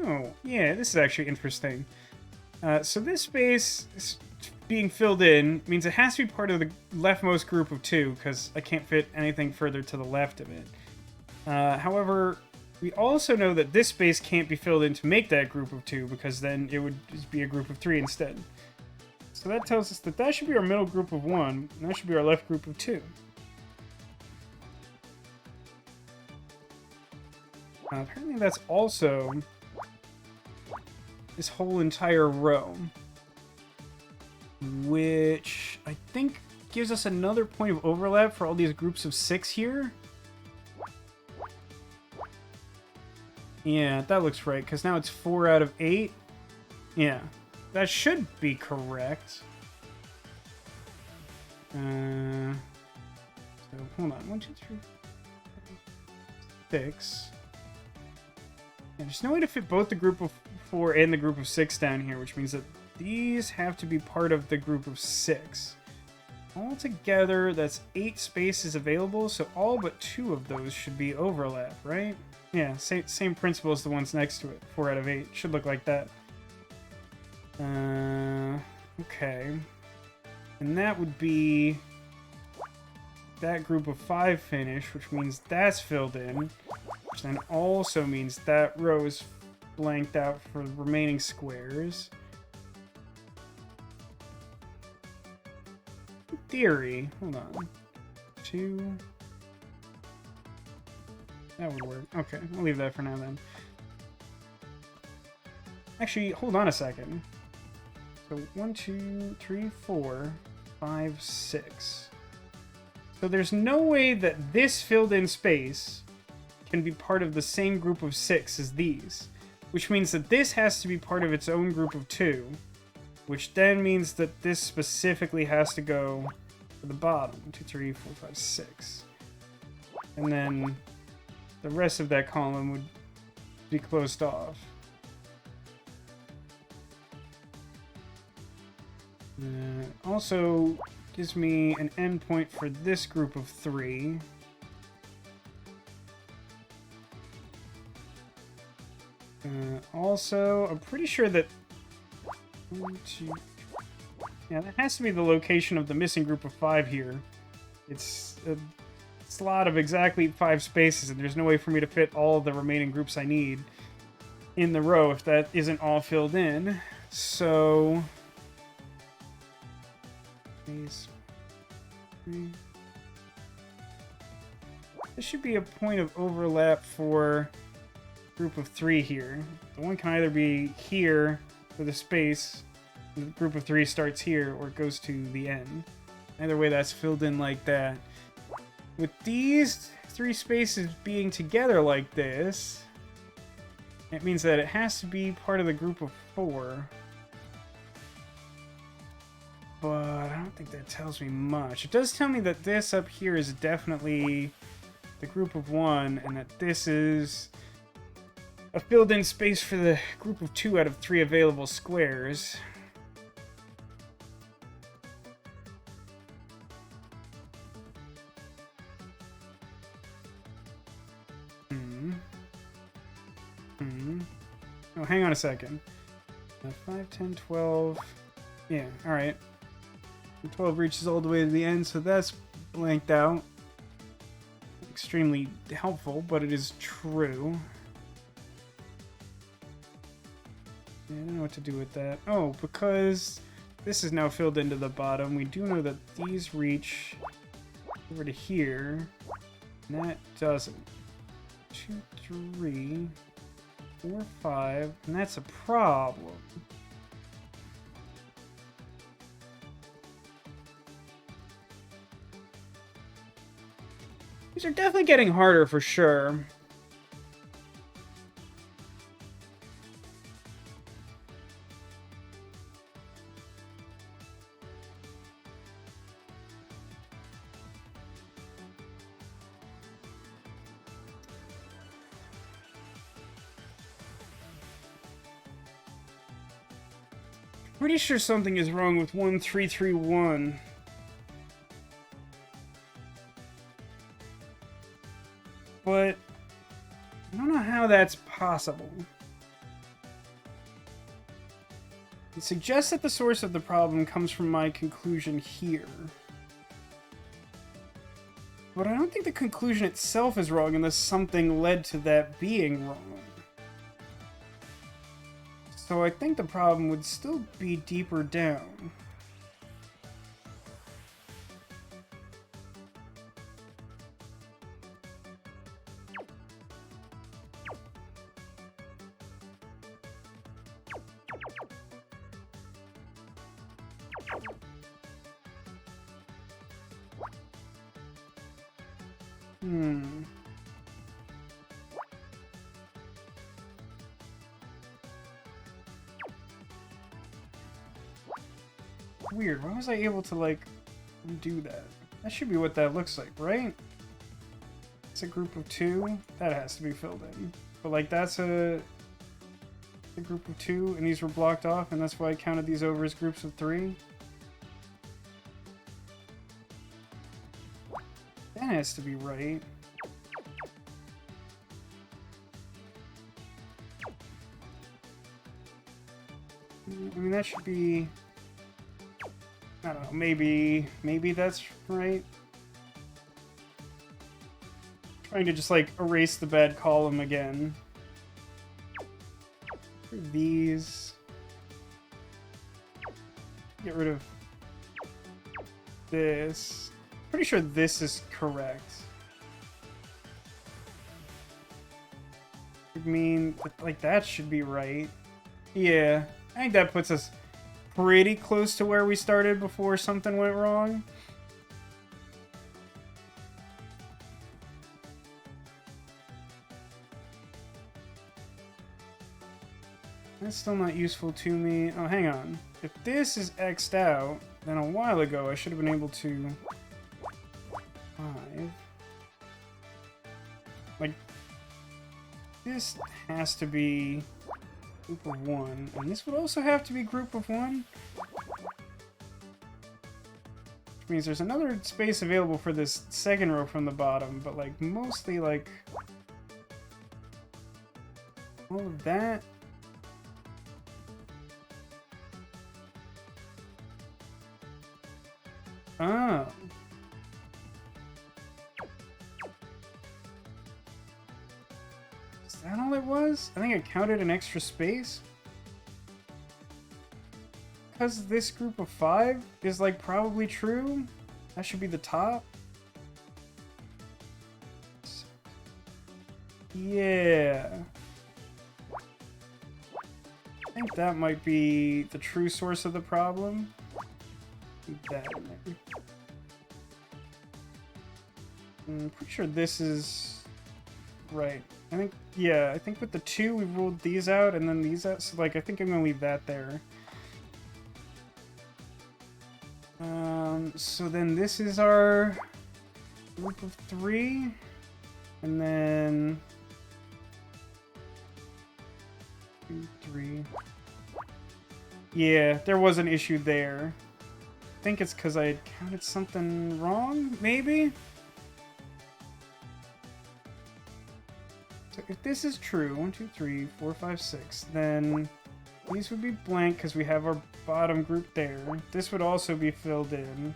Oh, yeah, this is actually interesting. So this space being filled in means it has to be part of the leftmost group of 2, because I can't fit anything further to the left of it. However, we also know that this space can't be filled in to make that group of 2, because then it would just be a group of 3 instead. So that tells us that that should be our middle group of 1, and that should be our left group of 2. Apparently that's also this whole entire row, which I think gives us another point of overlap for all these groups of 6 here. Yeah, that looks right, because now it's 4 out of 8. Yeah, that should be correct. So, hold on. 1, 2, 3, 4, 6. Yeah, there's no way to fit both the group of 4 and the group of 6 down here, which means that these have to be part of the group of 6. Altogether, that's 8 spaces available, so all but 2 of those should be overlap, right? Yeah, same principle as the ones next to it. 4 out of 8. Should look like that. Okay. And that would be that group of 5 finish, which means that's filled in. Which then also means that row is blanked out for the remaining squares. In theory, hold on. 2. That would work. Okay, I'll leave that for now then. Actually, hold on a second. So 1, 2, 3, 4, 5, 6. So there's no way that this filled in space can be part of the same group of 6 as these. Which means that this has to be part of its own group of 2. Which then means that this specifically has to go to the bottom. 1, 2, 3, 4, 5, 6. And then the rest of that column would be closed off. Also gives me an endpoint for this group of 3. Also, I'm pretty sure that 1, 2, yeah, that has to be the location of the missing group of 5 here. It's a slot of exactly 5 spaces, and there's no way for me to fit all of the remaining groups I need in the row if that isn't all filled in. So this should be a point of overlap for group of 3 here. The one can either be here for the space, and the group of 3 starts here, or it goes to the end. Either way, that's filled in like that. With these 3 spaces being together like this, it means that it has to be part of the group of 4. But I don't think that tells me much. It does tell me that this up here is definitely the group of 1, and that this is a filled-in space for the group of 2 out of 3 available squares. Oh, hang on a second. 5, 10, 12. Yeah, alright. 12 reaches all the way to the end, so that's blanked out. Extremely helpful, but it is true. Yeah, I don't know what to do with that. Oh, because this is now filled into the bottom, we do know that these reach over to here. And that doesn't. 2, 3, 4, 5, and that's a problem. These are definitely getting harder for sure. Pretty sure something is wrong with 1331. But I don't know how that's possible. It suggests that the source of the problem comes from my conclusion here. But I don't think the conclusion itself is wrong unless something led to that being wrong. So I think the problem would still be deeper down. Weird. Why was I able to, like, do that? That should be what that looks like, right? It's a group of 2. That has to be filled in. But, like, that's a group of 2, and these were blocked off, and that's why I counted these over as groups of 3. That has to be right. I mean, that should be... I don't know, maybe that's right. Trying to just, like, erase the bad column again. These. Get rid of this. Pretty sure this is correct. I mean, like, that should be right. Yeah, I think that puts us pretty close to where we started before something went wrong. That's still not useful to me. Oh, hang on. If this is X'd out, then a while ago I should have been able to... 5. Like, this has to be group of 1, and this would also have to be group of 1. Which means there's another space available for this second row from the bottom, but, like, mostly, like, all of that. Oh. Is that all it was? I think I counted an extra space. Because this group of 5 is, like, probably true. That should be the top. Yeah. I think that might be the true source of the problem. Keep that in there. I'm pretty sure this is right. I think, yeah, I think with the 2 we ruled these out and then these out, so, like, I think I'm gonna leave that there. So then this is our group of 3, and then 2, 3. Yeah, there was an issue there. I think it's because I had counted something wrong, maybe? So if this is true, 1, 2, 3, 4, 5, 6, then these would be blank because we have our bottom group there. This would also be filled in.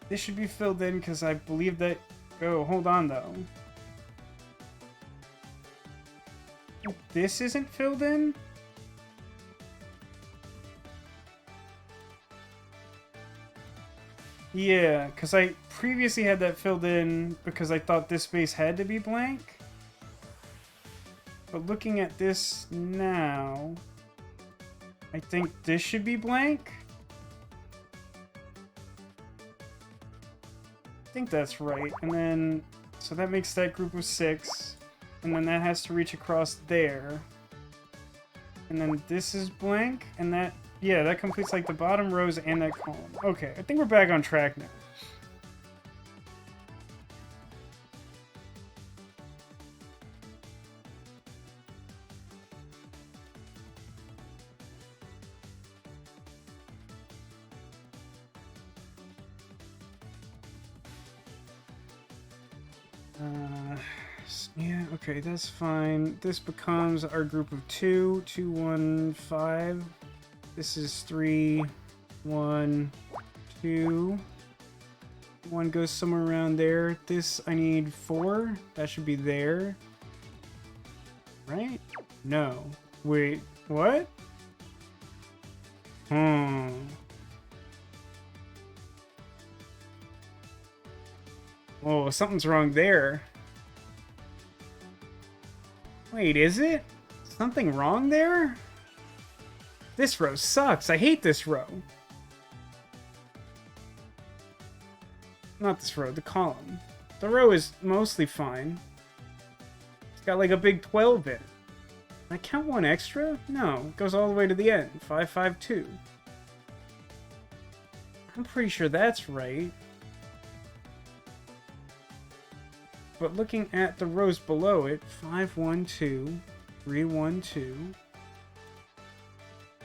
This should be filled in because I believe that... Oh, hold on though. If this isn't filled in? Yeah, because I previously had that filled in because I thought this space had to be blank. But looking at this now, I think this should be blank. I think that's right. And then, so that makes that group of 6. And then that has to reach across there. And then this is blank, and that, yeah, that completes like the bottom rows and that column. Okay, I think we're back on track now. Yeah, okay, that's fine. This becomes our group of 2, 2, 1, 5. This is 3, 1, 2. 1 goes somewhere around there. This, I need 4. That should be there. Right? No. Wait, what? Oh, something's wrong there. Wait, is it? Something wrong there? This row sucks. I hate this row. Not this row, the column. The row is mostly fine. It's got like a big 12 in it. Can I count one extra? No, it goes all the way to the end. 5, 5, 2. I'm pretty sure that's right. But looking at the rows below it, 5, 1, 2, 3, 1, 2.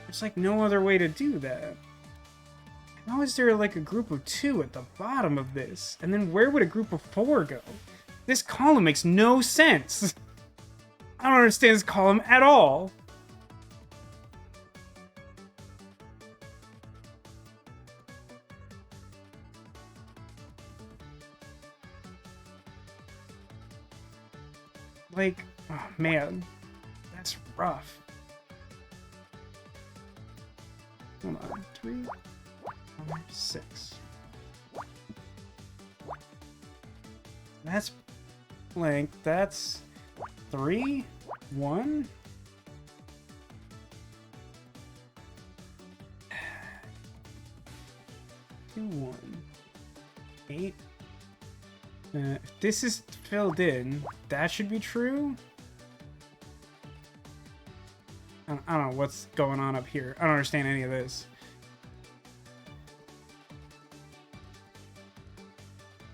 There's like no other way to do that. How is there like a group of 2 at the bottom of this? And then where would a group of 4 go? This column makes no sense. I don't understand this column at all. Like, oh man, that's rough. Hold on, 3, 5, 6. That's blank. That's 3, 1. Two, 1. 8. If this is filled in, that should be true. I don't know what's going on up here. I don't understand any of this.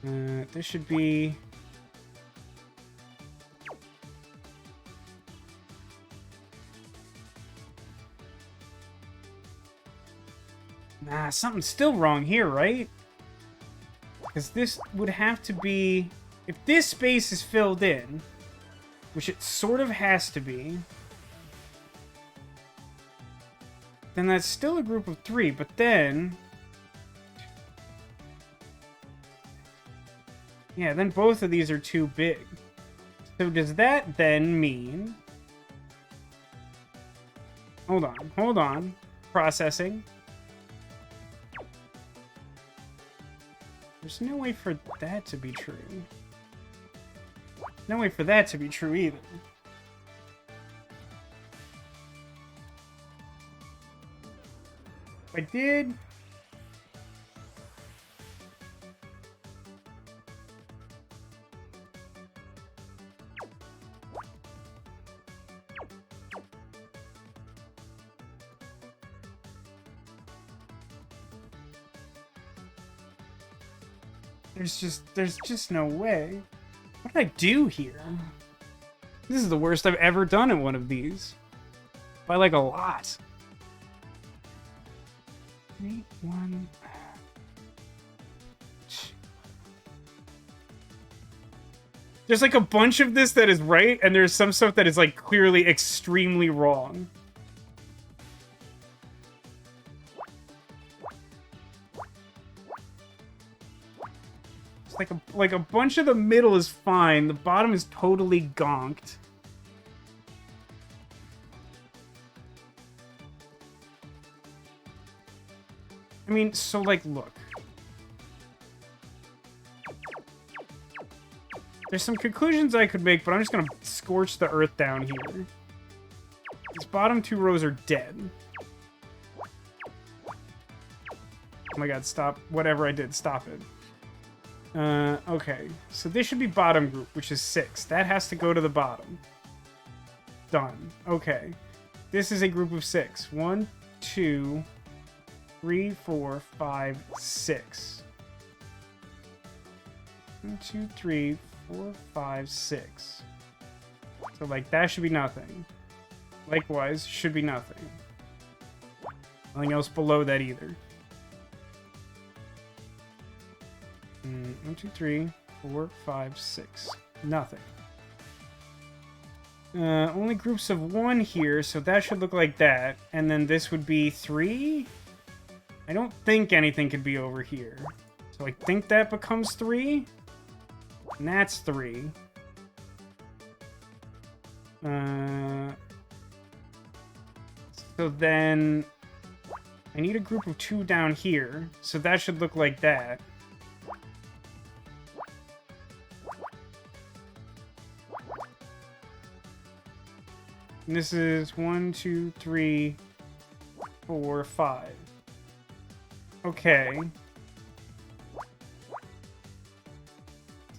This should be... Nah, something's still wrong here, right? Because this would have to be... If this space is filled in, which it sort of has to be, then that's still a group of 3, but then... Yeah, then both of these are too big. So does that then mean... Hold on. Processing. There's no way for that to be true. No way for that to be true either. I did... There's just no way. What did I do here? This is the worst I've ever done in one of these. By like a lot. 3, 1. There's like a bunch of this that is right, and there's some stuff that is like clearly extremely wrong. Like a bunch of the middle is fine. The bottom is totally gonked. I mean, so like, look. There's some conclusions I could make, but I'm just gonna scorch the earth down here. These bottom 2 rows are dead. Oh my god, stop. Whatever I did, stop it. Okay. So this should be bottom group, which is 6. That has to go to the bottom. Done. Okay. This is a group of 6. 1, 2, 3, 4, 5, 6. 1, 2, 3, 4, 5, 6. So, like, that should be nothing. Likewise, should be nothing. Nothing else below that either. 1, 2, 3, 4, 5, 6. Nothing. Only groups of 1 here, so that should look like that. And then this would be 3? I don't think anything could be over here. So I think that becomes 3. And that's 3. So then I need a group of 2 down here. So that should look like that. And this is 1, 2, 3, 4, 5. Okay.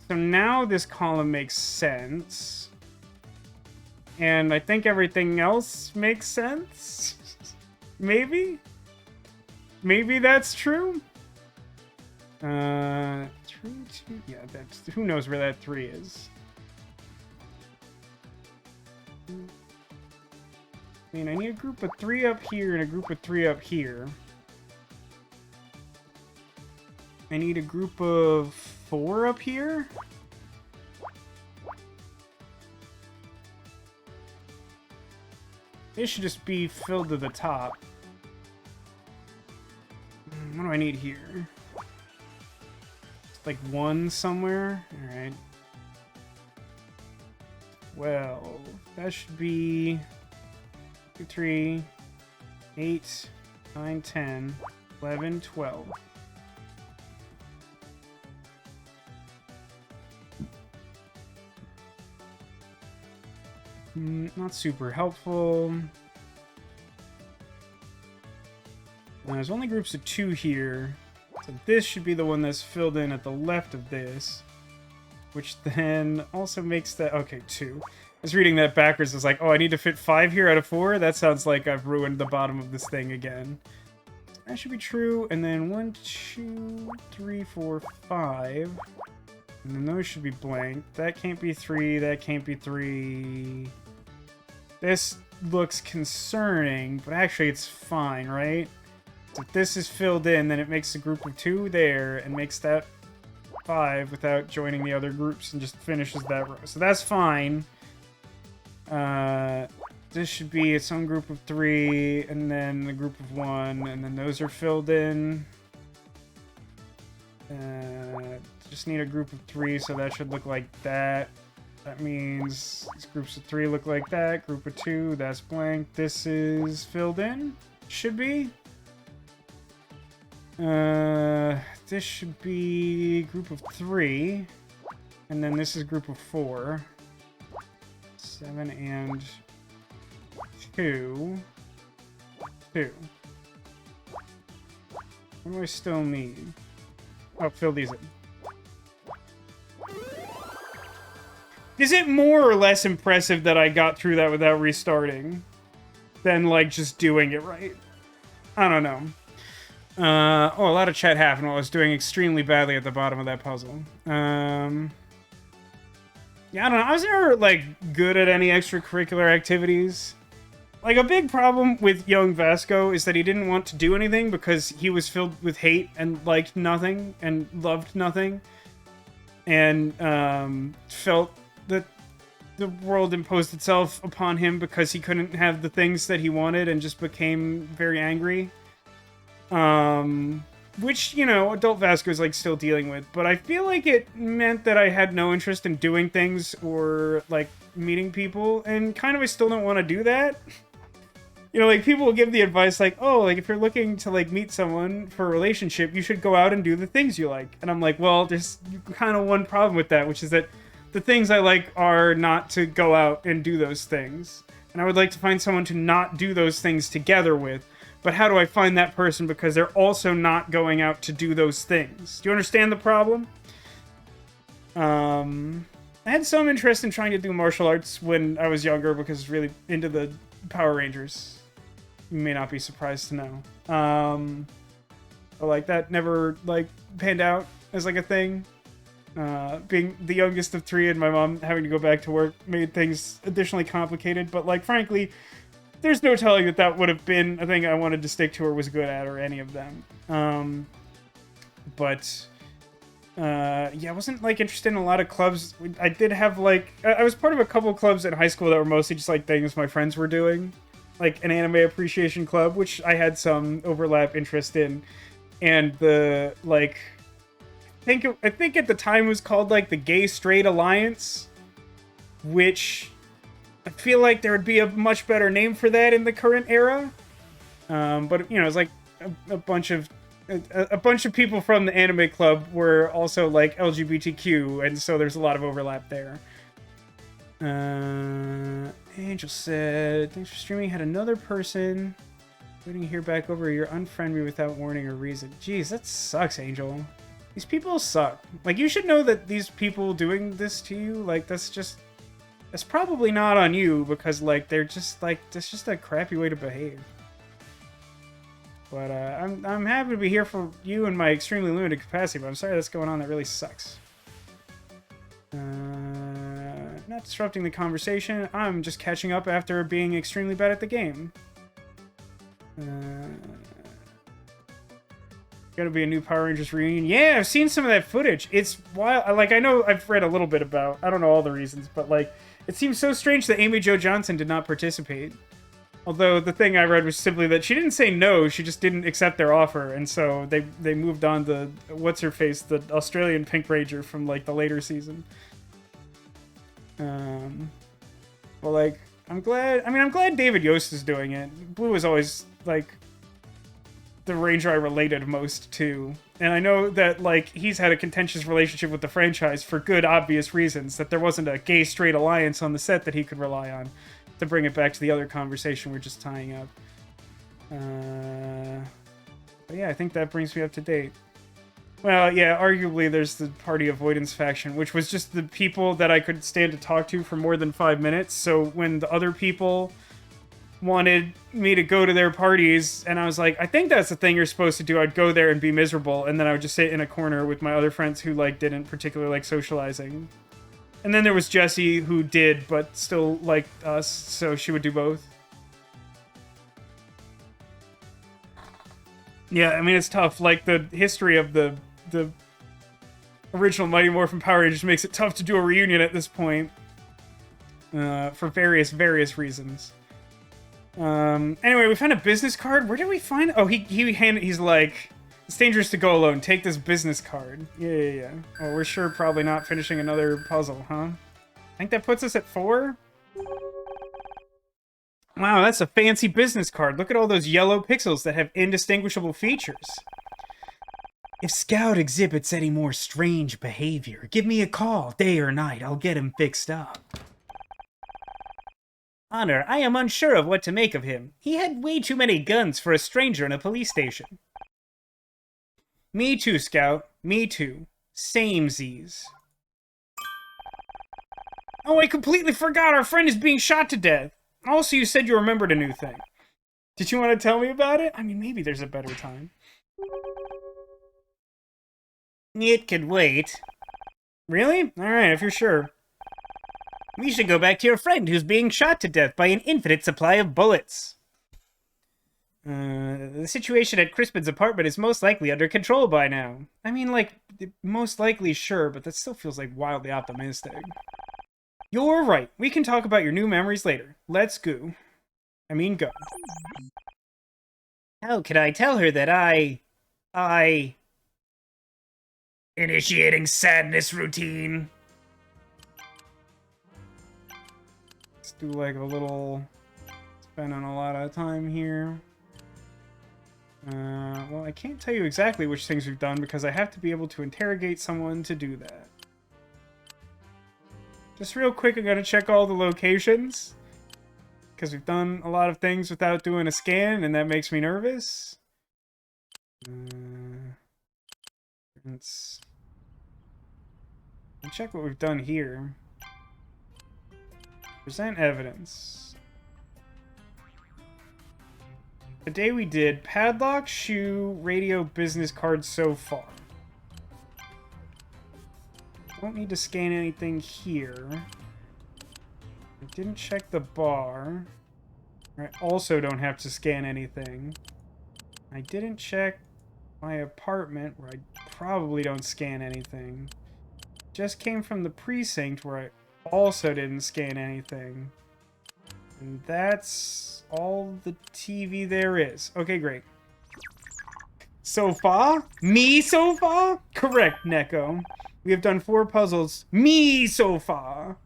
So now this column makes sense. And I think everything else makes sense? Maybe? Maybe that's true? 3, 2... Yeah, that's... Who knows where that 3 is? I mean, I need a group of 3 up here and a group of 3 up here. I need a group of 4 up here? This should just be filled to the top. What do I need here? Just like 1 somewhere? Alright. Well, that should be 2, 3, 8, 9, 10, 11, 12. Not super helpful. And there's only groups of 2 here. So this should be the one that's filled in at the left of this. Which then also makes that... Okay, 2. I was reading that backwards. It's like, oh, I need to fit 5 here out of 4? That sounds like I've ruined the bottom of this thing again. That should be true. And then 1, 2, 3, 4, 5. And then those should be blank. That can't be 3. That can't be 3. This looks concerning, but actually it's fine, right? So if this is filled in, then it makes a group of 2 there and makes that 5 without joining the other groups and just finishes that row. So that's fine. This should be its own group of 3, and then a group of 1, and then those are filled in. Just need a group of 3, so that should look like that. That means these groups of 3 look like that. Group of 2, that's blank. This is filled in. Should be. This should be group of 3. And then this is group of 4. 7 and 2. 2. What do I still need? Oh, fill these in. Is it more or less impressive that I got through that without restarting than, like, just doing it right? I don't know. Oh, a lot of chat happened while I was doing extremely badly at the bottom of that puzzle. Yeah, I don't know. I was never, like, good at any extracurricular activities. Like, a big problem with young Vasco is that he didn't want to do anything because he was filled with hate and liked nothing and loved nothing. And, felt that the world imposed itself upon him because he couldn't have the things that he wanted and just became very angry. Which, you know, adult Vasco is, like, still dealing with. But I feel like it meant that I had no interest in doing things or, like, meeting people. And kind of I still don't want to do that. You know, like, people will give the advice, like, oh, like, if you're looking to, like, meet someone for a relationship, you should go out and do the things you like. And I'm like, well, there's kind of one problem with that, which is that the things I like are not to go out and do those things. And I would like to find someone to not do those things together with. But how do I find that person because they're also not going out to do those things? Do you understand the problem? I had some interest in trying to do martial arts when I was younger because I was really into the Power Rangers. You may not be surprised to know. But like that never like panned out as like a thing. Being the youngest of three and my mom having to go back to work made things additionally complicated. But like frankly, there's no telling that that would have been a thing I wanted to stick to or was good at or any of them. Yeah, I wasn't like interested in a lot of clubs. I did have like I was part of a couple clubs in high school that were mostly just like things my friends were doing, like an anime appreciation club, which I had some overlap interest in, and the like I think at the time it was called like the Gay Straight Alliance, which I feel like there would be a much better name for that in the current era. But you know, it's like a bunch of people from the anime club were also like LGBTQ, and so there's a lot of overlap there. Angel said, "Thanks for streaming. Had another person waiting to hear back over. You're unfriend me without warning or reason." Jeez, that sucks, Angel. These people suck. Like, you should know that these people doing this to you, like, that's probably not on you, because, like, they're just, like, that's just a crappy way to behave. But, I'm happy to be here for you in my extremely limited capacity, but I'm sorry that's going on. That really sucks. Not disrupting the conversation. I'm just catching up after being extremely bad at the game. Gonna be a new Power Rangers reunion. Yeah, I've seen some of that footage. It's wild. Like, I know I've read a little bit about, I don't know all the reasons, but like, it seems so strange that Amy Jo Johnson did not participate. Although the thing I read was simply that she didn't say no, she just didn't accept their offer, and so they moved on to what's her face, the Australian Pink Ranger from like the later season. Well, like, I'm glad David Yost is doing it. Blue is always like the Ranger I related most to. And I know that, like, he's had a contentious relationship with the franchise for good, obvious reasons, that there wasn't a gay straight alliance on the set that he could rely on, to bring it back to the other conversation we're just tying up. But yeah, I think that brings me up to date. Well, yeah, arguably there's the party avoidance faction, which was just the people that I could stand to talk to for more than 5 minutes, so when the other people wanted me to go to their parties, and I was like, I think that's the thing you're supposed to do. I'd go there and be miserable, and then I would just sit in a corner with my other friends who, like, didn't particularly like socializing. And then there was Jessie, who did, but still liked us, so she would do both. Yeah, I mean, it's tough. Like, the history of the original Mighty Morphin Power Rangers makes it tough to do a reunion at this point. For various reasons. Anyway, we found a business card. Where did we find? Oh, he's like, it's dangerous to go alone. Take this business card. Yeah. Oh, we're sure probably not finishing another puzzle, huh? I think that puts us at 4. Wow, that's a fancy business card. Look at all those yellow pixels that have indistinguishable features. If Scout exhibits any more strange behavior, give me a call, day or night. I'll get him fixed up. Honor, I am unsure of what to make of him. He had way too many guns for a stranger in a police station. Me too, Scout. Me too. Samesies. Oh, I completely forgot our friend is being shot to death. Also, you said you remembered a new thing. Did you want to tell me about it? I mean, maybe there's a better time. It could wait. Really? Alright, if you're sure. We should go back to your friend who's being shot to death by an infinite supply of bullets. The situation at Crispin's apartment is most likely under control by now. I mean, like, most likely sure, but that still feels like wildly optimistic. You're right. We can talk about your new memories later. Let's go. I mean, go. How can I tell her that I... Initiating sadness routine. Let's do like a little... Spending a lot of time here. Well, I can't tell you exactly which things we've done because I have to be able to interrogate someone to do that. Just real quick, I'm gonna check all the locations. Because we've done a lot of things without doing a scan, and that makes me nervous. Let's check what we've done here. Present evidence. Today we did padlock, shoe, radio, business card so far. Don't need to scan anything here. I didn't check the bar. I also don't have to scan anything. I didn't check my apartment, where I probably don't scan anything. Just came from the precinct, where I also didn't scan anything. And that's all the TV there is. Okay, great. So far? Me so far? Correct, Neko. We have done 4 puzzles. Me so far.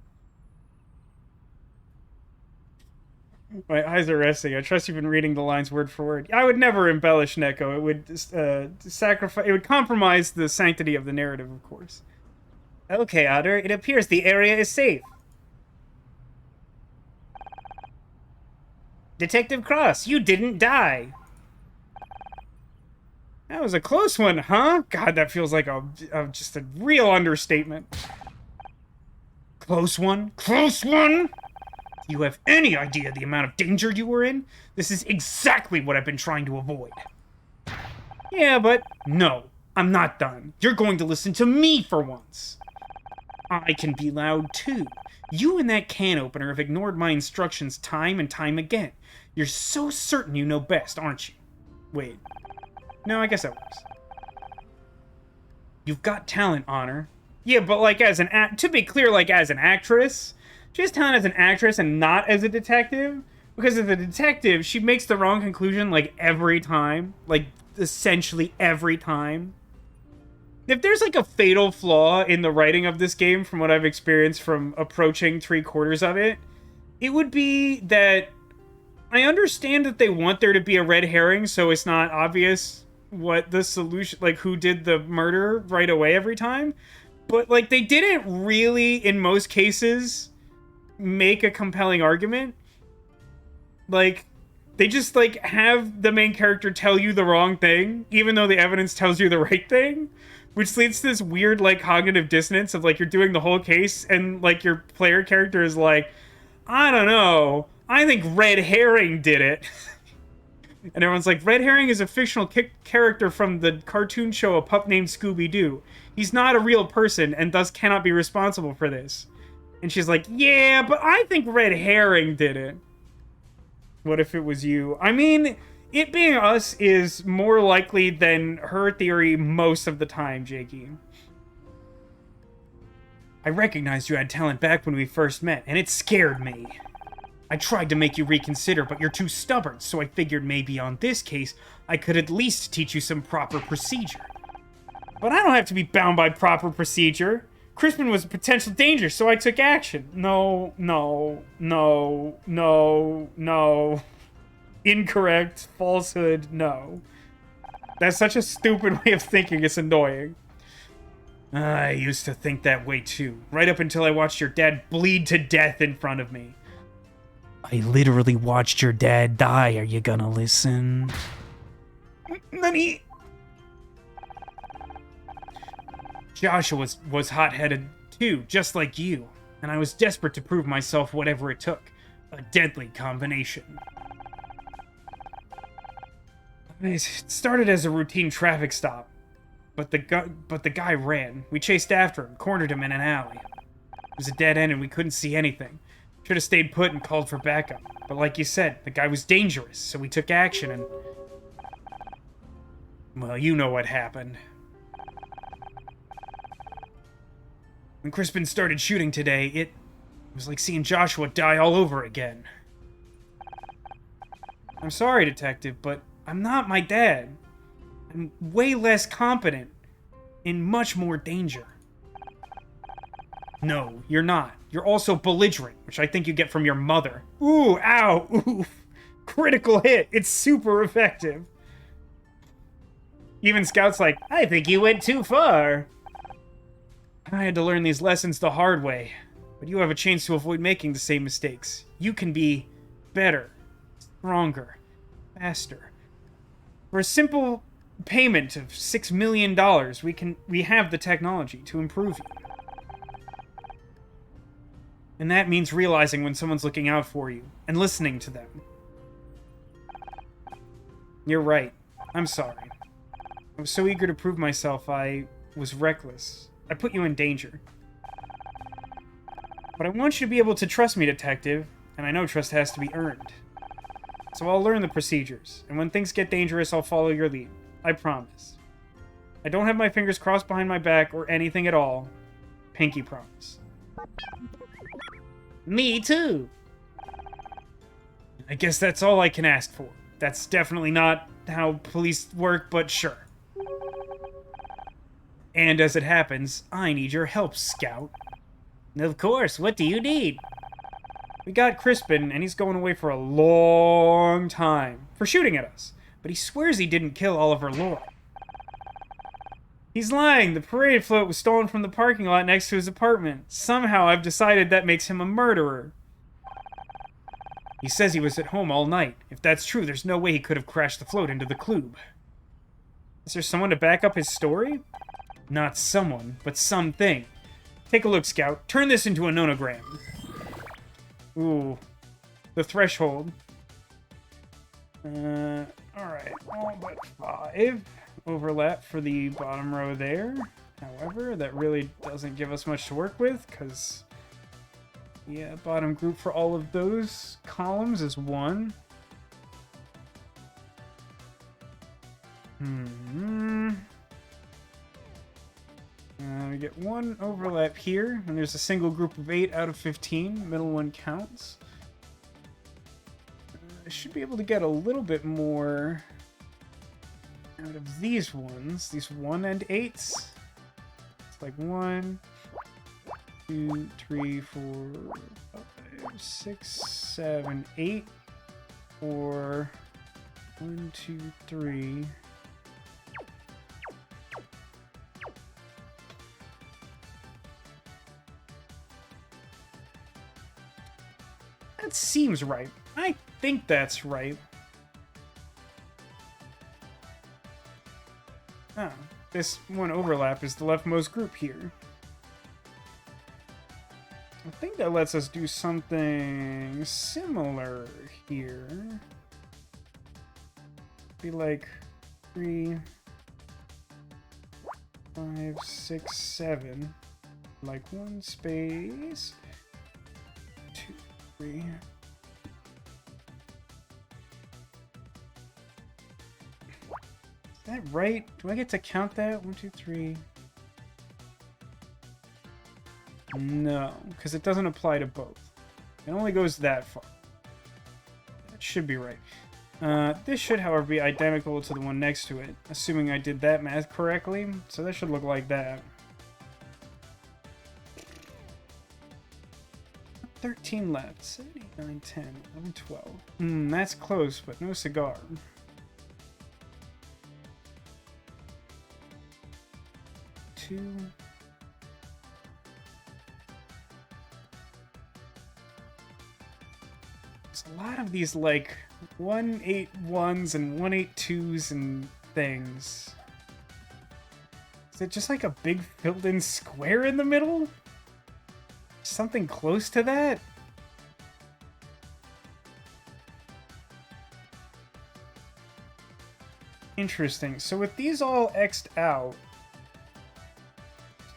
My eyes are resting. I trust you've been reading the lines word for word. I would never embellish Neko. It would sacrifice. It would compromise the sanctity of the narrative, of course. Okay, Otter, it appears the area is safe. Detective Cross, you didn't die. That was a close one, huh? God, that feels like just a real understatement. Close one? Close one? You have any idea the amount of danger you were in? This is exactly what I've been trying to avoid. Yeah, but no, I'm not done. You're going to listen to me for once. I can be loud too. You and that can opener have ignored my instructions time and time again. You're so certain you know best, aren't you? Wait. No, I guess that works. You've got talent, Honor. Yeah, but like to be clear, like as an actress, she has talent as an actress and not as a detective. Because as a detective, she makes the wrong conclusion like every time. Like essentially every time. If there's like a fatal flaw in the writing of this game from what I've experienced from approaching 3/4 of it, it would be that I understand that they want there to be a red herring so it's not obvious what the solution, like who did the murder right away every time. But like they didn't really, in most cases, make a compelling argument. Like they just like have the main character tell you the wrong thing, even though the evidence tells you the right thing. Which leads to this weird, like, cognitive dissonance of, like, you're doing the whole case, and, like, your player character is like, I don't know, I think Red Herring did it. And everyone's like, Red Herring is a fictional character from the cartoon show A Pup Named Scooby-Doo. He's not a real person, and thus cannot be responsible for this. And she's like, yeah, but I think Red Herring did it. What if it was you? I mean, it being us is more likely than her theory most of the time, Jakey. I recognized you had talent back when we first met, and it scared me. I tried to make you reconsider, but you're too stubborn, so I figured maybe on this case, I could at least teach you some proper procedure. But I don't have to be bound by proper procedure. Crispin was a potential danger, so I took action. No. Incorrect. Falsehood. No. That's such a stupid way of thinking. It's annoying. I used to think that way too. Right up until I watched your dad bleed to death in front of me. I literally watched your dad die. Are you gonna listen? Nani? Joshua was hot-headed too, just like you. And I was desperate to prove myself whatever it took. A deadly combination. It started as a routine traffic stop, but the guy ran. We chased after him, cornered him in an alley. It was a dead end and we couldn't see anything. Should have stayed put and called for backup. But like you said, the guy was dangerous, so we took action and... well, you know what happened. When Crispin started shooting today, it was like seeing Joshua die all over again. I'm sorry, Detective, but I'm not my dad. I'm way less competent, in much more danger. No, you're not. You're also belligerent, which I think you get from your mother. Ooh, ow, oof. Critical hit. It's super effective. Even Scout's like, I think you went too far. I had to learn these lessons the hard way. But you have a chance to avoid making the same mistakes. You can be better, stronger, faster. For a simple payment of $6 million, we have the technology to improve you. And that means realizing when someone's looking out for you and listening to them. You're right. I'm sorry. I was so eager to prove myself, I was reckless. I put you in danger. But I want you to be able to trust me, Detective, and I know trust has to be earned. So I'll learn the procedures, and when things get dangerous, I'll follow your lead. I promise. I don't have my fingers crossed behind my back or anything at all. Pinky promise. Me too. I guess that's all I can ask for. That's definitely not how police work, but sure. And as it happens, I need your help, Scout. Of course, what do you need? We got Crispin, and he's going away for a long time for shooting at us. But he swears he didn't kill Oliver Laura. He's lying. The parade float was stolen from the parking lot next to his apartment. Somehow I've decided that makes him a murderer. He says he was at home all night. If that's true, there's no way he could have crashed the float into the kloob. Is there someone to back up his story? Not someone, but something. Take a look, Scout. Turn this into a nonogram. Ooh. The threshold. Alright. All but 5. Overlap for the bottom row there. However, that really doesn't give us much to work with, because... yeah, bottom group for all of those columns is 1. We get 1 overlap here, and there's a single group of 8 out of 15. Middle one counts. I should be able to get a little bit more out of these ones. These 1 and 8s. It's like 1, 2, 3, 4, 5, 6, 7, 8. Or 1, 2, 3. That seems right. I think that's right. Ah, this one overlap is the leftmost group here. I think that lets us do something similar here. Be like 3, 5, 6, 7. Like 1 space. 2, 3. Is that right? Do I get to count that? 1, 2, 3. No, because it doesn't apply to both. It only goes that far. That should be right. This should, however, be identical to the one next to it, assuming I did that math correctly. So that should look like that. 13 left. 7, 8, 9, 10, 11, 12. That's close, but no cigar. 2. There's a lot of these, like, 181s and 182s and things. Is it just like a big filled-in square in the middle? Something close to that? Interesting. So with these all X'd out,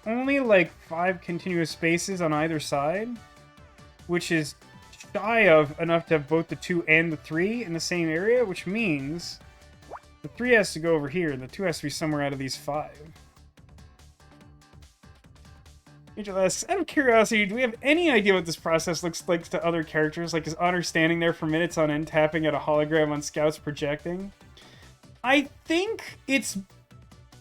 only like 5 continuous spaces on either side, which is shy of enough to have both the 2 and the 3 in the same area, which means the 3 has to go over here and the 2 has to be somewhere out of these 5. Angel asks, out of curiosity, do we have any idea what this process looks like to other characters? Like, is Honor standing there for minutes on end tapping at a hologram on Scout's projecting? I think it's...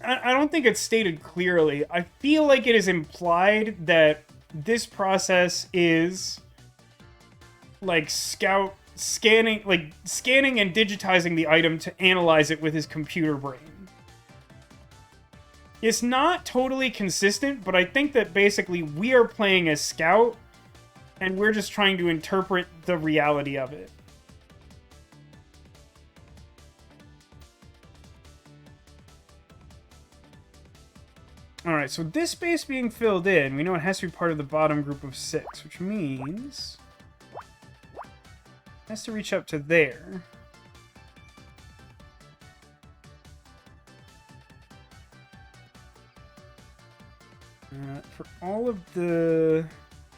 I don't think it's stated clearly. I feel like it is implied that this process is like Scout scanning and digitizing the item to analyze it with his computer brain. It's not totally consistent, but I think that basically we are playing as Scout and we're just trying to interpret the reality of it. Alright, so this space being filled in, we know it has to be part of the bottom group of 6, which means it has to reach up to there. For all of the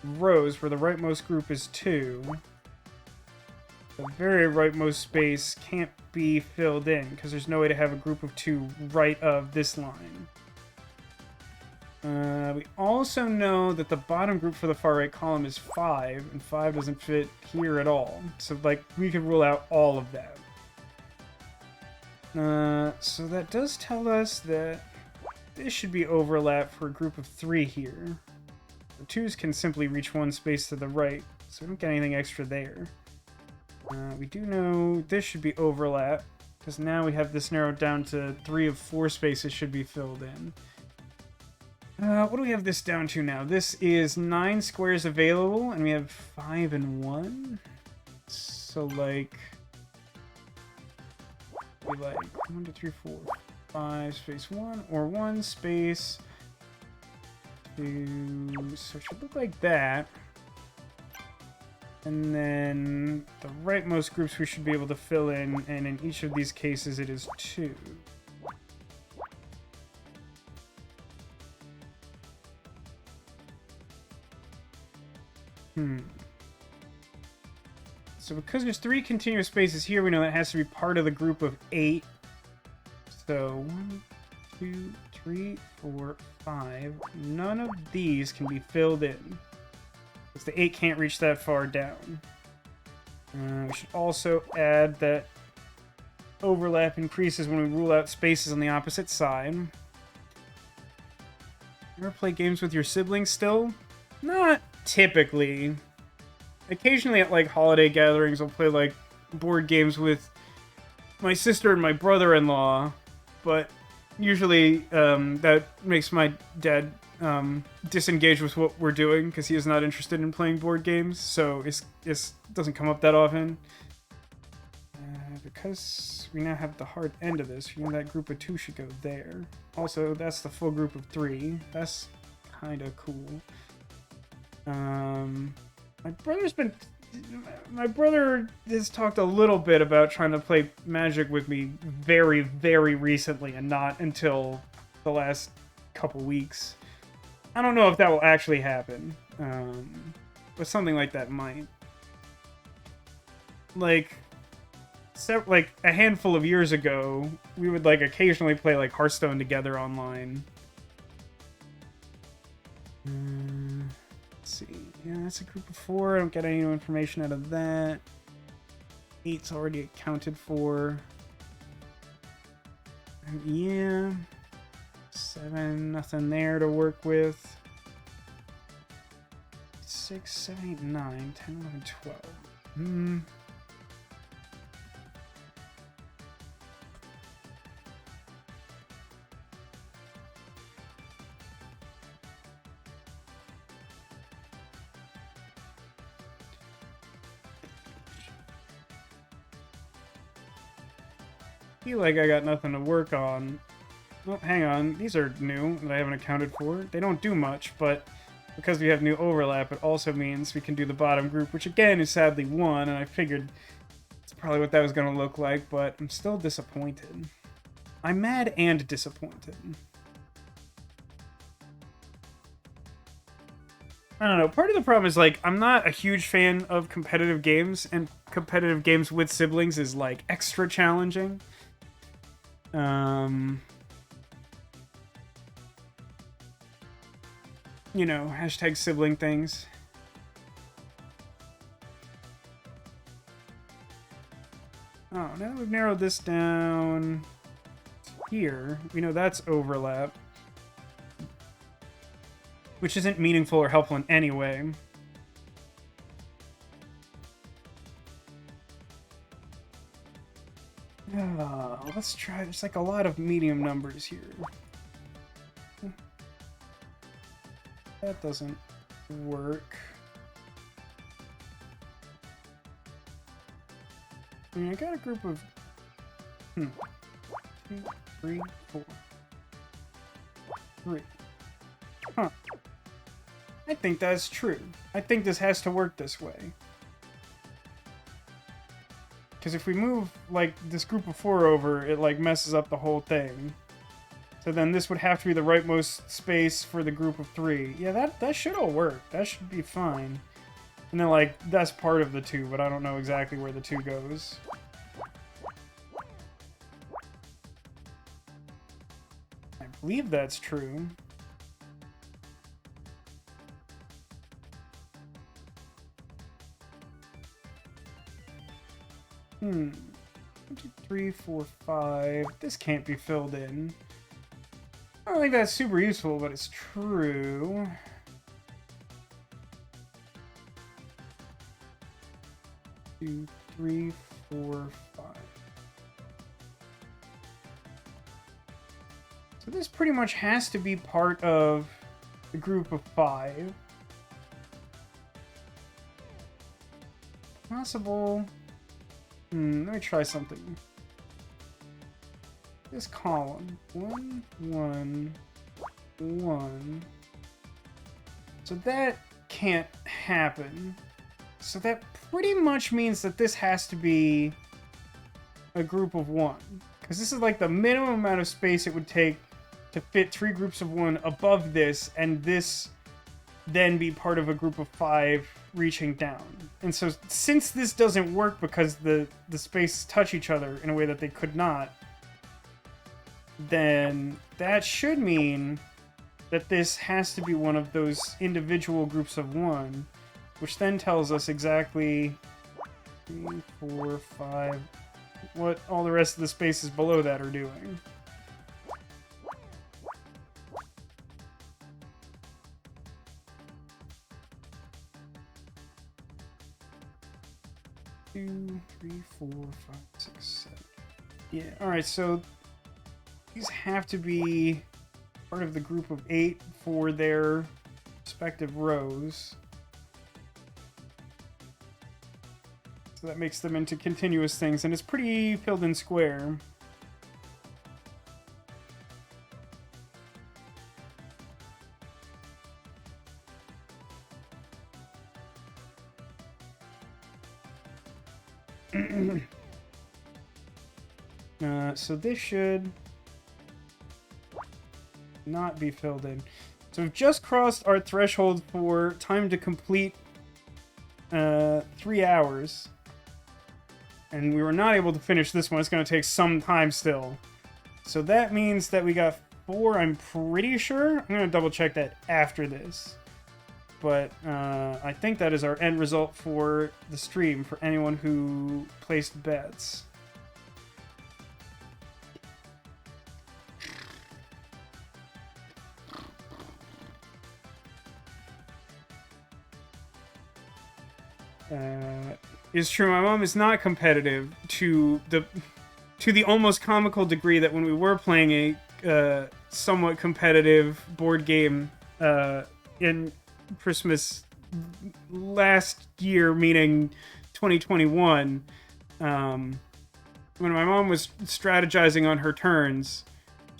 rows where the rightmost group is 2, the very rightmost space can't be filled in because there's no way to have a group of 2 right of this line. We also know that the bottom group for the far right column is 5, and 5 doesn't fit here at all. So, like, we could rule out all of that. So that does tell us that this should be overlap for a group of 3 here. The 2s can simply reach one space to the right, so we don't get anything extra there. We do know this should be overlap, because now we have this narrowed down to 3 of 4 spaces should be filled in. What do we have this down to now? This is 9 squares available, and we have 5 and 1. So, like... we like 1, 2, 3, 4, 5, space 1, or 1 space 2. So it should look like that. And then the rightmost groups we should be able to fill in, and in each of these cases it is 2. So because there's 3 continuous spaces here, we know that has to be part of the group of 8. So 1, 2, 3, 4, 5. None of these can be filled in, because the 8 can't reach that far down. We should also add that overlap increases when we rule out spaces on the opposite side. You ever play games with your siblings still? Not typically. Occasionally at, like, holiday gatherings, I'll play, like, board games with my sister and my brother-in-law, but usually that makes my dad disengage with what we're doing, because he is not interested in playing board games, so it doesn't come up that often. Because we now have the hard end of this, you know that group of 2 should go there. Also, that's the full group of 3. That's kind of cool. My brother has talked a little bit about trying to play Magic with me very, very recently, and not until the last couple weeks. I don't know if that will actually happen, but something like that might. Like a handful of years ago, we would, like, occasionally play, like, Hearthstone together online. Let's see. Yeah, that's a group of 4. I don't get any new information out of that. 8's already accounted for. And yeah. 7, nothing there to work with. 6, 7, 8, 9, 10, 11, 12. I feel like I got nothing to work on. Oh, hang on. These are new that I haven't accounted for. They don't do much, but because we have new overlap, it also means we can do the bottom group, which again is sadly 1, and I figured that's probably what that was going to look like, but I'm still disappointed. I'm mad and disappointed. I don't know. Part of the problem is, like, I'm not a huge fan of competitive games, and competitive games with siblings is, like, extra challenging. You know, hashtag sibling things. Oh, now that we've narrowed this down here, we know that's overlap, which isn't meaningful or helpful in any way. Let's try. There's like a lot of medium numbers here. That doesn't work. I mean, I got a group of... 2, 3, 4. 3. Huh. I think that's true. I think this has to work this way. Because if we move, like, this group of 4 over, it, like, messes up the whole thing. So then this would have to be the rightmost space for the group of 3. Yeah, that should all work. That should be fine. And then, like, that's part of the 2, but I don't know exactly where the 2 goes. I believe that's true. Hmm. 1, 2, 3, 4, 5. This can't be filled in. I don't think that's super useful, but it's true. Two, 3, 4, 5. So this pretty much has to be part of the group of 5. Possible. Let me try something. This column. 1, 1, 1. So that can't happen. So that pretty much means that this has to be a group of 1. Because this is like the minimum amount of space it would take to fit 3 groups of 1 above this, and this then be part of a group of 5 reaching down. And so since this doesn't work because the spaces touch each other in a way that they could not, then that should mean that this has to be one of those individual groups of 1, which then tells us exactly 3, 4, 5, what all the rest of the spaces below that are doing. Two, 3, 4, 5, 6, 7. Yeah, alright, so these have to be part of the group of 8 for their respective rows. So that makes them into continuous things, and it's pretty filled in square. So this should not be filled in. So we've just crossed our threshold for time to complete 3 hours. And we were not able to finish this one. It's going to take some time still. So that means that we got 4, I'm pretty sure. I'm going to double check that after this. But I think that is our end result for the stream for anyone who placed bets. It's true, my mom is not competitive to the almost comical degree that when we were playing a somewhat competitive board game in Christmas last year, meaning 2021, when my mom was strategizing on her turns,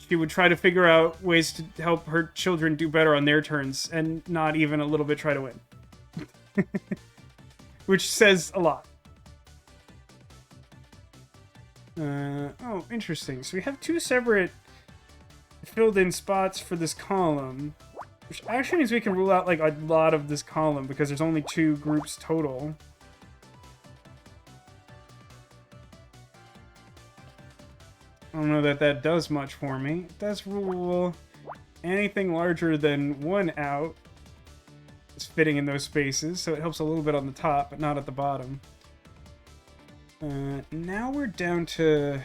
she would try to figure out ways to help her children do better on their turns and not even a little bit try to win. Which says a lot. Oh, interesting. So we have 2 separate filled-in spots for this column, which actually means we can rule out like a lot of this column because there's only 2 groups total. I don't know that that does much for me. It does rule anything larger than 1 out. Is fitting in those spaces, so it helps a little bit on the top, but not at the bottom. Now we're down to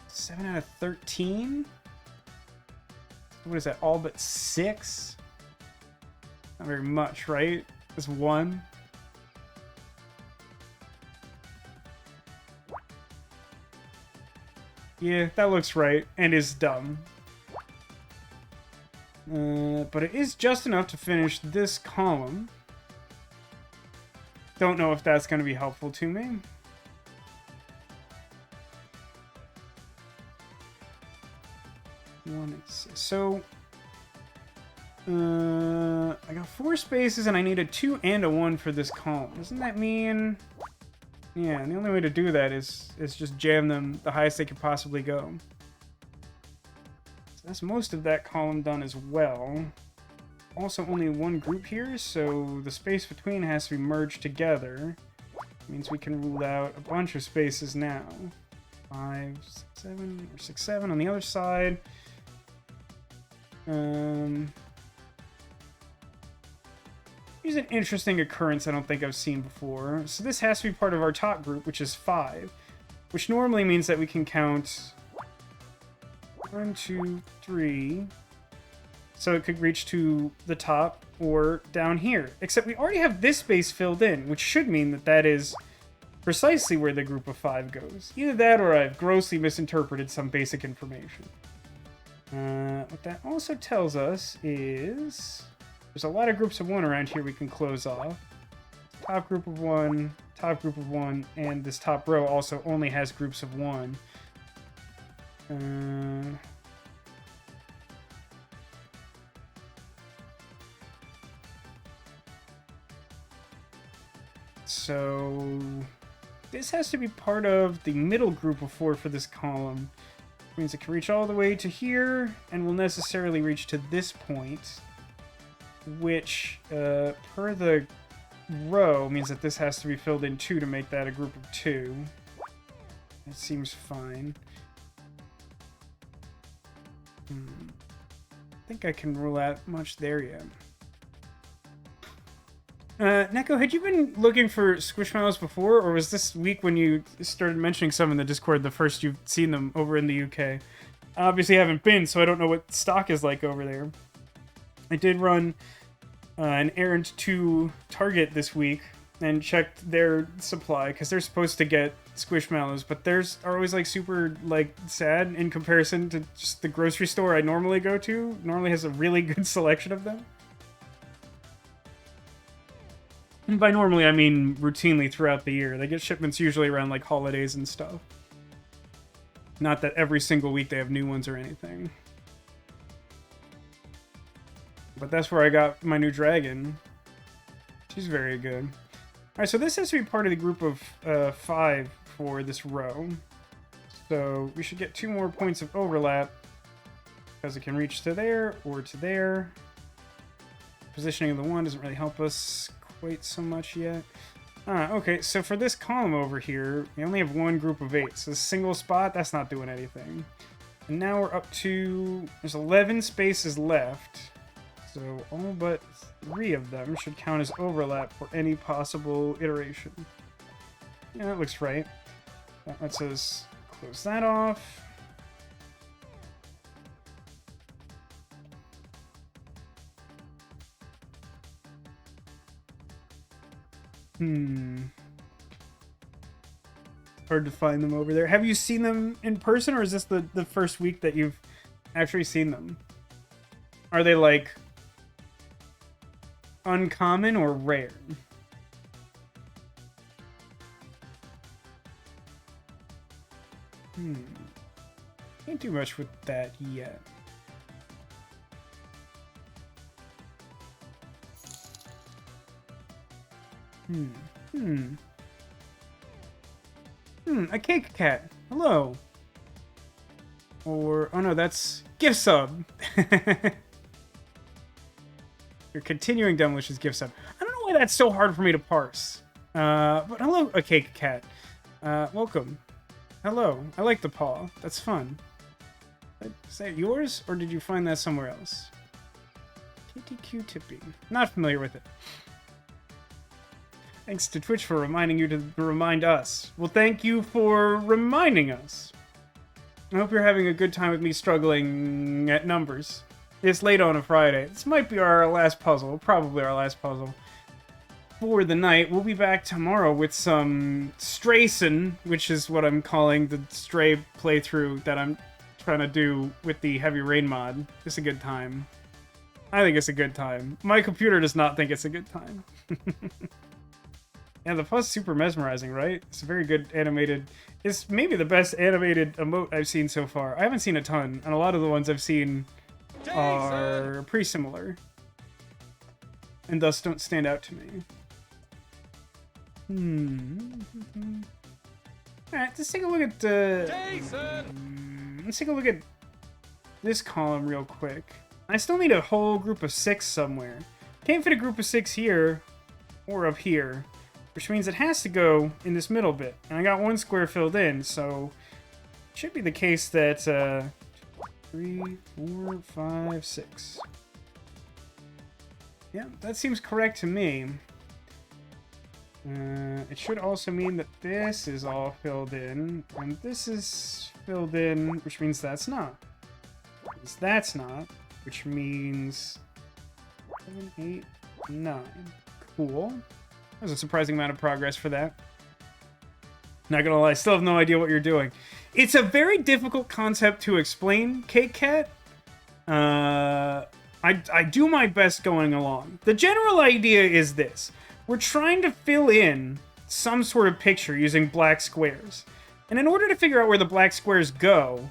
7 out of 13. What is that? All but 6? Not very much, right? Just 1. Yeah, that looks right, and is dumb. But it is just enough to finish this column. Don't know if that's going to be helpful to me. 1 and 6. So, I got 4 spaces and I need a 2 and a 1 for this column. Doesn't that mean... Yeah, and the only way to do that is just jam them the highest they could possibly go. So that's most of that column done as well. Also only one group here, so the space between has to be merged together. Means we can rule out a bunch of spaces now. 5, 6, 7, or 6, 7 on the other side. Here's an interesting occurrence I don't think I've seen before. So this has to be part of our top group, which is 5. Which normally means that we can count 1, 2, 3. So it could reach to the top or down here. Except we already have this space filled in, which should mean that that is precisely where the group of 5 goes. Either that or I've grossly misinterpreted some basic information. What that also tells us is... There's a lot of groups of 1 around here we can close off. Top group of 1, top group of 1, and this top row also only has groups of 1. So this has to be part of the middle group of 4 for this column. Which means it can reach all the way to here, and will necessarily reach to this point. Which, per the row, means that this has to be filled in 2 to make that a group of 2. That seems fine. I think I can rule out much there yet. Neko, had you been looking for Squishmallows before, or was this week when you started mentioning some in the Discord the first you've seen them over in the UK? Obviously I haven't been, so I don't know what stock is like over there. I did run an errand to Target this week and checked their supply, because they're supposed to get Squishmallows, but theirs are always like super like sad in comparison to just the grocery store I normally go to. Normally has a really good selection of them. And by normally, I mean routinely throughout the year. They get shipments usually around like holidays and stuff. Not that every single week they have new ones or anything. But that's where I got my new dragon. She's very good. Alright, so this has to be part of the group of 5 for this row. So we should get 2 more points of overlap, because it can reach to there or to there. Positioning of the 1 doesn't really help us quite so much yet. Okay, so for this column over here, we only have 1 group of 8. So this single spot, that's not doing anything. And now we're up to... There's 11 spaces left. So all but 3 of them should count as overlap for any possible iteration. Yeah, that looks right. That lets us close that off. Hard to find them over there. Have you seen them in person, or is this the first week that you've actually seen them? Are they like uncommon or rare? Can't do much with that yet. A cake cat. Hello. Or, oh no, that's gift sub. Your continuing demolitions gift sub. I don't know why that's so hard for me to parse. But hello, a cake cat. Welcome. Hello. I like the paw. That's fun. Is that yours, or did you find that somewhere else? Kitty Q-Tippy. Not familiar with it. Thanks to Twitch for reminding you to remind us. Well, thank you for reminding us. I hope you're having a good time with me struggling at numbers. It's late on a Friday. This might be our last puzzle. Probably our last puzzle for the night. We'll be back tomorrow with some Strayson, which is what I'm calling the Stray playthrough that I'm trying to do with the Heavy Rain mod. It's a good time. I think it's a good time. My computer does not think it's a good time. Yeah, the pause is super mesmerizing, right? It's a very good animated... It's maybe the best animated emote I've seen so far. I haven't seen a ton, and a lot of the ones I've seen are pretty similar. And thus don't stand out to me. Alright, let's take a look at... let's take a look at this column real quick. I still need a whole group of 6 somewhere. Can't fit a group of 6 here or up here, which means it has to go in this middle bit. And I got 1 square filled in, so it should be the case that 3, 4, 5, 6. Yeah, that seems correct to me. It should also mean that this is all filled in, and this is filled in, which means that's not. That's not, which means 7, 8, 9. Cool. There's a surprising amount of progress for that. Not gonna lie, I still have no idea what you're doing. It's a very difficult concept to explain, Cake Cat. I do my best going along. The general idea is this. We're trying to fill in some sort of picture using black squares. And in order to figure out where the black squares go,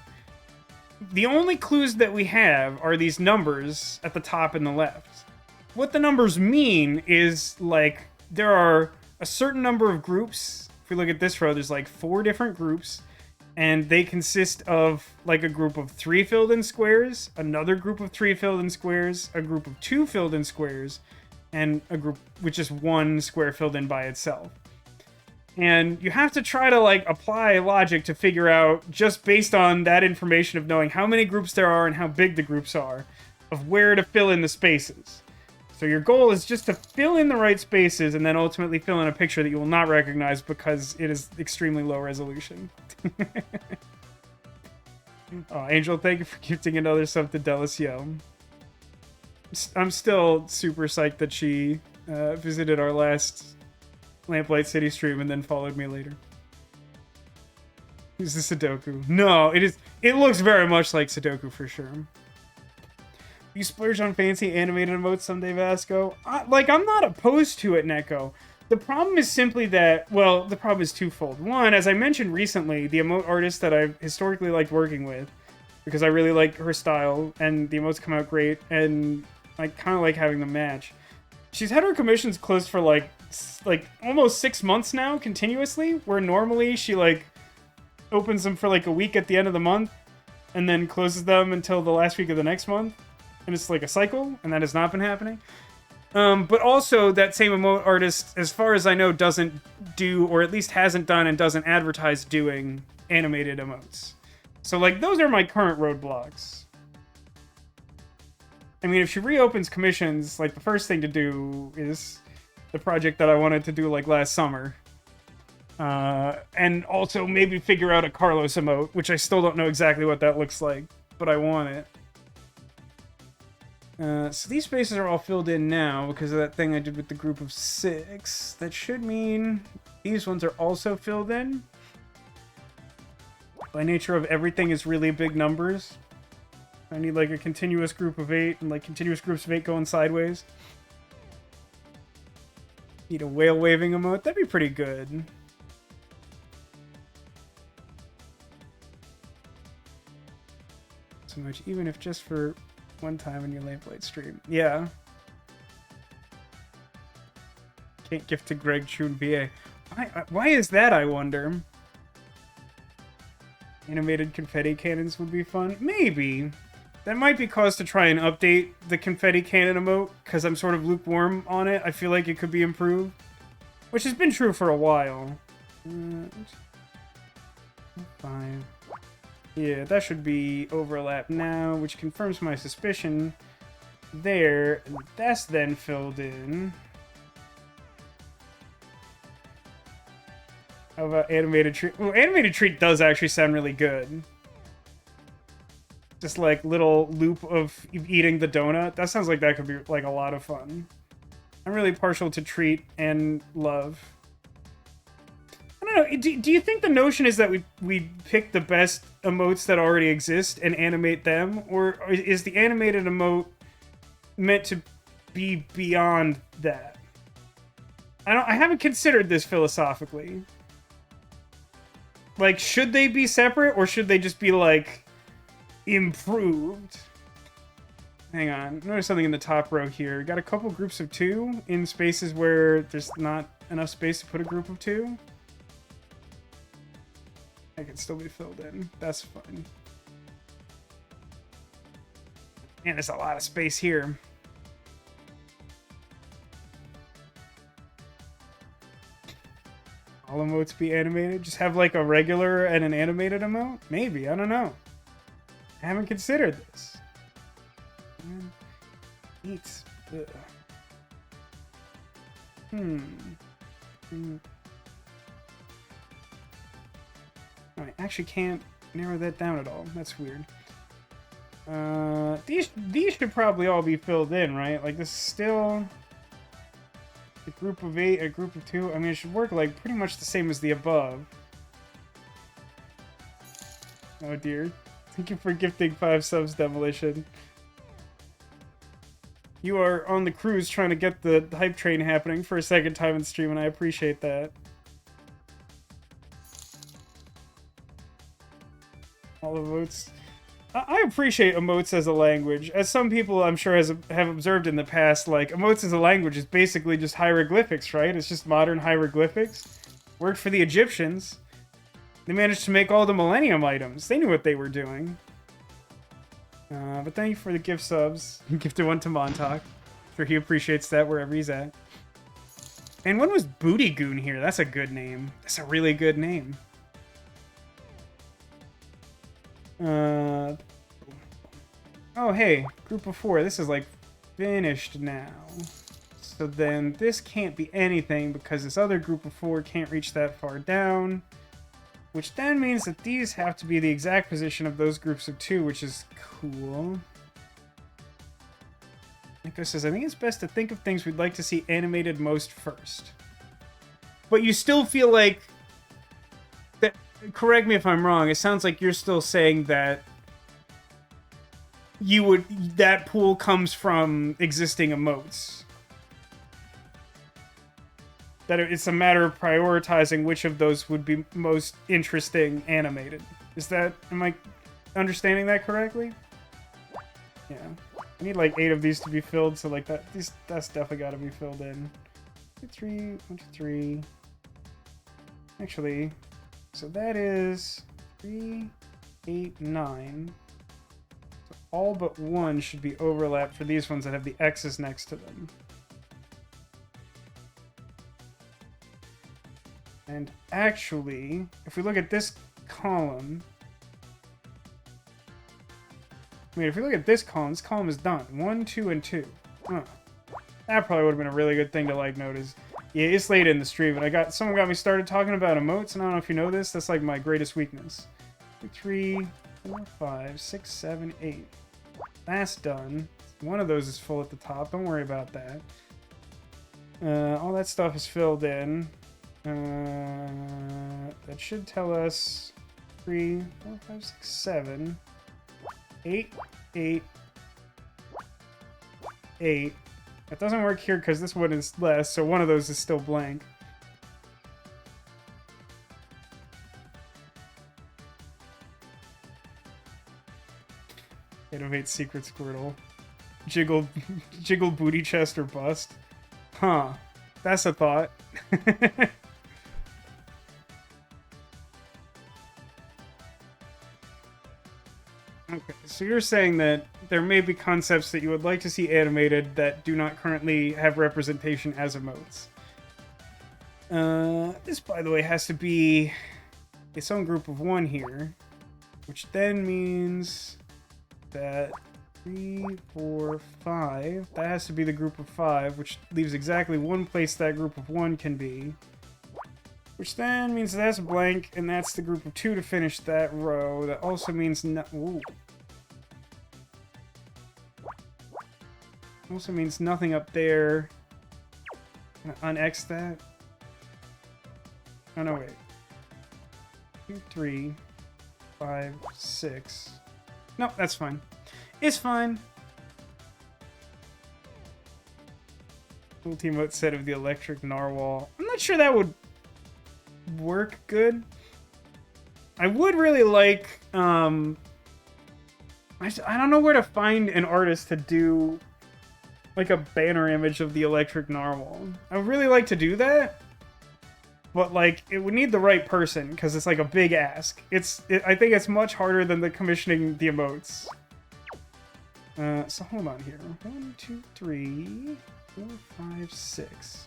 the only clues that we have are these numbers at the top and the left. What the numbers mean is, like, there are a certain number of groups. If we look at this row, there's like 4 different groups. And they consist of, like, a group of 3 filled-in squares, another group of 3 filled-in squares, a group of 2 filled-in squares, and a group with just 1 square filled in by itself. And you have to try to, like, apply logic to figure out, just based on that information of knowing how many groups there are and how big the groups are, of where to fill in the spaces. So your goal is just to fill in the right spaces and then ultimately fill in a picture that you will not recognize because it is extremely low resolution. Oh, Angel, thank you for gifting another sub to Delicio. I'm still super psyched that she visited our last Lamplight City stream and then followed me later. Is this Sudoku? No, it is. It looks very much like Sudoku for sure. You splurge on fancy animated emotes someday, Vasco? I'm not opposed to it, Neko. The problem is simply that, well, the problem is twofold. One, as I mentioned recently, the emote artist that I've historically liked working with, because I really like her style, and the emotes come out great, and I kind of like having them match. She's had her commissions closed for, like almost 6 months now, continuously, where normally she, like, opens them for, like, a week at the end of the month, and then closes them until the last week of the next month. And it's like a cycle, and that has not been happening. But also, that same emote artist, as far as I know, doesn't do, or at least hasn't done and doesn't advertise doing animated emotes. So, like, those are my current roadblocks. I mean, if she reopens commissions, like, the first thing to do is the project that I wanted to do, like, last summer. And also maybe figure out a Carlos emote, which I still don't know exactly what that looks like, but I want it. So these spaces are all filled in now because of that thing I did with the group of 6. That should mean these ones are also filled in. By nature of everything is really big numbers. I need like a continuous group of 8 and like continuous groups of 8 going sideways. Need a whale waving emote. That'd be pretty good. So much, even if just for one time in your Lamplight stream. Yeah. Can't gift to Greg Chun VA. Why is that, I wonder? Animated confetti cannons would be fun? Maybe. That might be cause to try and update the confetti cannon emote, because I'm sort of lukewarm on it. I feel like it could be improved. Which has been true for a while. 5. Yeah, that should be overlap now, which confirms my suspicion there. And that's then filled in. How about animated treat? Well, animated treat does actually sound really good. Just like little loop of eating the donut. That sounds like that could be like a lot of fun. I'm really partial to treat and love. I don't know, do you think the notion is that we pick the best emotes that already exist and animate them? Or is the animated emote meant to be beyond that? I haven't considered this philosophically. Like, should they be separate, or should they just be, like, improved? Hang on. Notice something in the top row here. Got a couple groups of 2 in spaces where there's not enough space to put a group of 2. I can still be filled in. That's fine. Man, there's a lot of space here. All emotes be animated? Just have like a regular and an animated emote? Maybe, I don't know. I haven't considered this. Eats. I actually can't narrow that down at all. That's weird. These should probably all be filled in, right? Like, this is still a group of 8, a group of 2. I mean, it should work like pretty much the same as the above. Oh dear. Thank you for gifting 5 subs, Demolition. You are on the cruise trying to get the hype train happening for a second time in stream, and I appreciate that. All emotes. I appreciate emotes as a language. As some people, I'm sure, have observed in the past, like, emotes as a language is basically just hieroglyphics, right? It's just modern hieroglyphics. Worked for the Egyptians. They managed to make all the Millennium items. They knew what they were doing. But thank you for the gift subs. You gifted one to Montauk. Sure he appreciates that wherever he's at. And when was Booty Goon here? That's a good name. That's a really good name. Oh, hey, group of 4. This is, like, finished now. So then this can't be anything because this other group of 4 can't reach that far down. Which then means that these have to be the exact position of those groups of 2, which is cool. Nico says, I think it's best to think of things we'd like to see animated most first. But you still feel like... that. Correct me if I'm wrong, it sounds like you're still saying that that pool comes from existing emotes. That it's a matter of prioritizing which of those would be most interesting animated. Am I understanding that correctly? Yeah. I need like 8 of these to be filled, so like that's definitely gotta be filled in. 2, 3, 1, 2, 3. Actually, so that is 3, 8, 9. So all but 1 should be overlapped for these ones that have the X's next to them. And actually, if we look at this column... I mean, if we look at this column is done. 1, 2, and 2. Huh. That probably would have been a really good thing to, like, notice. Yeah, it's late in the stream, and someone got me started talking about emotes, and I don't know if you know this, that's, like, my greatest weakness. 2, 3, 4, 5, 6, 7, 8. That's done. One of those is full at the top. Don't worry about that. All that stuff is filled in. That should tell us 3, 4, 5, 6, 7, 8, 8, 8. That doesn't work here because this one is less, so one of those is still blank. Innovate Secret Squirtle. Jiggle booty chest or bust. Huh. That's a thought. Okay, so you're saying that there may be concepts that you would like to see animated that do not currently have representation as emotes. This, by the way, has to be its own group of 1 here, which then means that 3, 4, 5, that has to be the group of 5, which leaves exactly 1 place that group of 1 can be. Which then means that's blank, and that's the group of 2 to finish that row. That also means also means nothing up there. I'm gonna un-X that. Oh no, wait. 2, 3, 5, 6. Nope, that's fine. It's fine. Multi-emote set of the electric narwhal. I'm not sure that would work good. I would really like, I don't know where to find an artist to do like a banner image of the electric narwhal. I would really like to do that, but like it would need the right person because it's like a big ask. I think it's much harder than the commissioning the emotes. So hold on here. 1, 2, 3, 4, 5, 6.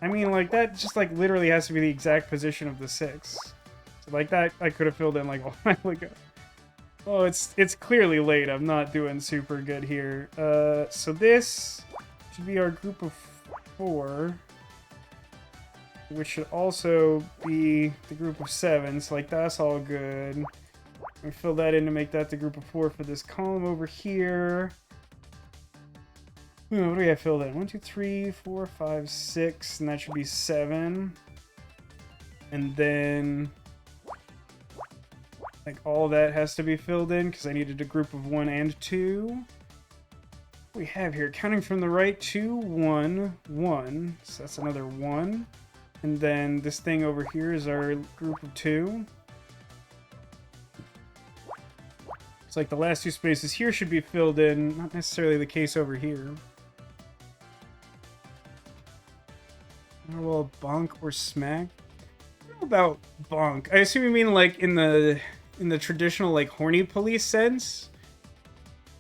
I mean, like that just like literally has to be the exact position of the 6. So like that I could have filled in like a while ago. Oh, it's clearly late. I'm not doing super good here. So this should be our group of 4, which should also be the group of 7. So like that's all good. We fill that in to make that the group of 4 for this column over here. What do we have filled in? 1, 2, 3, 4, 5, 6, and that should be 7. And then like all that has to be filled in because I needed a group of 1 and 2. What do we have here? Counting from the right, 2, 1, 1. So that's another 1. And then this thing over here is our group of 2. It's like the last 2 spaces here should be filled in. Not necessarily the case over here. Narwhal, bonk, or smack? I don't know about bonk. I assume you mean like in the traditional like horny police sense.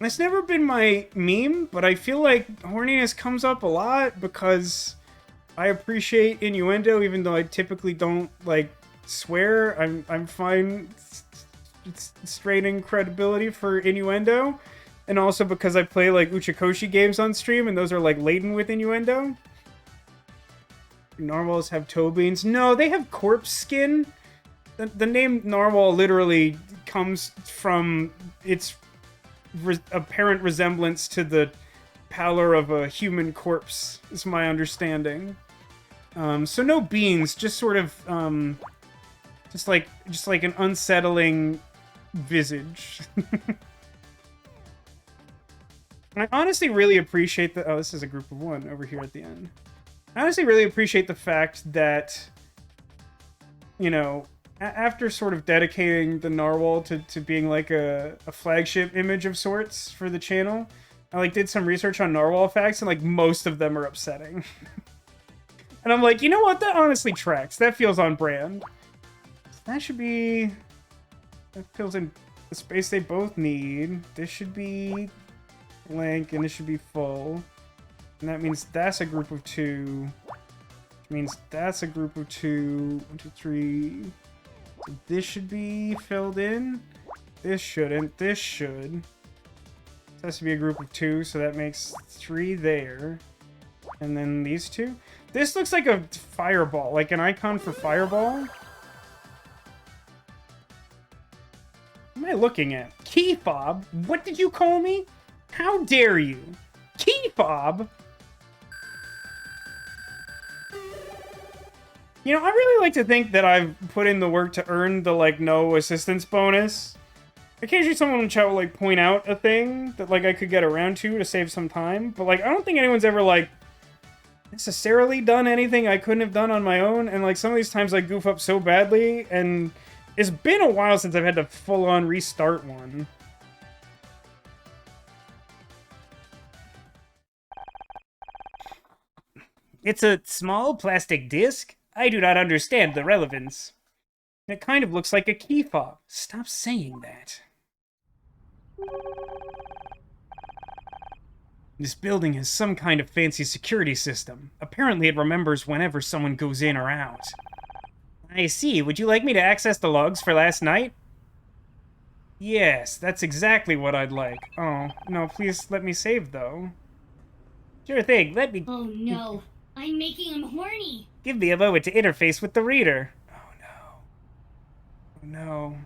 That's never been my meme, but I feel like horniness comes up a lot because I appreciate innuendo, even though I typically don't like swear. I'm fine straining credibility for innuendo, and also because I play like Uchikoshi games on stream, and those are like laden with innuendo. Narwhals have toe beans. No, they have corpse skin. The name narwhal literally comes from its apparent resemblance to the pallor of a human corpse, is my understanding. So no beans, just sort of just like an unsettling visage. I honestly really appreciate the... Oh, this is a group of 1 over here at the end. I honestly really appreciate the fact that, you know, after sort of dedicating the narwhal to being like a flagship image of sorts for the channel, I like did some research on narwhal facts, and like most of them are upsetting. And I'm like, you know what? That honestly tracks. That feels on brand. So that should be... That fills in the space they both need. This should be blank, and this should be full. And that means that's a group of 2. Which means that's a group of 2. 1, 2, 3. So this should be filled in. This shouldn't. This should. This has to be a group of 2, so that makes 3 there. And then these 2. This looks like a fireball, like an icon for fireball. What am I looking at? Key fob? What did you call me? How dare you? Key fob? You know, I really like to think that I've put in the work to earn the, like, no assistance bonus. Occasionally someone in chat will, like, point out a thing that, like, I could get around to save some time. But, like, I don't think anyone's ever, like, necessarily done anything I couldn't have done on my own. And, like, some of these times I goof up so badly. And it's been a while since I've had to full-on restart one. It's a small plastic disc? I do not understand the relevance. It kind of looks like a key fob. Stop saying that. This building has some kind of fancy security system. Apparently it remembers whenever someone goes in or out. I see. Would you like me to access the logs for last night? Yes, that's exactly what I'd like. Oh, no, please let me save, though. Sure thing, let me... Oh no, I'm making him horny! Give me a moment to interface with the reader. Oh no.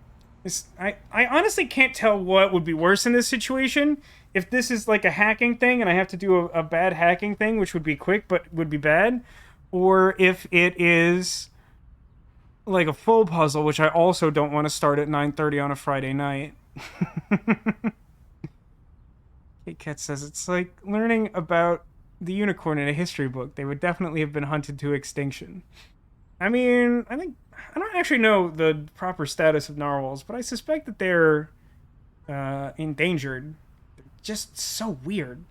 I honestly can't tell what would be worse in this situation. If this is like a hacking thing and I have to do a bad hacking thing, which would be quick but would be bad, or if it is like a full puzzle, which I also don't want to start at 9:30 on a Friday night. Kit Kat says it's like learning about the unicorn in a history book, they would definitely have been hunted to extinction. I mean, I don't actually know the proper status of narwhals, but I suspect that they're endangered. They're just so weird.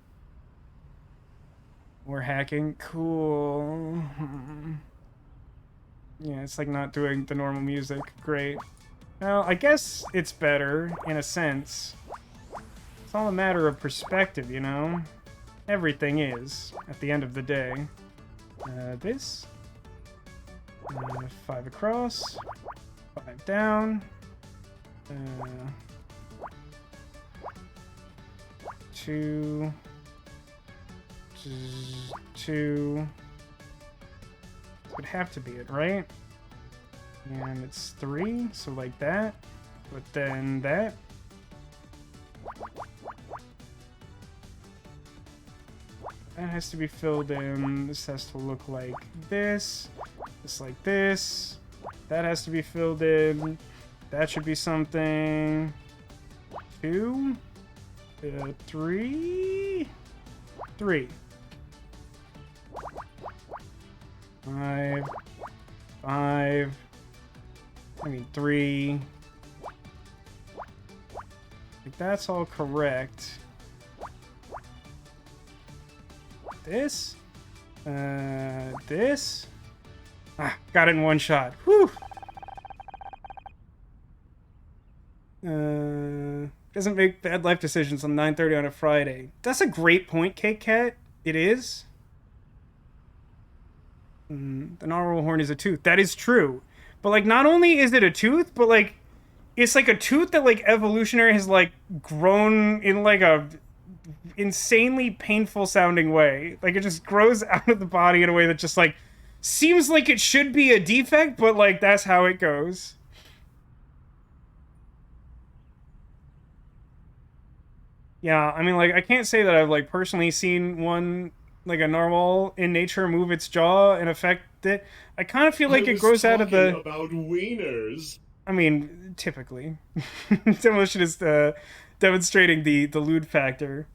We're hacking. Cool. Yeah, it's like not doing the normal music. Great. Well, I guess it's better, in a sense. It's all a matter of perspective, you know? Everything is, at the end of the day. This. 5 across. 5 down. 2. 2. Would have to be it, right? And it's 3, so like that. But then that. That has to be filled in. This has to look like this. This like this. That has to be filled in. That should be something. 2. 3. 3. 5. 5. I mean 3. Like that's all correct. This. This. Ah, got it in one shot. Whew. Doesn't make bad life decisions on 9:30 on a Friday. That's a great point, Cake Cat. It is. The narwhal horn is a tooth. That is true. But, like, not only is it a tooth, but, like, it's, like, a tooth that, like, evolutionary has, like, grown in, like, a insanely painful sounding way. Like, it just grows out of the body in a way that just, like, seems like it should be a defect, but, like, that's how it goes. Yeah, I mean, like, I can't say that I've, like, personally seen one, like, a narwhal in nature move its jaw and affect it. I kind of feel like it grows out of the... about wieners. I mean, typically. Demolition is demonstrating the lewd factor.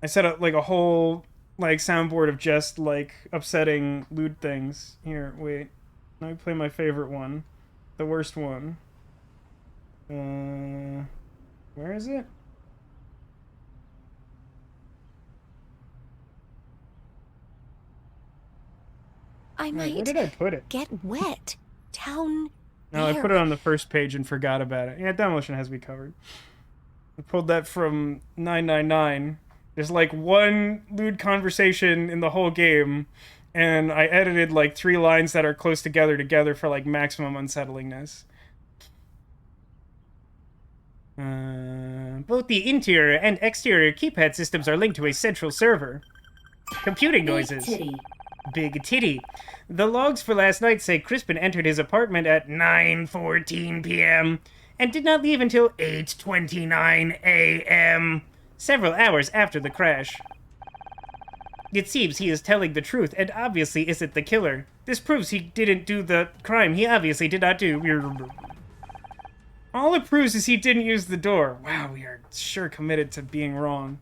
I set up, like, a whole, like, soundboard of just, like, upsetting lewd things. Here, wait. Let me play my favorite one. The worst one. Where is it? I might Where did I put it? get wet. Down No, I there. put it on the first page and forgot about it. Yeah, Demolition has me covered. I pulled that from 999. There's like one lewd conversation in the whole game, and I edited like 3 lines that are close together for like maximum unsettlingness. Both the interior and exterior keypad systems are linked to a central server. Computing noises. Big titty. The logs for last night say Crispin entered his apartment at 9:14 p.m. and did not leave until 8:29 a.m., several hours after the crash. It seems he is telling the truth and obviously isn't the killer. This proves he didn't do the crime he obviously did not do. All it proves is he didn't use the door. Wow, we are sure committed to being wrong.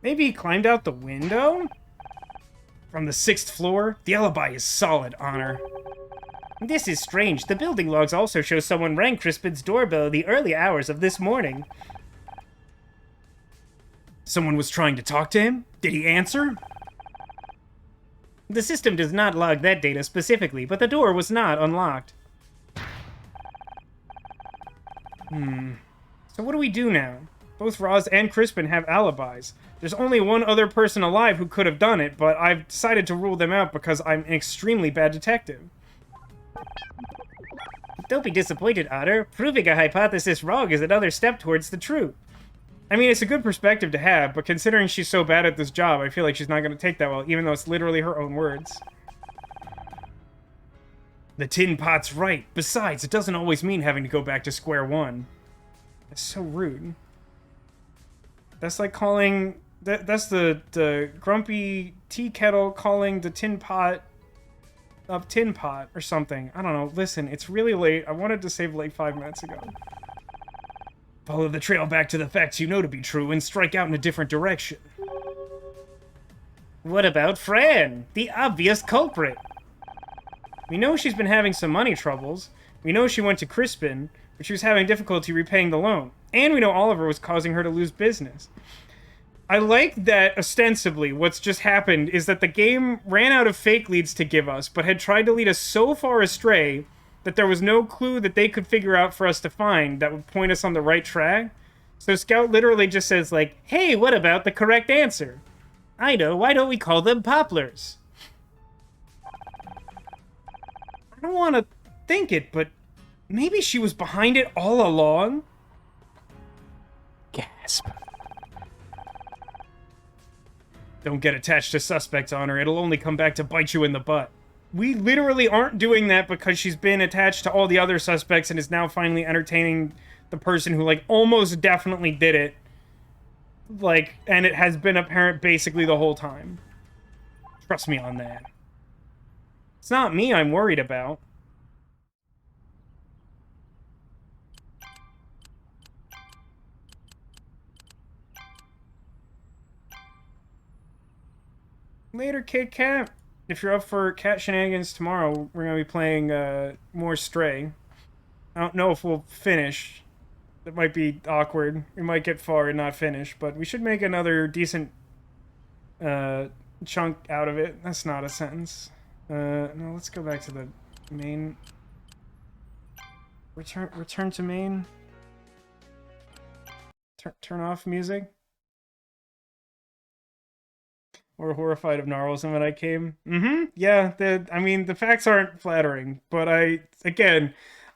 Maybe he climbed out the window? From the 6th floor? The alibi is solid, Honor. This is strange. The building logs also show someone rang Crispin's doorbell in the early hours of this morning. Someone was trying to talk to him? Did he answer? The system does not log that data specifically, but the door was not unlocked. So what do we do now? Both Roz and Crispin have alibis. There's only one other person alive who could have done it, but I've decided to rule them out because I'm an extremely bad detective. Don't be disappointed, Otter. Proving a hypothesis wrong is another step towards the truth. I mean, it's a good perspective to have, but considering she's so bad at this job, I feel like she's not going to take that well, even though it's literally her own words. The tin pot's right. Besides, it doesn't always mean having to go back to square one. That's so rude. That's like calling... That's the grumpy tea kettle calling the tin pot a tin pot or something. I don't know. Listen, it's really late. I wanted to save like 5 minutes ago. Follow the trail back to the facts you know to be true and strike out in a different direction. What about Fran, the obvious culprit? We know she's been having some money troubles. We know she went to Crispin, but she was having difficulty repaying the loan. And we know Oliver was causing her to lose business. I like that ostensibly what's just happened is that the game ran out of fake leads to give us, but had tried to lead us so far astray that there was no clue that they could figure out for us to find that would point us on the right track. So Scout literally just says, like, hey, what about the correct answer? I know, why don't we call them poplars? I don't want to think it, but maybe she was behind it all along? Gasp. Don't get attached to suspects on her. It'll only come back to bite you in the butt. We literally aren't doing that because she's been attached to all the other suspects and is now finally entertaining the person who, like, almost definitely did it. Like, and it has been apparent basically the whole time. Trust me on that. It's not me I'm worried about. Later, Kit Kat. If you're up for cat shenanigans tomorrow, we're gonna be playing more Stray. I don't know if we'll finish. It might be awkward. We might get far and not finish, but we should make another decent chunk out of it. That's not a sentence. No, let's go back to the main. Return to main. Turn off music. Or horrified of Gnarls and when I came. Yeah, I mean, the facts aren't flattering, but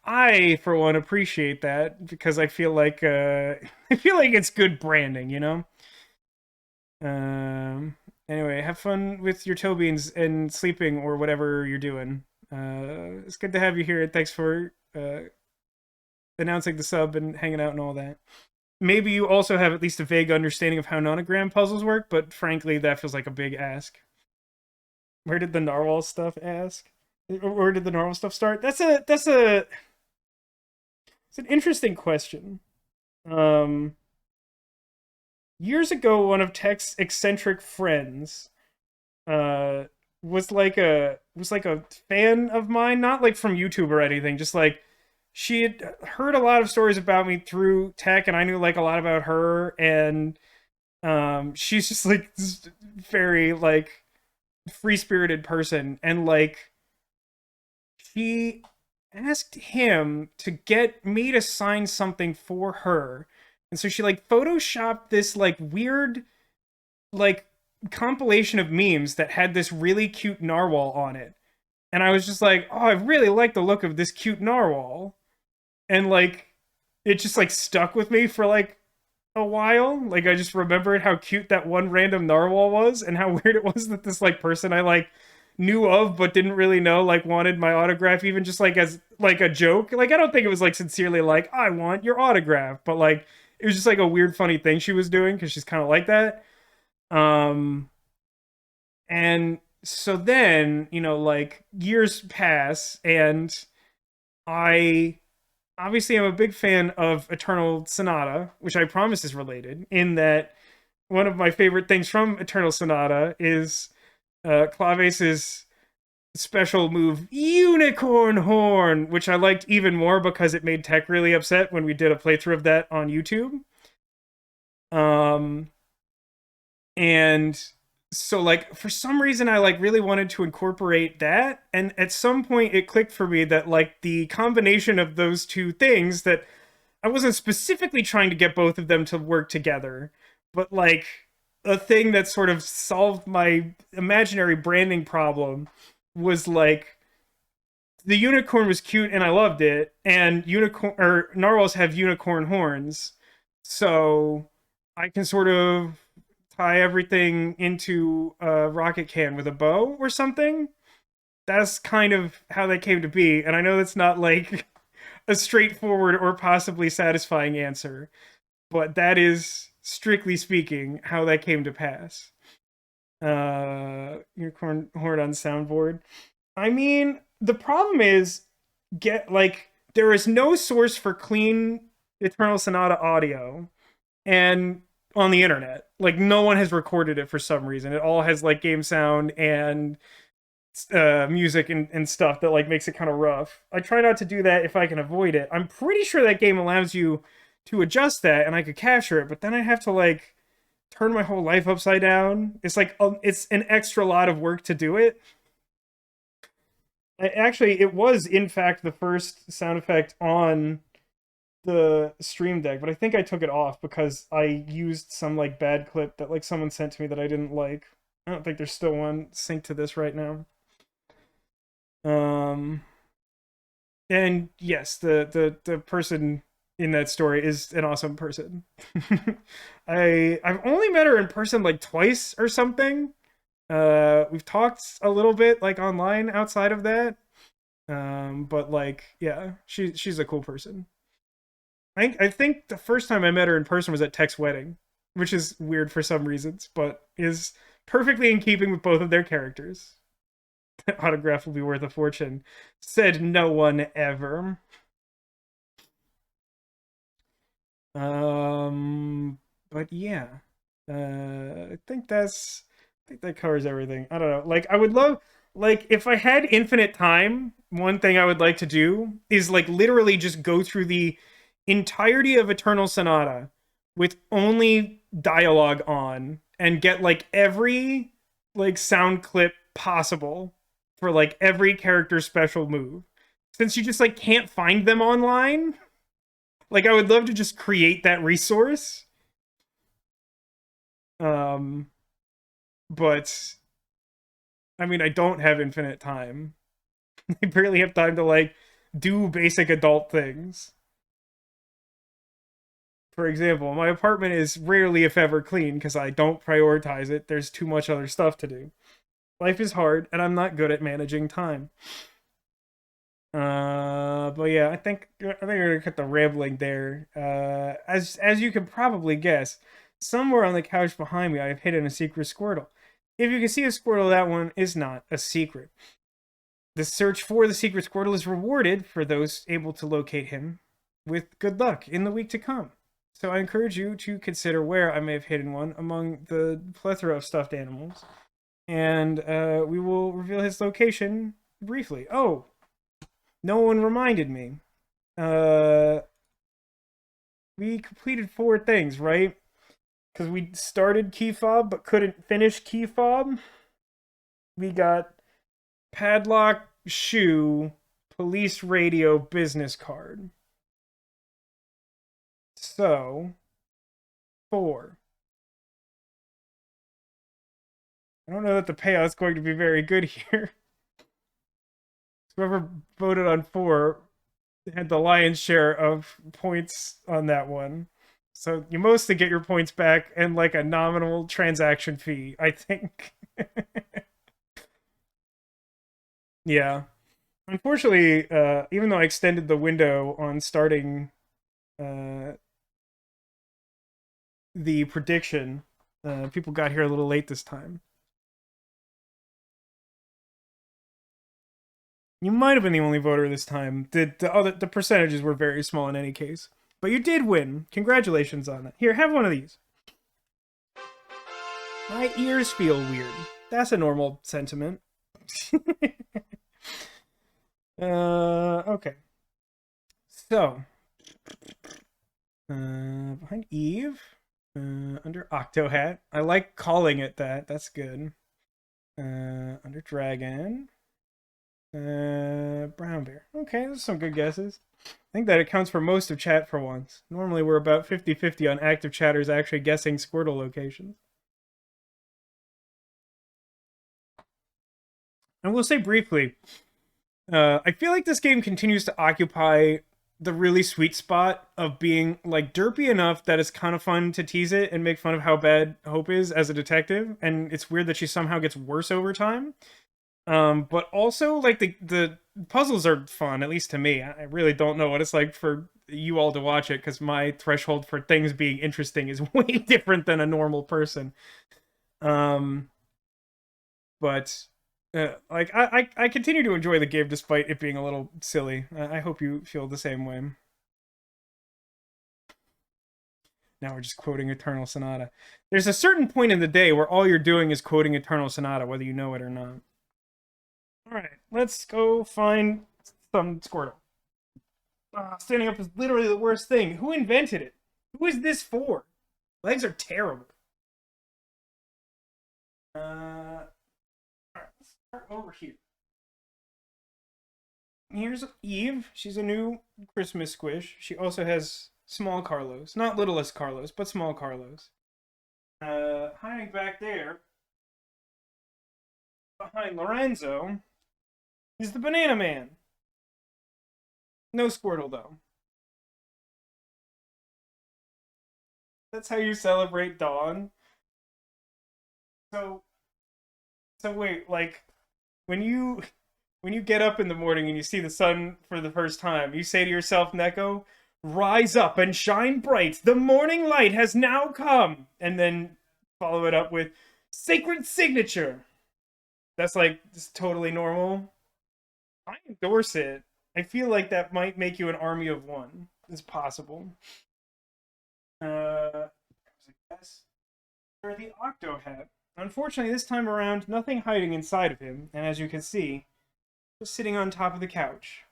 I, for one, appreciate that because I feel like it's good branding, you know? Anyway, have fun with your toe beans and sleeping or whatever you're doing. It's good to have you here. Thanks for announcing the sub and hanging out and all that. Maybe you also have at least a vague understanding of how nonogram puzzles work, but frankly, that feels like a big ask. Where did the narwhal stuff ask? Where did the narwhal stuff start? It's an interesting question. Years ago, one of Tech's eccentric friends was like a fan of mine, not like from YouTube or anything, just like she had heard a lot of stories about me through Tech, and I knew like a lot about her, and she's just like this very like free-spirited person, and like she asked him to get me to sign something for her, and so she like photoshopped this like weird like compilation of memes that had this really cute narwhal on it, and I was just like, oh, I really like the look of this cute narwhal. And, like, it just, like, stuck with me for, like, a while. Like, I just remembered how cute that one random narwhal was and how weird it was that this, like, person I, like, knew of but didn't really know, like, wanted my autograph even just, like, as, like, a joke. Like, I don't think it was, like, sincerely, like, I want your autograph. But, like, it was just, like, a weird, funny thing she was doing because she's kind of like that. And so then, you know, like, years pass and I... Obviously, I'm a big fan of Eternal Sonata, which I promise is related, in that one of my favorite things from Eternal Sonata is Claves' special move, Unicorn Horn, which I liked even more because it made Tech really upset when we did a playthrough of that on YouTube. And so, like, for some reason, I, like, really wanted to incorporate that, and at some point, it clicked for me that, like, the combination of those two things, that I wasn't specifically trying to get both of them to work together, but, like, a thing that sort of solved my imaginary branding problem was, like, the unicorn was cute, and I loved it, and narwhals have unicorn horns, so I can sort of tie everything into a rocket can with a bow or something. That's kind of how they came to be, and I know that's not like a straightforward or possibly satisfying answer, but that is, strictly speaking, how that came to pass. Unicorn horn on soundboard. I mean, the problem is, there is no source for clean Eternal Sonata audio, and on the internet. Like, no one has recorded it for some reason. It all has like game sound and music and stuff that like makes it kind of rough. I try not to do that if I can avoid it. I'm pretty sure that game allows you to adjust that, and I could capture it, but then I have to like turn my whole life upside down. It's like it's an extra lot of work to do it. Actually, it was in fact the first sound effect on the Stream Deck, but I think I took it off because I used some like bad clip that like someone sent to me that I didn't like. I don't think there's still one synced to this right now. And yes, the person in that story is an awesome person. I've only met her in person like twice or something. We've talked a little bit like online outside of that. But like, yeah, she's a cool person. I think the first time I met her in person was at Tech's wedding, which is weird for some reasons, but is perfectly in keeping with both of their characters. The autograph will be worth a fortune, said no one ever. But yeah, I think that covers everything. I don't know. Like, I would love, like, if I had infinite time, one thing I would like to do is like literally just go through the entirety of Eternal Sonata with only dialogue on and get like every like sound clip possible for like every character special move. Since you just like can't find them online, like I would love to just create that resource. But I mean, I don't have infinite time. I barely have time to like do basic adult things. For example, my apartment is rarely, if ever, clean because I don't prioritize it. There's too much other stuff to do. Life is hard, and I'm not good at managing time. But yeah, I think I'm gonna cut the rambling there. As you can probably guess, somewhere on the couch behind me, I have hidden a secret Squirtle. If you can see a Squirtle, that one is not a secret. The search for the secret Squirtle is rewarded for those able to locate him with good luck in the week to come. So I encourage you to consider where I may have hidden one among the plethora of stuffed animals. And we will reveal his location briefly. Oh, no one reminded me. We completed 4 things, right? Because we started key fob but couldn't finish key fob. We got padlock, shoe, police radio, business card. So, 4. I don't know that the payout's going to be very good here. Whoever voted on 4 had the lion's share of points on that one. So you mostly get your points back and like a nominal transaction fee, I think. Yeah. Unfortunately, even though I extended the window on starting the prediction, people got here a little late this time. You might have been the only voter this time. The percentages were very small in any case. But you did win. Congratulations on that. Here, have one of these. My ears feel weird. That's a normal sentiment. Okay. So, behind Eve, under Octohat. I like calling it that. That's good. Under Dragon. Brown Bear. Okay, those are some good guesses. I think that accounts for most of chat for once. Normally we're about 50-50 on active chatters actually guessing Squirtle locations. I will say briefly, I feel like this game continues to occupy the really sweet spot of being like derpy enough that it's kind of fun to tease it and make fun of how bad Hope is as a detective, and it's weird that she somehow gets worse over time. But also like the puzzles are fun, at least to me. I really don't know what it's like for you all to watch it because my threshold for things being interesting is way different than a normal person. But like I continue to enjoy the game despite it being a little silly. I hope you feel the same way. Now we're just quoting Eternal Sonata. There's a certain point in the day where all you're doing is quoting Eternal Sonata, whether you know it or not. Alright, let's go find some Squirtle. Standing up is literally the worst thing. Who invented it? Who is this for? Legs are terrible. Alright, let's start over here. Here's Eve. She's a new Christmas squish. She also has small Carlos. Not littlest Carlos, but small Carlos. Hiding back there, behind Lorenzo, is the Banana Man. No Squirtle, though. That's how you celebrate dawn. So wait, like, when you get up in the morning and you see the sun for the first time, you say to yourself, Neko, rise up and shine bright. The morning light has now come. And then follow it up with sacred signature. That's like just totally normal. I endorse it. I feel like that might make you an army of one. It's possible. Or the Octo Hat. Unfortunately, this time around, nothing hiding inside of him. And as you can see, just sitting on top of the couch.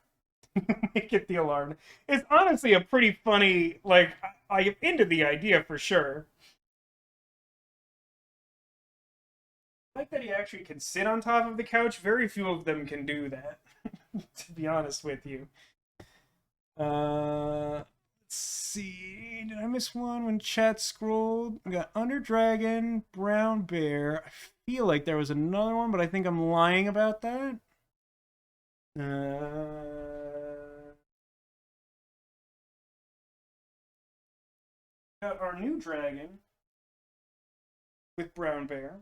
Make it the alarm. It's honestly a pretty funny, like, I'm into the idea for sure. I like that he actually can sit on top of the couch. Very few of them can do that, to be honest with you. Let's see. Did I miss one when chat scrolled? We got Under Dragon, Brown Bear. I feel like there was another one, but I think I'm lying about that. Got our new dragon with Brown Bear.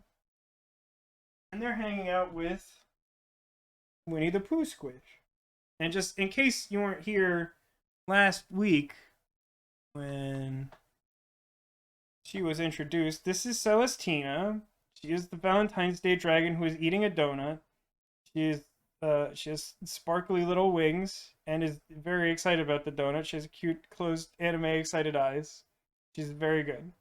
And they're hanging out with Winnie the Pooh Squish. And just in case you weren't here last week when she was introduced, this is Celestina. She is the Valentine's Day dragon who is eating a donut. She has sparkly little wings and is very excited about the donut. She has cute, closed, anime excited eyes. She's very good.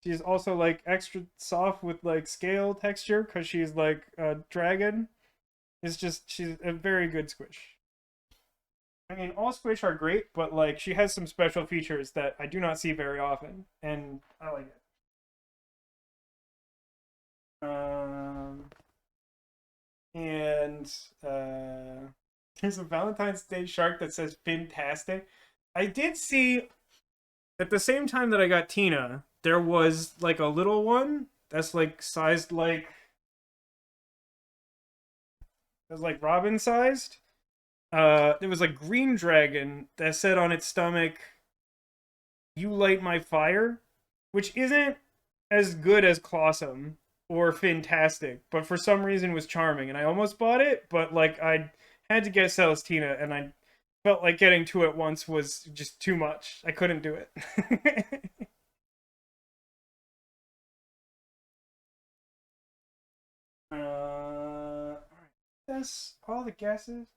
She's also like extra soft with like scale texture because she's like a dragon. She's a very good squish. I mean, all squish are great, but like she has some special features that I do not see very often, and I like it. There's a Valentine's Day shark that says "Fantastic." I did see at the same time that I got Tina, there was like a little one that's like sized like Robin sized. There was a green dragon that said on its stomach, "You light my fire," which isn't as good as Clawsome or Fantastic, but for some reason was charming, and I almost bought it, but like I had to get Celestina, and I felt like getting two at once was just too much. I couldn't do it. Alright. That's all the guesses.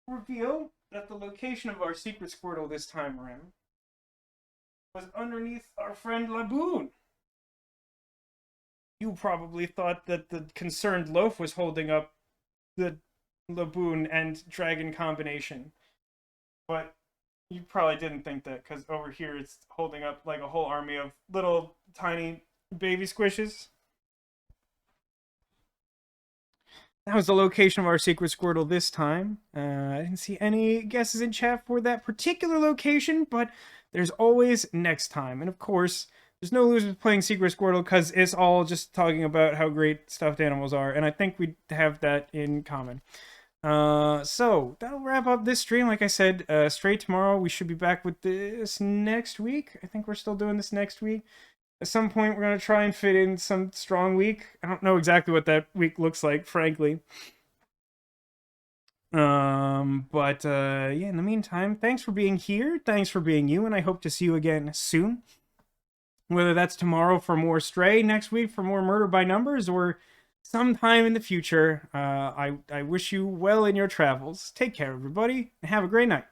Reveal that the location of our secret Squirtle this time around was underneath our friend Laboon. You probably thought that the concerned loaf was holding up the Laboon and dragon combination, but you probably didn't think that because over here it's holding up like a whole army of little tiny baby squishes. That was the location of our secret Squirtle this time. I didn't see any guesses in chat for that particular location, but there's always next time. And of course, there's no losers playing Secret Squirtle because it's all just talking about how great stuffed animals are, and I think we have that in common. So that'll wrap up this stream. Like I said, straight tomorrow. We should be back with this next week. I think we're still doing this next week. At some point, we're going to try and fit in some strong week. I don't know exactly what that week looks like, frankly. Yeah, in the meantime, thanks for being here. Thanks for being you, and I hope to see you again soon. Whether that's tomorrow for more Stray, next week for more Murder by Numbers, or sometime in the future. I wish you well in your travels. Take care, everybody, and have a great night.